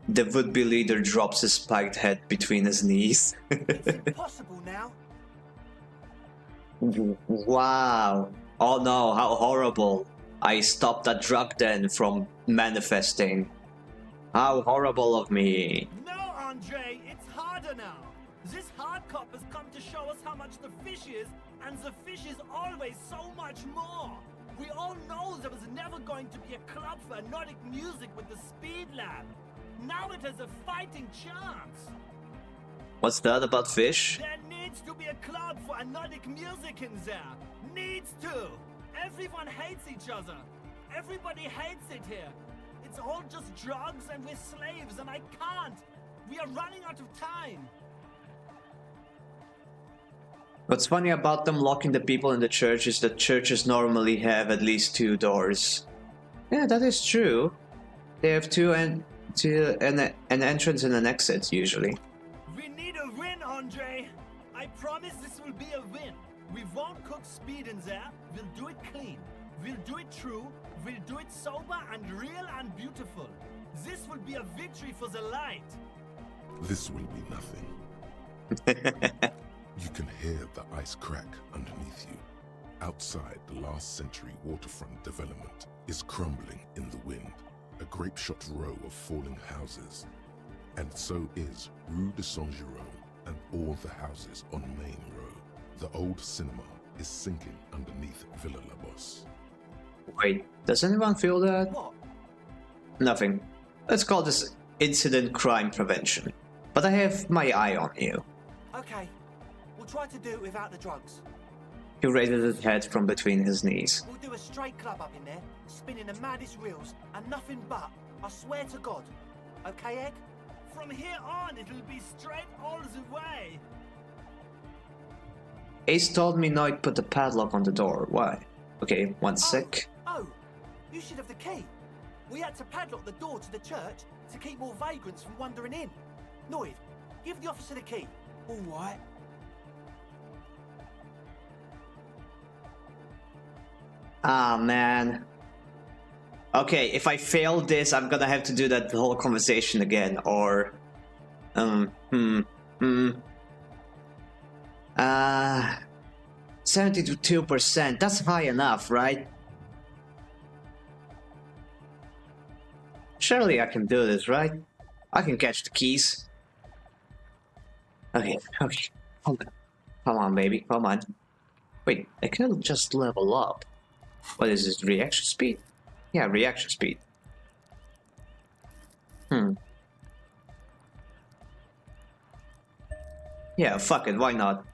The would-be leader drops his spiked head between his knees. It's impossible now. Wow. Oh no, how horrible. I stopped that drug den from manifesting. How horrible of me. No, Andre, it's harder now. This hard cop has come to show us how much the fish is, and the fish is always so much more. We all know there was never going to be a club for anodic music with the Speed Lab. Now it has a fighting chance. What's that about fish? There needs to be a club for anodic music in there. Needs to. Everyone hates each other. Everybody hates it here. It's all just drugs and we're slaves and I can't. We are running out of time. What's funny about them locking the people in the church is that churches normally have at least 2 doors. Yeah, that is true. They have an entrance and an exit usually. We need a win, Andre. I promise this will be a win. We won't cook speed in there. We'll do it clean. We'll do it true. We'll do it sober and real and beautiful. This will be a victory for the light. This will be nothing. You can hear the ice crack underneath you. Outside, the last century waterfront development is crumbling in the wind. A grape-shot row of falling houses. And so is Rue de Saint-Jérôme and all the houses on Main Row. The old cinema is sinking underneath Villa La Bosse. Wait, does anyone feel that? What? Nothing. Let's call this incident crime prevention. But I have my eye on you. Okay, we'll try to do it without the drugs. He raises his head from between his knees. We'll do a straight club up in there, spinning the maddest reels, and nothing but. I swear to God. Okay, Egg? From here on, it'll be straight all the way. Ace told me not to put the padlock on the door. Why? Okay, one sec. Oh, you should have the key. We had to padlock the door to the church to keep more vagrants from wandering in. Noid, give the officer the key. All right. Ah, man. Okay, if I fail this, I'm gonna have to do that whole conversation again, or... 72%, that's high enough, right? Surely I can do this, right? I can catch the keys. Okay. Come on, baby, come on. Wait, I can just level up. What is this, reaction speed? Yeah, reaction speed. Yeah, fuck it, why not?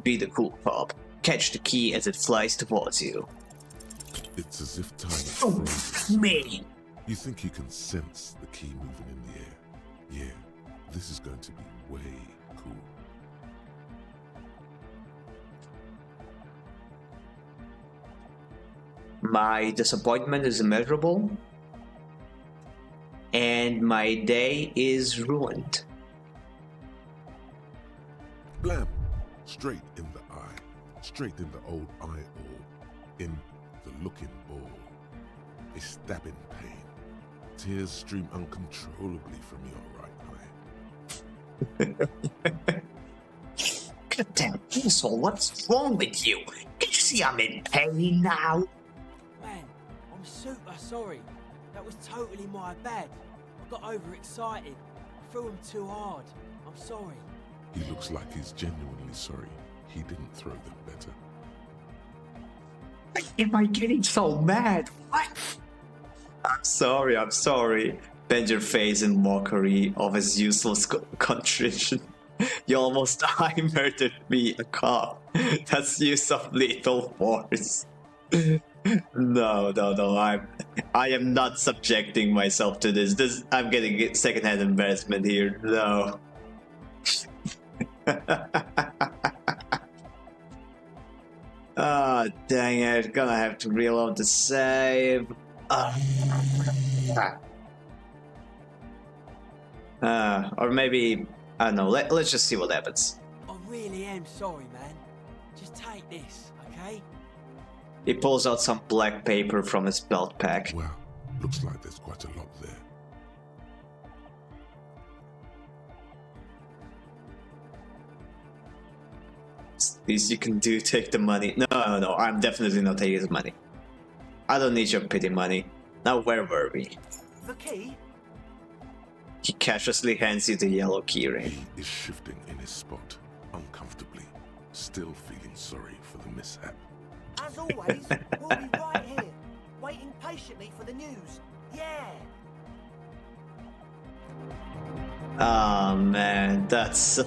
Be the cool cop. Catch the key as it flies towards you. It's as if time is frozen. Me! You think you can sense the key moving in the air? Yeah, this is going to be way cool. My disappointment is immeasurable. And my day is ruined. Blam! Straight in the eye. Straight in the old eye hole. In the looking ball. A stabbing pain. Tears stream uncontrollably from your right eye. Goddamn asshole, what's wrong with you? Can't you see I'm in pain now? Man, I'm super sorry. That was totally my bad. I got overexcited. I threw him too hard. I'm sorry. He looks like he's genuinely sorry. He didn't throw them better. Am I getting so mad? What? I'm sorry. Bend your face in mockery of his useless contrition. You almost murdered me, a cop. That's use of lethal force. No, no, no. I am not subjecting myself to this. I'm getting secondhand embarrassment here. No. Ah, dang it. Gonna have to reload the save. Or maybe, I don't know. Let's just see what happens. I really am sorry, man. Just take this, okay? He pulls out some black paper from his belt pack. Well, looks like there's quite a lot there. Least you can do, take the money. No, no, no, I'm definitely not taking the money. I don't need your pity money. Now, where were we? The key? He casually hands you the yellow keyring. He is shifting in his spot, uncomfortably, still feeling sorry for the mishap. As always, we'll be right here, waiting patiently for the news. Yeah! Oh man, that's...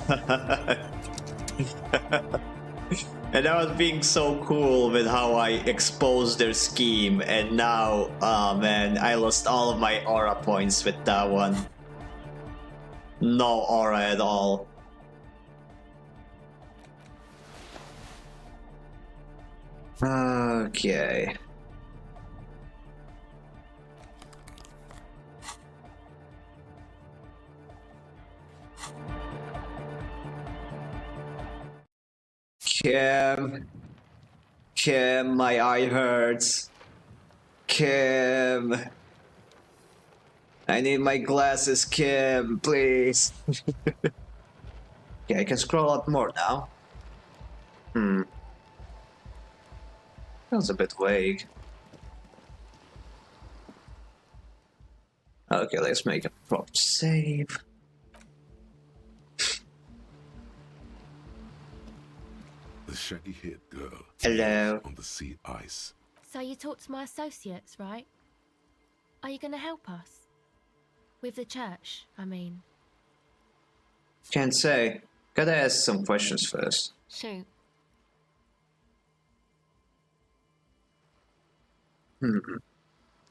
And I was being so cool with how I exposed their scheme, and now, oh man, I lost all of my aura points with that one. No aura at all. Okay. Kim, my eye hurts. Kim. I need my glasses, Kim, please. Yeah, I can scroll up more now. Feels a bit vague. Okay, let's make a proper save. The shaggy-haired girl Hello. on the sea ice. So you talked to my associates, right? Are you going to help us? With the church, I mean. Can't say. Gotta ask some questions first. Shoot.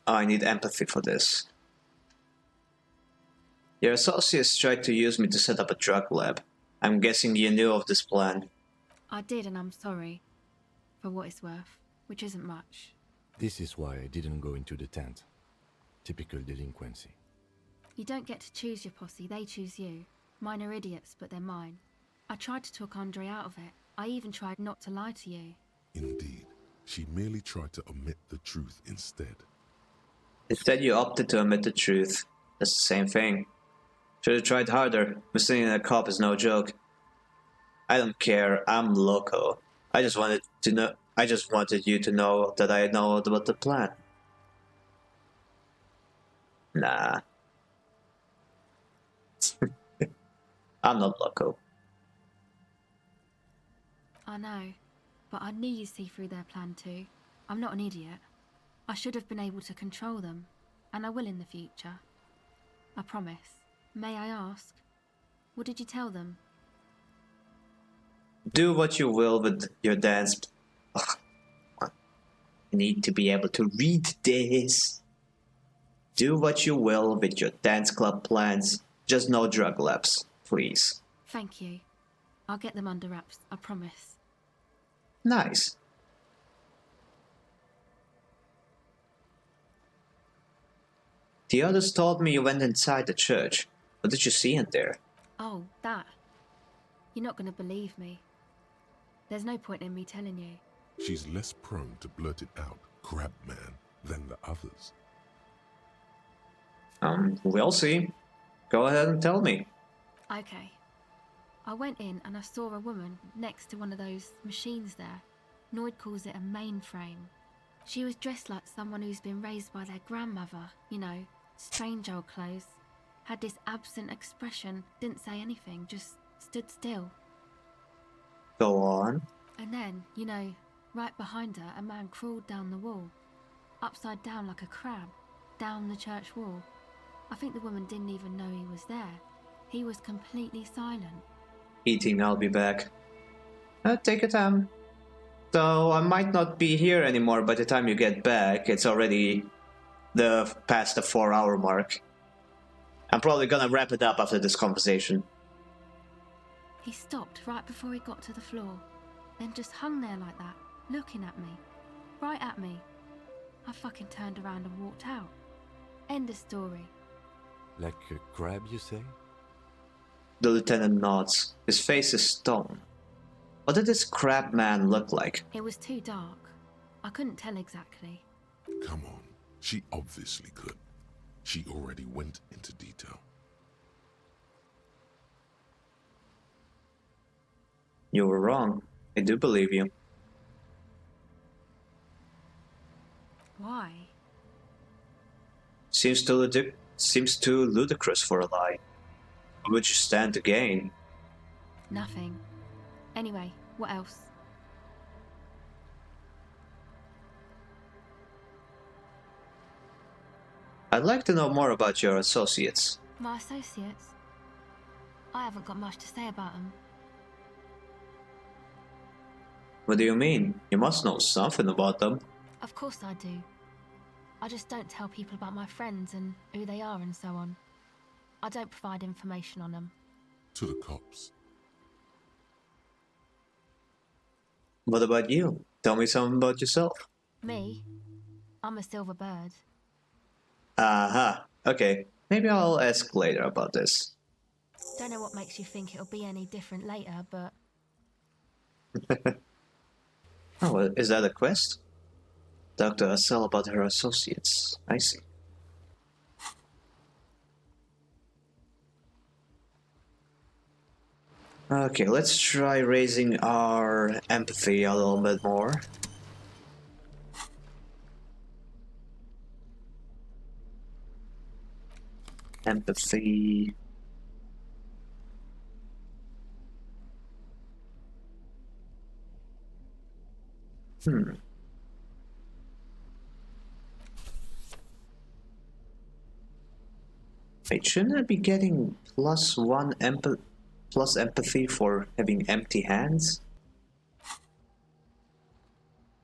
I need empathy for this. Your associates tried to use me to set up a drug lab. I'm guessing you knew of this plan. I did, and I'm sorry. For what it's worth, which isn't much. This is why I didn't go into the tent. Typical delinquency. You don't get to choose your posse, they choose you. Mine are idiots, but they're mine. I tried to talk Andre out of it. I even tried not to lie to you. Indeed, she merely tried to omit the truth instead. Instead, you opted to admit the truth. That's the same thing. Should have tried harder. Missing a cop is no joke. I don't care. I'm loco. I just wanted you to know that I know about the plan. Nah. I'm not loco. I know, but I knew you'd see through their plan too. I'm not an idiot. I should have been able to control them, and I will in the future. I promise. May I ask, what did you tell them? Do what you will with your dance. I need to be able to read this. Do what you will with your dance club plans. Just no drug labs, please. Thank you. I'll get them under wraps, I promise. Nice. The others told me you went inside the church. What did you see in there? Oh, that. You're not going to believe me. There's no point in me telling you. She's less prone to blurt it out, crab man, than the others. We'll see. Go ahead and tell me. Okay. I went in and I saw a woman next to one of those machines there. Noid calls it a mainframe. She was dressed like someone who's been raised by their grandmother, you know, strange old clothes. Had this absent expression, didn't say anything, just stood still. Go on. And then, you know, right behind her, a man crawled down the wall. Upside down like a crab, down the church wall. I think the woman didn't even know he was there. He was completely silent. Eating, I'll be back. Take your time. So I might not be here anymore by the time you get back. It's already past the 4-hour mark. I'm probably gonna wrap it up after this conversation. He stopped right before he got to the floor, then just hung there like that, looking at me. Right at me. I fucking turned around and walked out. End of story. Like a crab, you say? The lieutenant nods. His face is stone. What did this crab man look like? It was too dark. I couldn't tell exactly. Come on. She obviously could. She already went into detail. You were wrong. I do believe you. Why? Seems too ludicrous for a lie. What would you stand to gain? Nothing. Anyway, what else? I'd like to know more about your associates. My associates? I haven't got much to say about them. What do you mean? You must know something about them. Of course I do. I just don't tell people about my friends and who they are and so on. I don't provide information on them. To the cops. What about you? Tell me something about yourself. Me? I'm a silver bird. Aha. Okay. Maybe I'll ask later about this. Don't know what makes you think it'll be any different later, but... Oh, well, is that a quest? Talk to Asel about her associates. I see. Okay, let's try raising our empathy a little bit more. Empathy. Wait, shouldn't I be getting +1 empathy for having empty hands?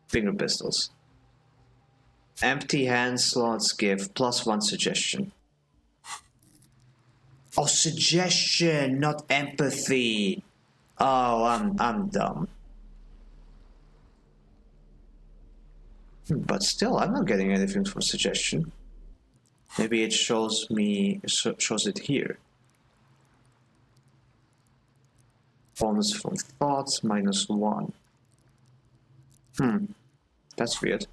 Finger pistols. Empty hand slots give +1 suggestion. Oh, suggestion, not empathy. Oh, I'm dumb. But still, I'm not getting anything for suggestion. Maybe it shows it here. Bonus from thoughts, -1. That's weird.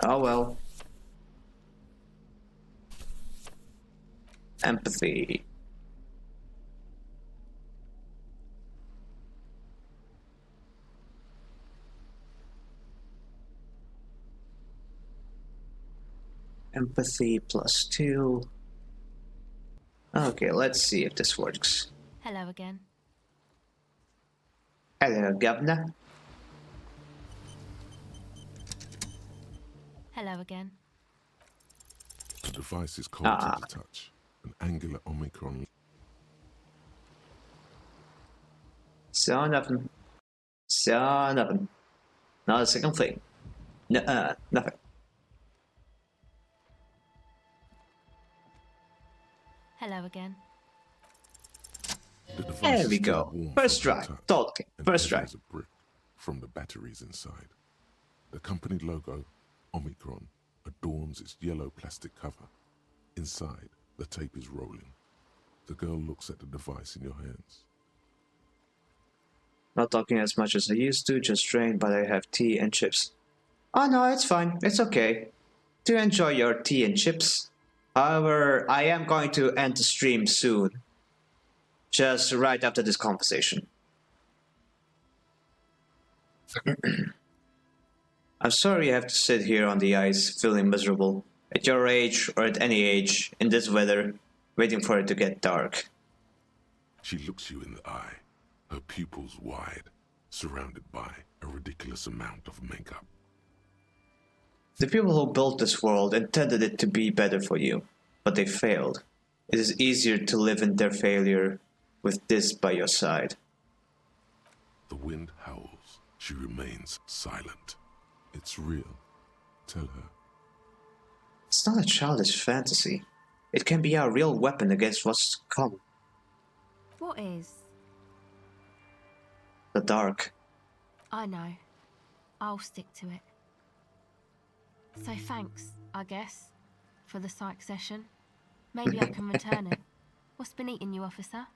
Oh well. Empathy. Empathy +2. Okay, let's see if this works. Hello again. Hello, Governor. Hello again. The device is cold to the touch. An angular Omicron. So nothing. So nothing. Not a single thing. Nothing. Hello again. The device There we is still go. warm First from try. the touch Totally. and First heavy try. as a brick from the batteries inside. The company logo, Omicron, adorns its yellow plastic cover. Inside, the tape is rolling. The girl looks at the device in your hands. Not talking as much as I used to, just drained, but I have tea and chips. Oh no, it's fine. It's okay. Do enjoy your tea and chips. However, I am going to end the stream soon. Just right after this conversation. I'm sorry you have to sit here on the ice feeling miserable. At your age, or at any age, in this weather, waiting for it to get dark. She looks you in the eye, her pupils wide, surrounded by a ridiculous amount of makeup. The people who built this world intended it to be better for you, but they failed. It is easier to live in their failure with this by your side. The wind howls, she remains silent. It's real. Tell her. It's not a childish fantasy. It can be our real weapon against what's to come. What is? The dark. I know. I'll stick to it. So thanks, I guess, for the psych session. Maybe I can return it. What's been eating you, officer?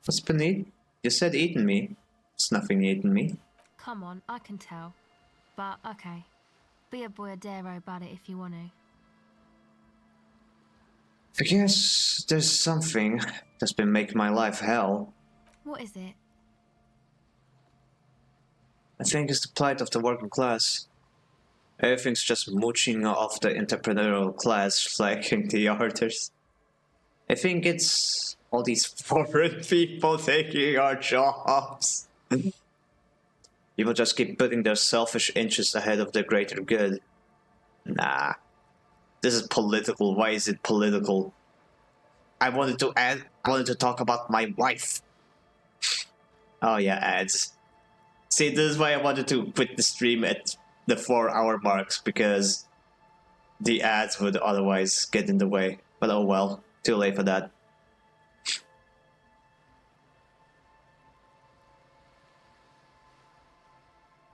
What's been eating? You said eating me. It's nothing eating me. Come on, I can tell. But, okay. Be a boyadero about it if you want to. I guess there's something that's been making my life hell. What is it? I think it's the plight of the working class. Everything's just mooching off the entrepreneurial class, like the artists. I think it's all these foreign people taking our jobs. People just keep putting their selfish interests ahead of the greater good. Nah. This is political. Why is it political? I wanted to talk about my wife. Oh yeah, ads. See, this is why I wanted to quit the stream at the 4-hour marks, because the ads would otherwise get in the way. But oh well, too late for that.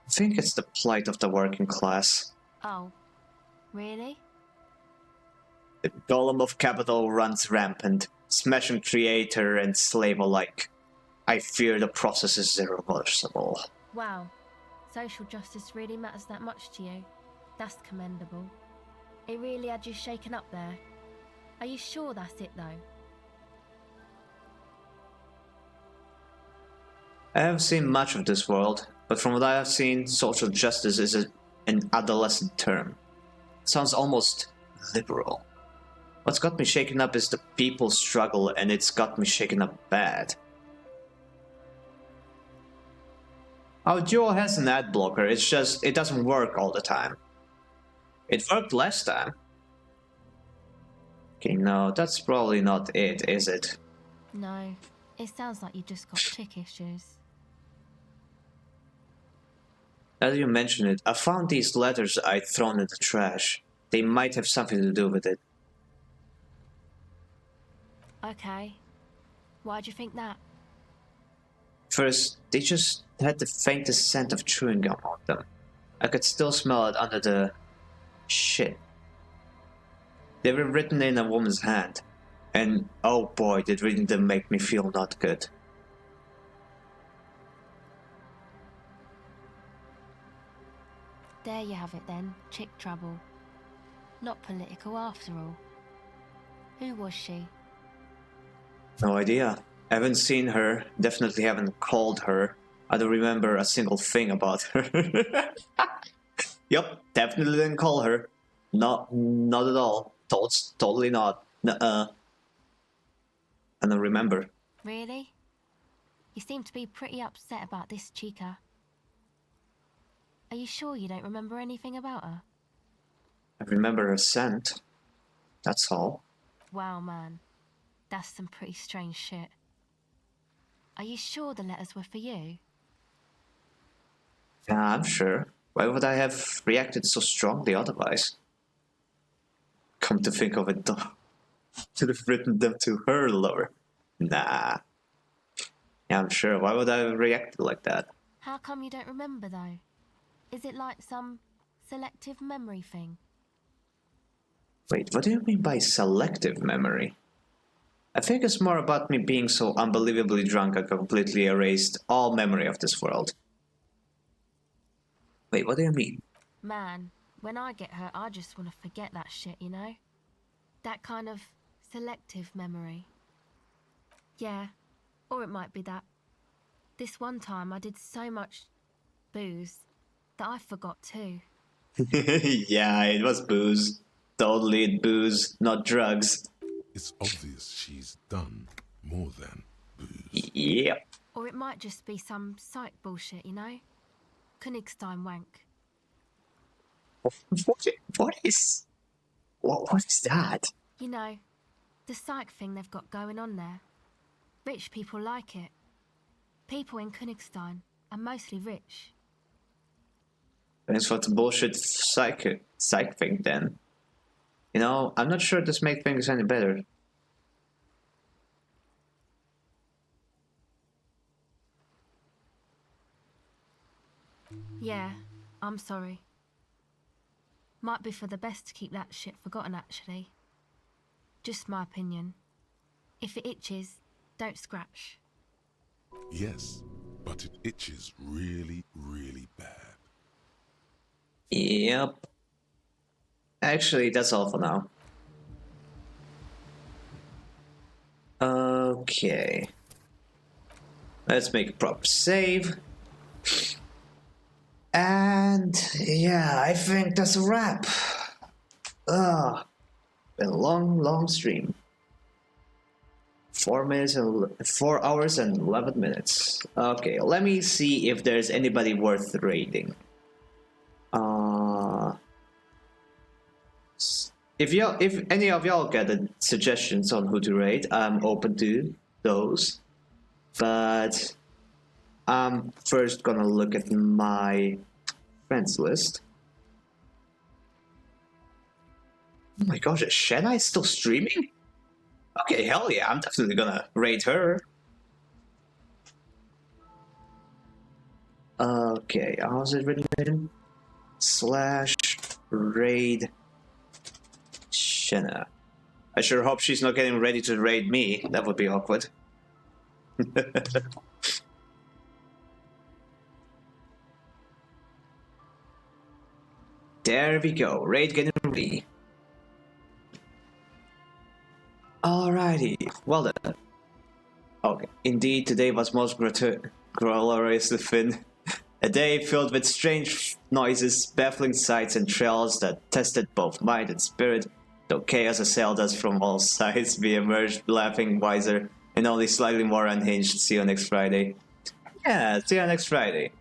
I think it's the plight of the working class. Oh, really? The golem of capital runs rampant, smashing creator and slave alike. I fear the process is irreversible. Wow. Social justice really matters that much to you. That's commendable. It really had you shaken up there. Are you sure that's it, though? I haven't seen much of this world, but from what I have seen, social justice is an adolescent term. It sounds almost liberal. What's got me shaken up is the people's struggle, and it's got me shaken up bad. Our duo has an ad blocker, it's just, it doesn't work all the time. It worked last time. Okay, no, that's probably not it, is it? No. It sounds like you just got tick issues. Now that you mention it, I found these letters I'd thrown in the trash. They might have something to do with it. Okay. Why'd you think that? First, they just had the faintest scent of chewing gum on them. I could still smell it under the... shit. They were written in a woman's hand. And oh boy, did reading them make me feel not good. There you have it then, chick trouble. Not political after all. Who was she? No idea. I haven't seen her, definitely haven't called her. I don't remember a single thing about her. Yup, definitely didn't call her. Not at all. Totally not. Nuh-uh. I don't remember. Really? You seem to be pretty upset about this chica. Are you sure you don't remember anything about her? I remember her scent. That's all. Wow, man. That's some pretty strange shit. Are you sure the letters were for you? Yeah, I'm sure. Why would I have reacted so strongly otherwise? Come to think of it, though. Should have written them to her lover. Nah. Yeah, I'm sure. Why would I have reacted like that? How come you don't remember, though? Is it like some selective memory thing? Wait, what do you mean by selective memory? I think it's more about me being so unbelievably drunk I completely erased all memory of this world. Wait, what do you mean? Man, when I get hurt, I just want to forget that shit, you know? That kind of selective memory. Yeah, or it might be that. This one time I did so much booze that I forgot too. Yeah, it was booze. Totally booze, not drugs. It's obvious she's done more than booze. Yep. Or it might just be some psych bullshit, you know? Königstein wank. What is that? You know, the psych thing they've got going on there. Rich people like it. People in Königstein, and mostly rich. Thanks for the bullshit psych thing then. You know, I'm not sure this makes things any better. Yeah, I'm sorry. Might be for the best to keep that shit forgotten, actually. Just my opinion. If it itches, don't scratch. Yes, but it itches really, really bad. Yep. Actually, that's all for now. Okay. Let's make a proper save. And yeah, I think that's a wrap. Been a long stream. 4 hours and 11 minutes. Okay, let me see if there's anybody worth raiding. If any of y'all got suggestions on who to raid, I'm open to those. But I'm first gonna look at my friends list. Oh my gosh, is Shanna still streaming? Okay, hell yeah, I'm definitely gonna raid her. Okay, how's it written? /raid Shanna. I sure hope she's not getting ready to raid me. That would be awkward. There we go, raid getting ready. Alrighty, well then. Okay, indeed, today was most gloriously Finn. A day filled with strange noises, baffling sights, and trails that tested both mind and spirit. Though chaos assailed us from all sides, we emerged laughing, wiser, and only slightly more unhinged. See you next Friday. Yeah, see you next Friday.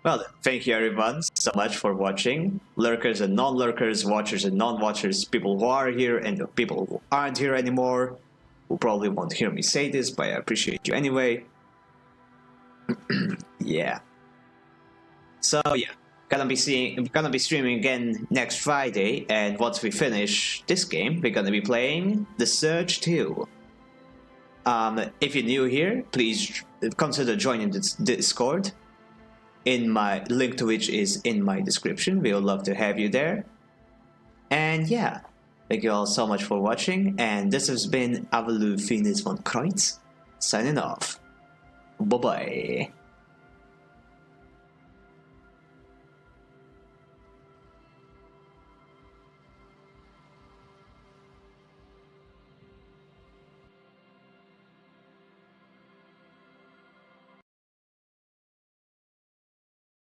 Well then, thank you everyone so much for watching. Lurkers and non-lurkers, watchers and non-watchers, people who are here and the people who aren't here anymore, who probably won't hear me say this, but I appreciate you anyway. Yeah. So yeah, gonna be streaming again next Friday, and once we finish this game, we're gonna be playing The Surge 2. If you're new here, please consider joining the Discord. In my link to which is in my description. We would love to have you there. And yeah, thank you all so much for watching, and this has been FinisVT signing off. Bye bye.